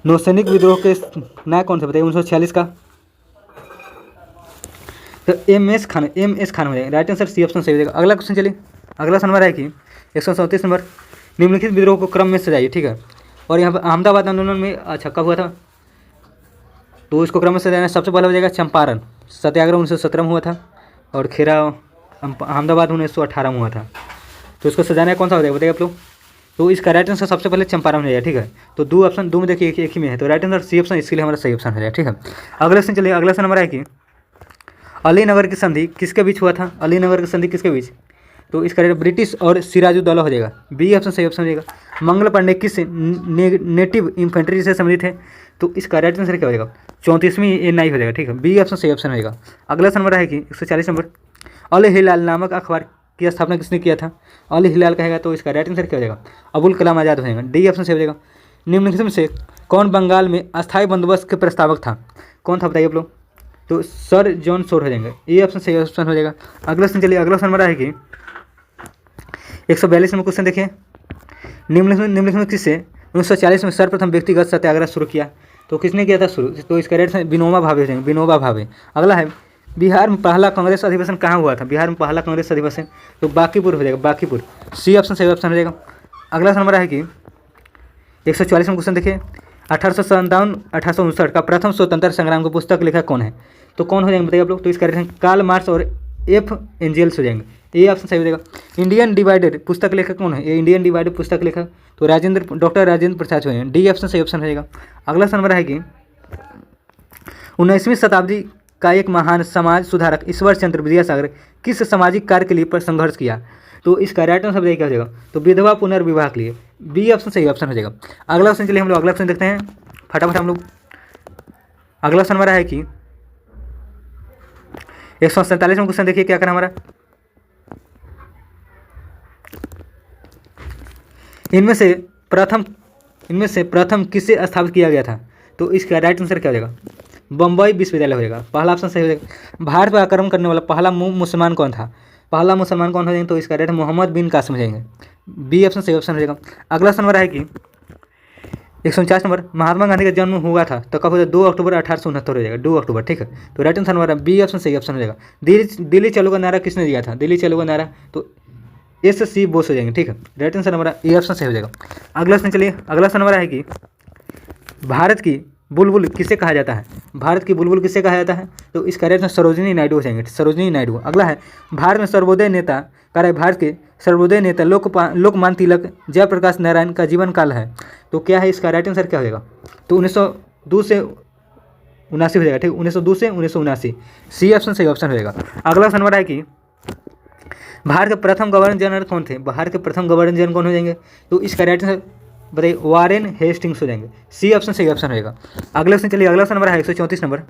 नौसैनिक विद्रोह के नायक कौन थे बताइए 1946 का? तो MS खान हो जाएगा। राइट आंसर सी ऑप्शन सही हो जाएगा। अगला क्वेश्चन चलिए, अगला नंबर है कि 137 नंबर, निम्नलिखित विद्रोह को क्रम में सजाइए। ठीक है, और यहाँ पर अहमदाबाद आंदोलन में अच्छा कब हुआ था? तो इसको क्रम में सजाना सबसे पहले हो जाएगा चंपारण। सत्याग्रह 1917 में हुआ था, और खेरा अहमदाबाद 1918 में हुआ था। तो इसको सजाना कौन सा हो जाएगा बताइए आप लोग। तो इसका राइट आंसर सबसे पहले चंपारण हो जाएगा, ठीक है। तो दो ऑप्शन, दो में देखिए एक ही में है, तो राइट आंसर सी ऑप्शन इसके लिए हमारा सही ऑप्शन हो जाएगा, ठीक है। अगला क्वेश्चन चलिए, अगला क्वेश्चन हमारा है कि अलीनगर की संधि किसके बीच हुआ था। अलीनगर की संधि किसके बीच, तो इसका ब्रिटिश और सिराजुद्दौला हो जाएगा, बी ऑप्शन सही ऑप्शन हो जाएगा। मंगल पांडे किस नेटिव इन्फेंट्री से संबंधित है, तो इसका राइट आंसर क्या हो जाएगा, 34वीं एनआई हो जाएगा, ठीक है। बी ऑप्शन सही ऑप्शन हो जाएगा। अगला क्वेश्चन हमारा है कि 140 नंबर, अल हिलाल नामक अखबार की स्थापना किसने किया था। अल हिलाल कहेगा तो इसका राइट आंसर क्या हो जाएगा, अबुल कलाम आज़ाद हो जाएगा, डी ऑप्शन सही हो जाएगा। निम्नलिखित में से कौन बंगाल में अस्थायी बंदोबस्त के प्रस्तावक था, कौन था बताइए आप लोग, तो सर जॉन शोर हो जाएंगे, ए ऑप्शन सही ऑप्शन हो जाएगा। अगला क्वेश्चन चलिए, अगला क्वेश्चन हमारा है कि 142 नंबर क्वेश्चन देखिए, निम्नलिखित में किससे 1940 में सर्वप्रथम व्यक्तिगत सत्याग्रह शुरू किया, तो किसने किया था शुरू, तो इसका राइट आंसर विनोबा भावे हो जाएंगे, विनोबा भावे। अगला है बिहार में पहला कांग्रेस अधिवेशन कहाँ हुआ था, बिहार में पहला कांग्रेस अधिवेशन, तो बांकीपुर हो जाएगा, बांकीपुर, सी ऑप्शन सही ऑप्शन हो जाएगा। अगला हमारा है कि 144 में क्वेश्चन देखिए, 1857-1859 का प्रथम स्वतंत्रता संग्राम की पुस्तक लेखक कौन है, तो कौन हो जाएंगे बताइए आप लोग, तो इसका राइट कार्ल मार्क्स और एफ एंजेल्स हो जाएंगे, ये ऑप्शन सही हो जाएगा। इंडियन डिवाइडेड पुस्तक लेखक कौन है, ये इंडियन डिवाइडेड पुस्तक लेखक तो डॉक्टर राजेंद्र प्रसाद हो जाएंगे, डी ऑप्शन सही ऑप्शन हो जाएगा। अगला नंबर है कि 19वीं शताब्दी का एक महान समाज सुधारक ईश्वर चंद्र विद्यासागर किस सामाजिक कार्य के लिए पर संघर्ष किया, तो इसका राइट आंसर क्या हो जाएगा, तो विधवा पुनर्विवाह के लिए, बी ऑप्शन सही ऑप्शन हो जाएगा। अगला क्वेश्चन चलिए हम लोग अगला क्वेश्चन देखते हैं फटाफट हम लोग। अगला क्वेश्चन हमारा है कि 147 में क्वेश्चन देखिए क्या करना हमारा, इनमें से प्रथम किसे स्थापित किया गया था, तो इसका राइट आंसर क्या हो जाएगा, बम्बई विश्वविद्यालय हो जाएगा, पहला ऑप्शन सही हो जाएगा। भारत पर आक्रमण करने वाला पहला मुसलमान कौन था, पहला मुसलमान कौन हो जाएंगे, तो इसका राइट मोहम्मद बिन कासिम हो जाएंगे, बी ऑप्शन सही ऑप्शन हो जाएगा। अगला नंबर है कि 149 नंबर, महात्मा गांधी का जन्म हुआ था तो कब हो जाएगा, 2 अक्टूबर 1869 हो जाएगा, 2 अक्टूबर, ठीक है। तो राइट आंसर हमारा बी ऑप्शन सही ऑप्शन हो जाएगा। दिल्ली चलो का नारा किसने दिया था, दिल्ली चलो का नारा, तो एस सी बोस हो जाएंगे, ठीक है। राइट आंसर हमारा ए ऑप्शन सही हो जाएगा। अगला क्वेश्चन चलिए, अगला क्वेश्चन हमारा है कि भारत की बुलबुल किसे कहा जाता है, भारत की बुलबुल किसे कहा जाता है, तो इसका राइट आंसर सरोजिनी नायडू हो जाएंगे, सरोजिनी नायडू। अगला है भारत में सर्वोदय नेता भारत के सर्वोदय नेता लोकमान्य तिलक जयप्रकाश नारायण का जीवन काल है, तो क्या है इसका राइट आंसर क्या हो जाएगा, तो 1902 से 79 हो जाएगा, ठीक, 1902 से 1979, सी ऑप्शन सही ऑप्शन हो जाएगा। अगला क्वेश्चन हमारा है कि भारत के प्रथम गवर्नर जनरल कौन थे, भारत के प्रथम गवर्नर जनरल कौन हो जाएंगे, तो इसका राइट आंसर बताइए वारेन हेस्टिंग्स हो जाएंगे, सी ऑप्शन सही ऑप्शन रहेगा। अगला क्वेश्चन चलिए, अगला क्वेश्चन नंबर है 134 नंबर,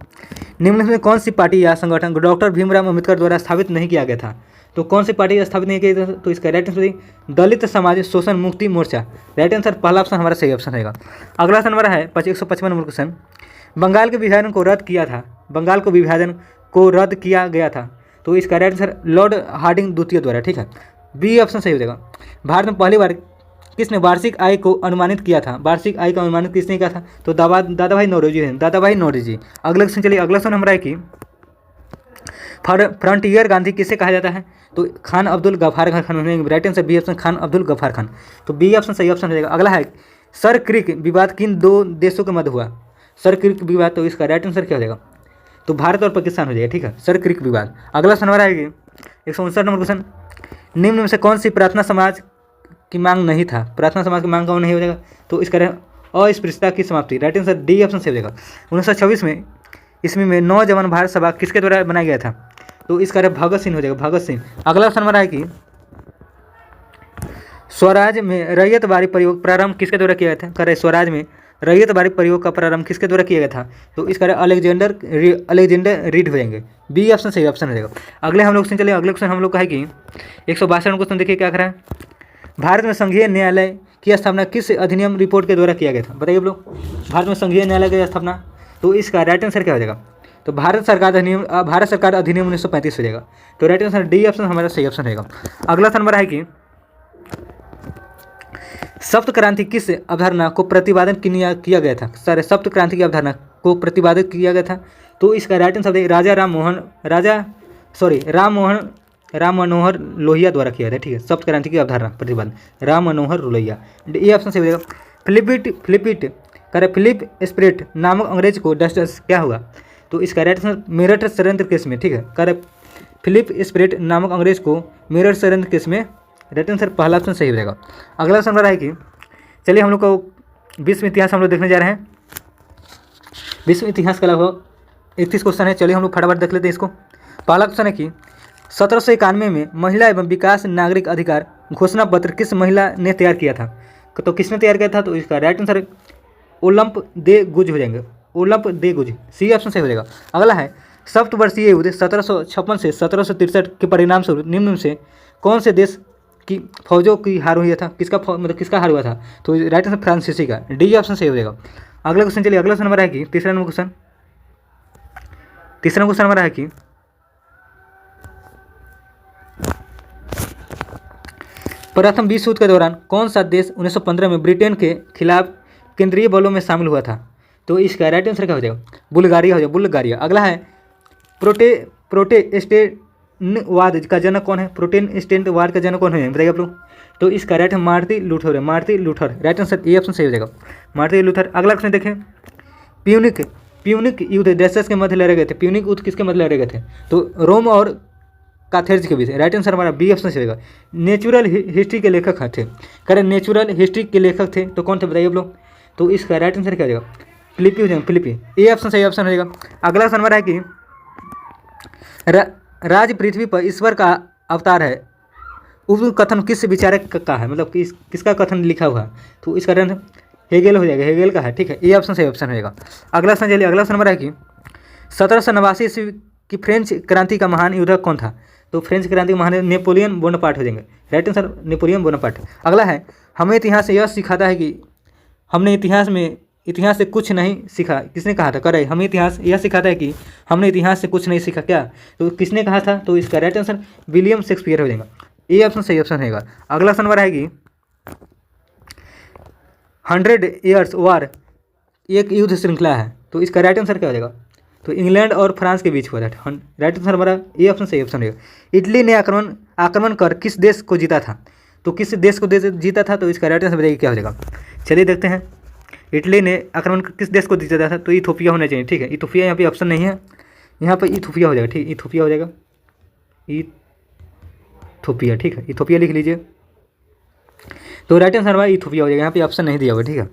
निम्नलिखित में कौन सी पार्टी या संगठन डॉक्टर भीमराव अम्बेडकर द्वारा स्थापित नहीं किया गया था, तो कौन सी पार्टी स्थापित नहीं किया था, तो इसका राइट आंसर दलित समाज शोषण मुक्ति मोर्चा, राइट आंसर पहला ऑप्शन हमारा सही ऑप्शन रहेगा। अगला क्वेश्चन नंबर है 155 नंबर क्वेश्चन, बंगाल के विभाजन को रद्द किया था, बंगाल को विभाजन को रद्द किया गया था, तो इसका राइट आंसर लॉर्ड हार्डिंग द्वितीय द्वारा, ठीक है, बी ऑप्शन सही हो जाएगा। भारत में पहली बार किसने वार्षिक आय को अनुमानित किया था, वार्षिक आय का अनुमानित किसने किया था, तो दादा भाई नौरोजी है, दादा भाई नौरोजी। अगला क्वेश्चन चलिए, अगला क्वेश्चन हमारा है कि फ्रंटियर गांधी किसे कहा जाता है, तो Khan Abdul Ghaffar Khan, right answer B option Khan Abdul Ghaffar Khan, तो बी ऑप्शन सही ऑप्शन हो जाएगा। अगला है सर क्रिक विवाद किन दो देशों के मध्य हुआ, सर क्रिक विवाद, तो इसका राइट आंसर क्या हो जाएगा, तो भारत और पाकिस्तान हो जाएगा, ठीक है, सर क्रिक विवाद। अगला क्वेश्चन हमारा है कि 159 नंबर क्वेश्चन, निम्न में से कौन सी प्रार्थना समाज की मांग नहीं था, प्रार्थना समाज की मांग कौन नहीं हो जाएगा, तो इसका अस्पृश्यता की समाप्ति, राइट आंसर डी ऑप्शन सही हो जाएगा। 1926 में ईस्वी में नौजवान भारत सभा किसके द्वारा बनाया गया था, तो इसका भगत सिंह हो जाएगा, भगत सिंह। अगला क्वेश्चन हमारा है कि स्वराज में रैयतवारी प्रयोग प्रारंभ किसके द्वारा किया गया था, करे स्वराज में रैयतवारी प्रयोग का प्रारंभ किसके द्वारा किया गया था, तो इसका अलेक्जेंडर रीड हो जाएंगे, बी ऑप्शन सही ऑप्शन हो जाएगा। अगले हम लोग क्वेश्चन चलिए, अगले क्वेश्चन हम लोग का है कि 162 क्वेश्चन देखिए क्या करा है, भारत में संघीय न्यायालय की स्थापना किस अधिनियम रिपोर्ट के द्वारा किया गया था, बताइए आप लोग, भारत में संघीय न्यायालय की स्थापना, तो इसका राइट आंसर क्या हो जाएगा, तो भारत सरकार अधिनियम 1935 हो जाएगा, तो राइट आंसर डी ऑप्शन हमारा सही ऑप्शन रहेगा। अगला नंबर है कि सप्त क्रांति किस अवधारणा को प्रतिपादन किया गया था, सारे सप्त क्रांति की अवधारणा को प्रतिपादित किया गया था, तो इसका राइट आंसर राम मनोहर लोहिया द्वारा किया था, ठीक है, सप्त क्रांति की अवधारणा प्रतिपादन राम मनोहर लोहिया, ये ऑप्शन सही हो जाएगा। फिलिप स्प्रेट नामक अंग्रेज को क्या हुआ, तो इसका राइट आंसर मेरठ षड्यंत्र केस में, ठीक है। कर फिलिप स्प्रेट नामक अंग्रेज को मेरठ षड्यंत्र केस में, राइट आंसर पहला ऑप्शन सही हो जाएगा। अगला ऑप्शन रहा है कि चलिए हम लोग को विश्व इतिहास हम लोग देखने जा रहे हैं। विश्व इतिहास का लगभग 31 क्वेश्चन है। चलिए हम लोग फटाफट देख लेते हैं इसको। पहला क्वेश्चन है कि 1791 में महिला एवं विकास नागरिक अधिकार घोषणा पत्र किस महिला ने तैयार किया था? तो किसने तैयार किया था? तो इसका राइट आंसर ओलंप दे गुज हो जाएंगे, ओलंप दे गुज, सी ऑप्शन सही हो जाएगा। अगला है सप्तवर्षीय युद्ध 1756 से 1763 के परिणाम स्वरूप निम्न में से कौन से देश की फौजों की हार हुआ था? मतलब किसका हार हुआ था? तो राइट आंसर फ्रांसीसी का, डी ऑप्शन सही हो जाएगा। अगला क्वेश्चन चलिए, अगला क्वेश्चन नंबर है कि तीसरा क्वेश्चन नंबर है कि प्रथम विश्व युद्ध के दौरान कौन सा देश 1915 में ब्रिटेन के खिलाफ केंद्रीय बलों में शामिल हुआ था? तो इसका राइट आंसर क्या हो जाएगा? बुल्गारिया हो जाएगा, बुल्गारिया। अगला है प्रोटेस्टेंटवाद का जनक कौन है? प्रोटेस्टेंटवाद का जनक कौन है बताइए आप लोग। तो इसका राइट है मार्टिन लूथर है, Martin Luther, right answer A option सही हो जाएगा, मार्टिन लूथर। अगला क्वेश्चन देखें, प्यूनिक युद्ध डेसस के मध्य लड़े गए थे। प्यूनिक युद्ध किसके मध्य लड़े गए थे? तो रोम और काथेर्ज के बीच, राइट आंसर हमारा बी ऑप्शन सही होगा। नेचुरल हिस्ट्री के लेखक थे, करें नेचुरल हिस्ट्री के लेखक थे तो कौन थे बताइए आप लोग। तो इसका राइट आंसर क्या हो जाएगा? फिलिपी हो जाएगा, फिलिपी, ए ऑप्शन सही ऑप्शन हो जाएगा। अगला क्वेश्चन हमारा है कि राज पृथ्वी पर ईश्वर का अवतार है, उस कथन किस विचारक का है? मतलब किसका कथन लिखा हुआ है? तो इसका राइट हेगेल हो जाएगा, हेगेल का है, ठीक है, ए ऑप्शन सही ऑप्शन हो जाएगा। अगला क्वेश्चन चलिए, अगला क्वेश्चन नंबर है कि 1789 ईस्वी की फ्रेंच क्रांति का महान युद्धक कौन था? तो फ्रेंच क्रांति का महान नेपोलियन बोनापार्ट हो जाएंगे, राइट आंसर नेपोलियन बोनापार्ट। अगला है हमें इतिहास यह सिखाता है कि हमने इतिहास से कुछ नहीं सीखा, किसने कहा था? करे हमें इतिहास यह सिखाता है कि हमने इतिहास से कुछ नहीं सीखा, क्या? तो किसने कहा था? तो इसका राइट आंसर विलियम शेक्सपियर हो जाएगा, ए ऑप्शन सही ऑप्शन रहेगा। अगला क्वेश्चन नंबर है कि 100 ईयर्स वार एक युद्ध श्रृंखला है, तो इसका राइट आंसर क्या हो जाएगा? तो इंग्लैंड और फ्रांस के बीच हुआ था, राइट आंसर हमारा ए ऑप्शन सही ऑप्शन रहेगा। इटली ने आक्रमण कर किस देश को जीता था? तो किस देश को जीता था? तो इसका राइट आंसर बताइए क्या हो जाएगा। चलिए देखते हैं, इटली ने आक्रमण किस देश को जीता था? तो इथोपिया होना चाहिए, ठीक है, इथोपिया यहाँ पे ऑप्शन नहीं है, यहाँ पे इथोपिया हो जाएगा, ठीक, इथोपिया हो जाएगा, इथोपिया, ठीक है, इथोपिया लिख लीजिए। तो राइट आंसर हमारा इथोपिया हो जाएगा, यहाँ पे ऑप्शन नहीं दिया होगा, ठीक है।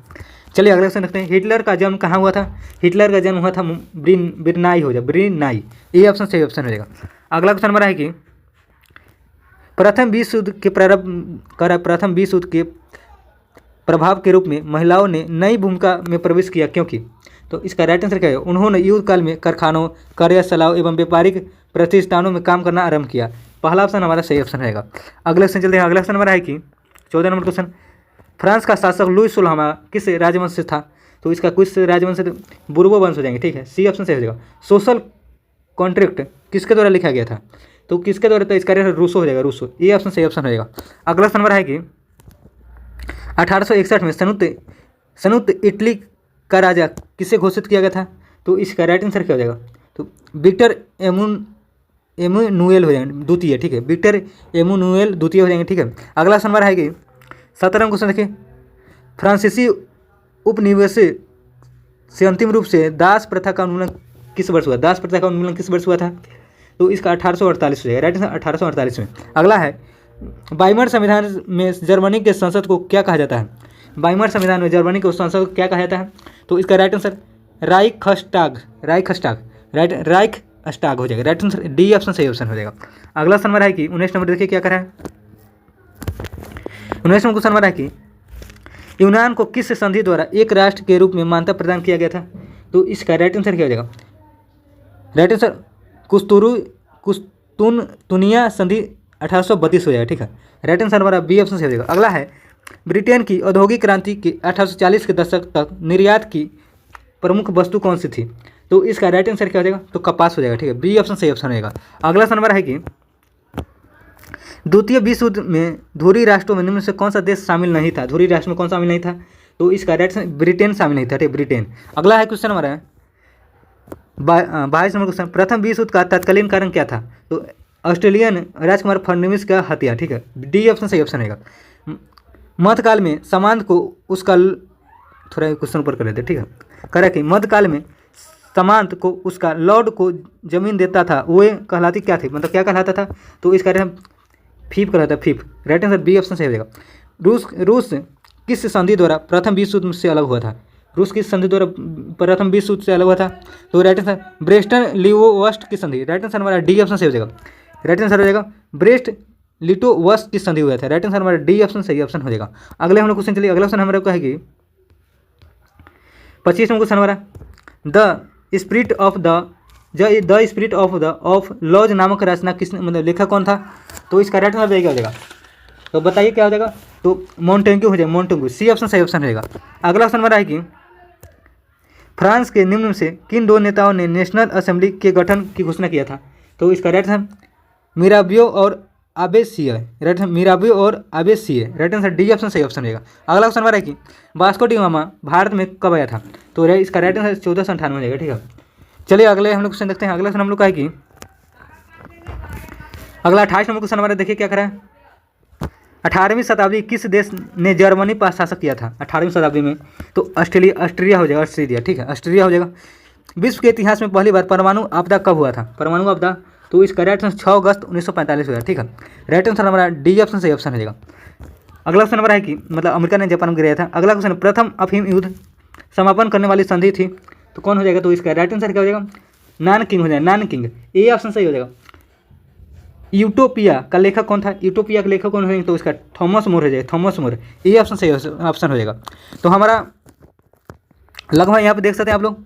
चलिए अगला क्वेश्चन देखते हैं, हिटलर का जन्म कहाँ हुआ था? हिटलर का जन्म हुआ था ब्रिनाई हो जाए, ब्रिनाई, ये ऑप्शन सही ऑप्शन हो जाएगा। अगला क्वेश्चन हमारा है कि प्रथम विश्व युद्ध के प्रभाव के रूप में महिलाओं ने नई भूमिका में प्रवेश किया क्योंकि? तो इसका राइट आंसर क्या है? उन्होंने युद्ध काल में कारखानों, कार्यशालाओं एवं व्यापारिक प्रतिष्ठानों में काम करना आरंभ किया। पहला ऑप्शन हमारा सही ऑप्शन रहेगा। अगला क्वेश्चन चलते हैं, अगला क्वेश्चन हमारा है कि 14 नंबर क्वेश्चन, फ्रांस का शासक लुई 16वां किस राजवंश से था? तो इसका कुछ राजवंश से बुर्बो वंश हो जाएंगे, ठीक है, सी ऑप्शन सही हो जाएगा। सोशल कॉन्ट्रैक्ट किसके द्वारा लिखा गया था? तो किसके द्वारा? तो इसका रूसो हो जाएगा, रूसो, ये ऑप्शन सही ऑप्शन हो जाएगा। अगला नंबर है कि 1861 में संयुक्त इटली का राजा किसे घोषित किया गया था? तो इसका राइट आंसर क्या हो जाएगा? तो विक्टर एमुनुएल हो जाएंगे, द्वितीय, ठीक है, विक्टर एमुनुएल द्वितीय हो जाएंगे, ठीक है। अगला नंबर है कि 17वां क्वेश्चन देखिए, फ्रांसीसी उपनिवेश से अंतिम रूप से दास प्रथा का उन्मूलन किस वर्ष हुआ? दास प्रथा का उन्मूलन किस वर्ष हुआ था? तो इसका 1848 हो जाएगा, राइट आंसर 1848 में। अगला है वाइमर संविधान में जर्मनी के संसद को क्या कहा जाता है? वाइमर संविधान में जर्मनी के संसद को क्या कहा जाता है? तो इसका राइट आंसर राइखस्टाग हो जाएगा, राइट आंसर डी ऑप्शन सही ऑप्शन हो जाएगा। अगला नंबर है कि 19 नंबर देखिए क्या कर रहा है, 19 नंबर क्वेश्चन नंबर है कि यूनान को किस संधि द्वारा एक राष्ट्र के रूप में मान्यता प्रदान किया गया था? तो इसका राइट आंसर क्या हो जाएगा? राइट आंसर कुस्तुनतुनिया संधि 1832 हो जाएगा, ठीक है, राइट आंसर हमारा बी ऑप्शन सही हो जाएगा। अगला है ब्रिटेन की औद्योगिक क्रांति के 1840 के दशक तक निर्यात की प्रमुख वस्तु कौन सी थी? तो इसका राइट आंसर क्या हो जाएगा? तो कपास हो जाएगा, ठीक है, बी ऑप्शन सही ऑप्शन रहेगा। अगला नंबर है कि द्वितीय विश्व युद्ध में धुरी राष्ट्रों में निम्न से कौन सा देश शामिल नहीं था? धुरी राष्ट्र में कौन शामिल नहीं था? तो इसका राइट आंसर ब्रिटेन शामिल नहीं था, ठीक, ब्रिटेन। अगला है क्वेश्चन हमारा 22 नंबर क्वेश्चन, प्रथम विश्व युद्ध का तत्कालीन कारण क्या था? तो ऑस्ट्रेलियन राजकुमार फडणवीस का हत्या, ठीक है, डी ऑप्शन सही ऑप्शन रहेगा। मध्यकाल में सामंत को उसका थोड़ा क्वेश्चन ऊपर कर लेते, ठीक है, करें कि मध्यकाल में सामंत को उसका लॉर्ड को जमीन देता था वे कहलाती क्या थी, मतलब क्या कहलाता था, तो इसका राइट फीफ कहलाता है, फीफ। राइट आंसर बी ऑप्शन सही हो जाएगा। रूस किस संधि द्वारा प्रथम विश्व युद्ध से अलग हुआ था, रूस किस संधि द्वारा प्रथम विश्व युद्ध से अलग हुआ था, तो राइट आंसर ब्रेस्टन लिटोवस्ट की संधि। राइट आंसर हमारा डी ऑप्शन सही हो जाएगा। राइट आंसर हो जाएगा ब्रेस्ट लिटोवस्ट की संधि हुआ था। राइट आंसर हमारा डी ऑप्शन सही ऑप्शन हो जाएगा। अगले हम लोग क्वेश्चन चलिए, अगला क्वेश्चन हमारा क्या है कि 25वां क्वेश्चन हमारा द स्पिरिट ऑफ लॉज नामक रचना किस मतलब लेखक कौन था, तो इसका राइट आंसर क्या हो जाएगा, तो बताइए क्या हो जाएगा, तो मोंटेग्यू हो जाएगा, मोंटेग्यू, सी ऑप्शन सही ऑप्शन रहेगा। अगला क्वेश्चन हमारा है कि फ्रांस के निम्न में से किन दो नेताओं ने नेशनल असेंबली के गठन की घोषणा किया था, तो इसका राइट आंसर मिराबियो और आबेसिए। राइट आंसर मिराबियो और आबेसिए। राइट आंसर डी ऑप्शन सही ऑप्शन रहेगा। अगला क्वेश्चन हमारा है कि वास्को डी गामा भारत में कब आया था, तो इसका राइट आंसर 1498 हो जाएगा। ठीक है, चलिए अगले हम लोग क्वेश्चन देखते हैं। अगला क्वेश्चन हम लोग का है कि अगला 28 नंबर क्वेश्चन हमारा देखिए क्या करा है, 18वीं शताब्दी किस देश ने जर्मनी पर शासक किया था 18वीं शताब्दी में, तो ऑस्ट्रिया हो जाएगा, ऑस्ट्रेलिया। ठीक है, ऑस्ट्रिया हो जाएगा। विश्व के इतिहास में पहली बार परमाणु आपदा कब हुआ था, परमाणु आपदा, तो इसका राइट आंसर 6 अगस्त 1945 हुआ। ठीक है, राइट आंसर हमारा डी ऑप्शन सही ऑप्शन हो जाएगा। अगला क्वेश्चन हमारा है कि मतलब अमेरिका ने जापान को गिराया था। अगला क्वेश्चन प्रथम अफीम युद्ध समापन करने वाली संधि थी, तो कौन हो जाएगा, तो इसका राइट आंसर क्या हो जाएगा, नानकिंग हो जाएगा, नानकिंग, ए ऑप्शन सही हो जाएगा। यूटोपिया का लेखक कौन था, यूटोपिया का लेखक कौन हो जाएगा, तो इसका थॉमस मोर हो जाएगा, थॉमस मोर, ए ऑप्शन सही ऑप्शन हो जाएगा। तो हमारा लगभग यहाँ पे देख सकते हैं आप लोग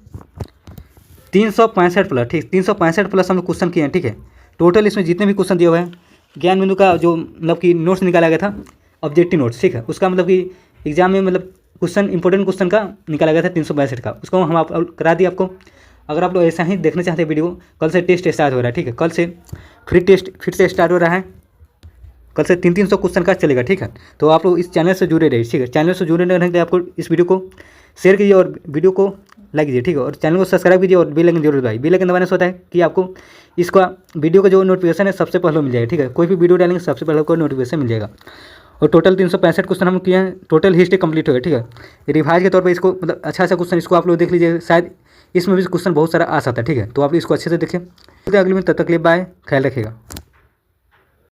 365 प्लस, ठीक 365 प्लस हम लोग क्वेश्चन किए हैं। ठीक है, टोटल इसमें जितने भी क्वेश्चन दिए हुए हैं ज्ञान बिंदु का जो मतलब कि नोट्स निकाला गया था, ऑब्जेक्टिव नोट्स, ठीक है, उसका मतलब कि एग्जाम में मतलब क्वेश्चन इंपॉर्टेंट क्वेश्चन का निकाला गया था 362 का, उसको हम आप करा दिए आपको। अगर आप लोग ऐसा ही देखना चाहते हैं वीडियो, कल से टेस्ट स्टार्ट हो रहा है। ठीक है, कल से फ्री टेस्ट फिर से स्टार्ट हो रहा है, कल से 300 क्वेश्चन का चलेगा। ठीक है, तो आप लोग इस चैनल से जुड़े रहिए। ठीक है, चैनल से जुड़े रहने के लिए आपको इस वीडियो को शेयर कीजिए और वीडियो को लाइक कीजिए। ठीक है, और चैनल को सब्सक्राइब कीजिए और बेल आइकन जरूर दबाइए। बेल आइकन दबाने से होता है कि आपको इसका वीडियो का जो नोटिफिकेशन है सबसे पहले मिल जाएगा। ठीक है, कोई भी वीडियो डालेंगे सबसे पहले आपको नोटिफिकेशन मिल जाएगा। और टोटल 365 क्वेश्चन हम किए हैं, टोटल हिस्ट्री कंप्लीट हो गया। ठीक है, रिवाइज के तौर पर इसको मतलब अच्छा क्वेश्चन इसको आप लोग देख लीजिए, शायद इसमें भी क्वेश्चन बहुत सारा आ सकता है। ठीक है, तो आप इसको अच्छे से देखें। अगली में तब तक के लिए बाय, ख्याल रखिएगा।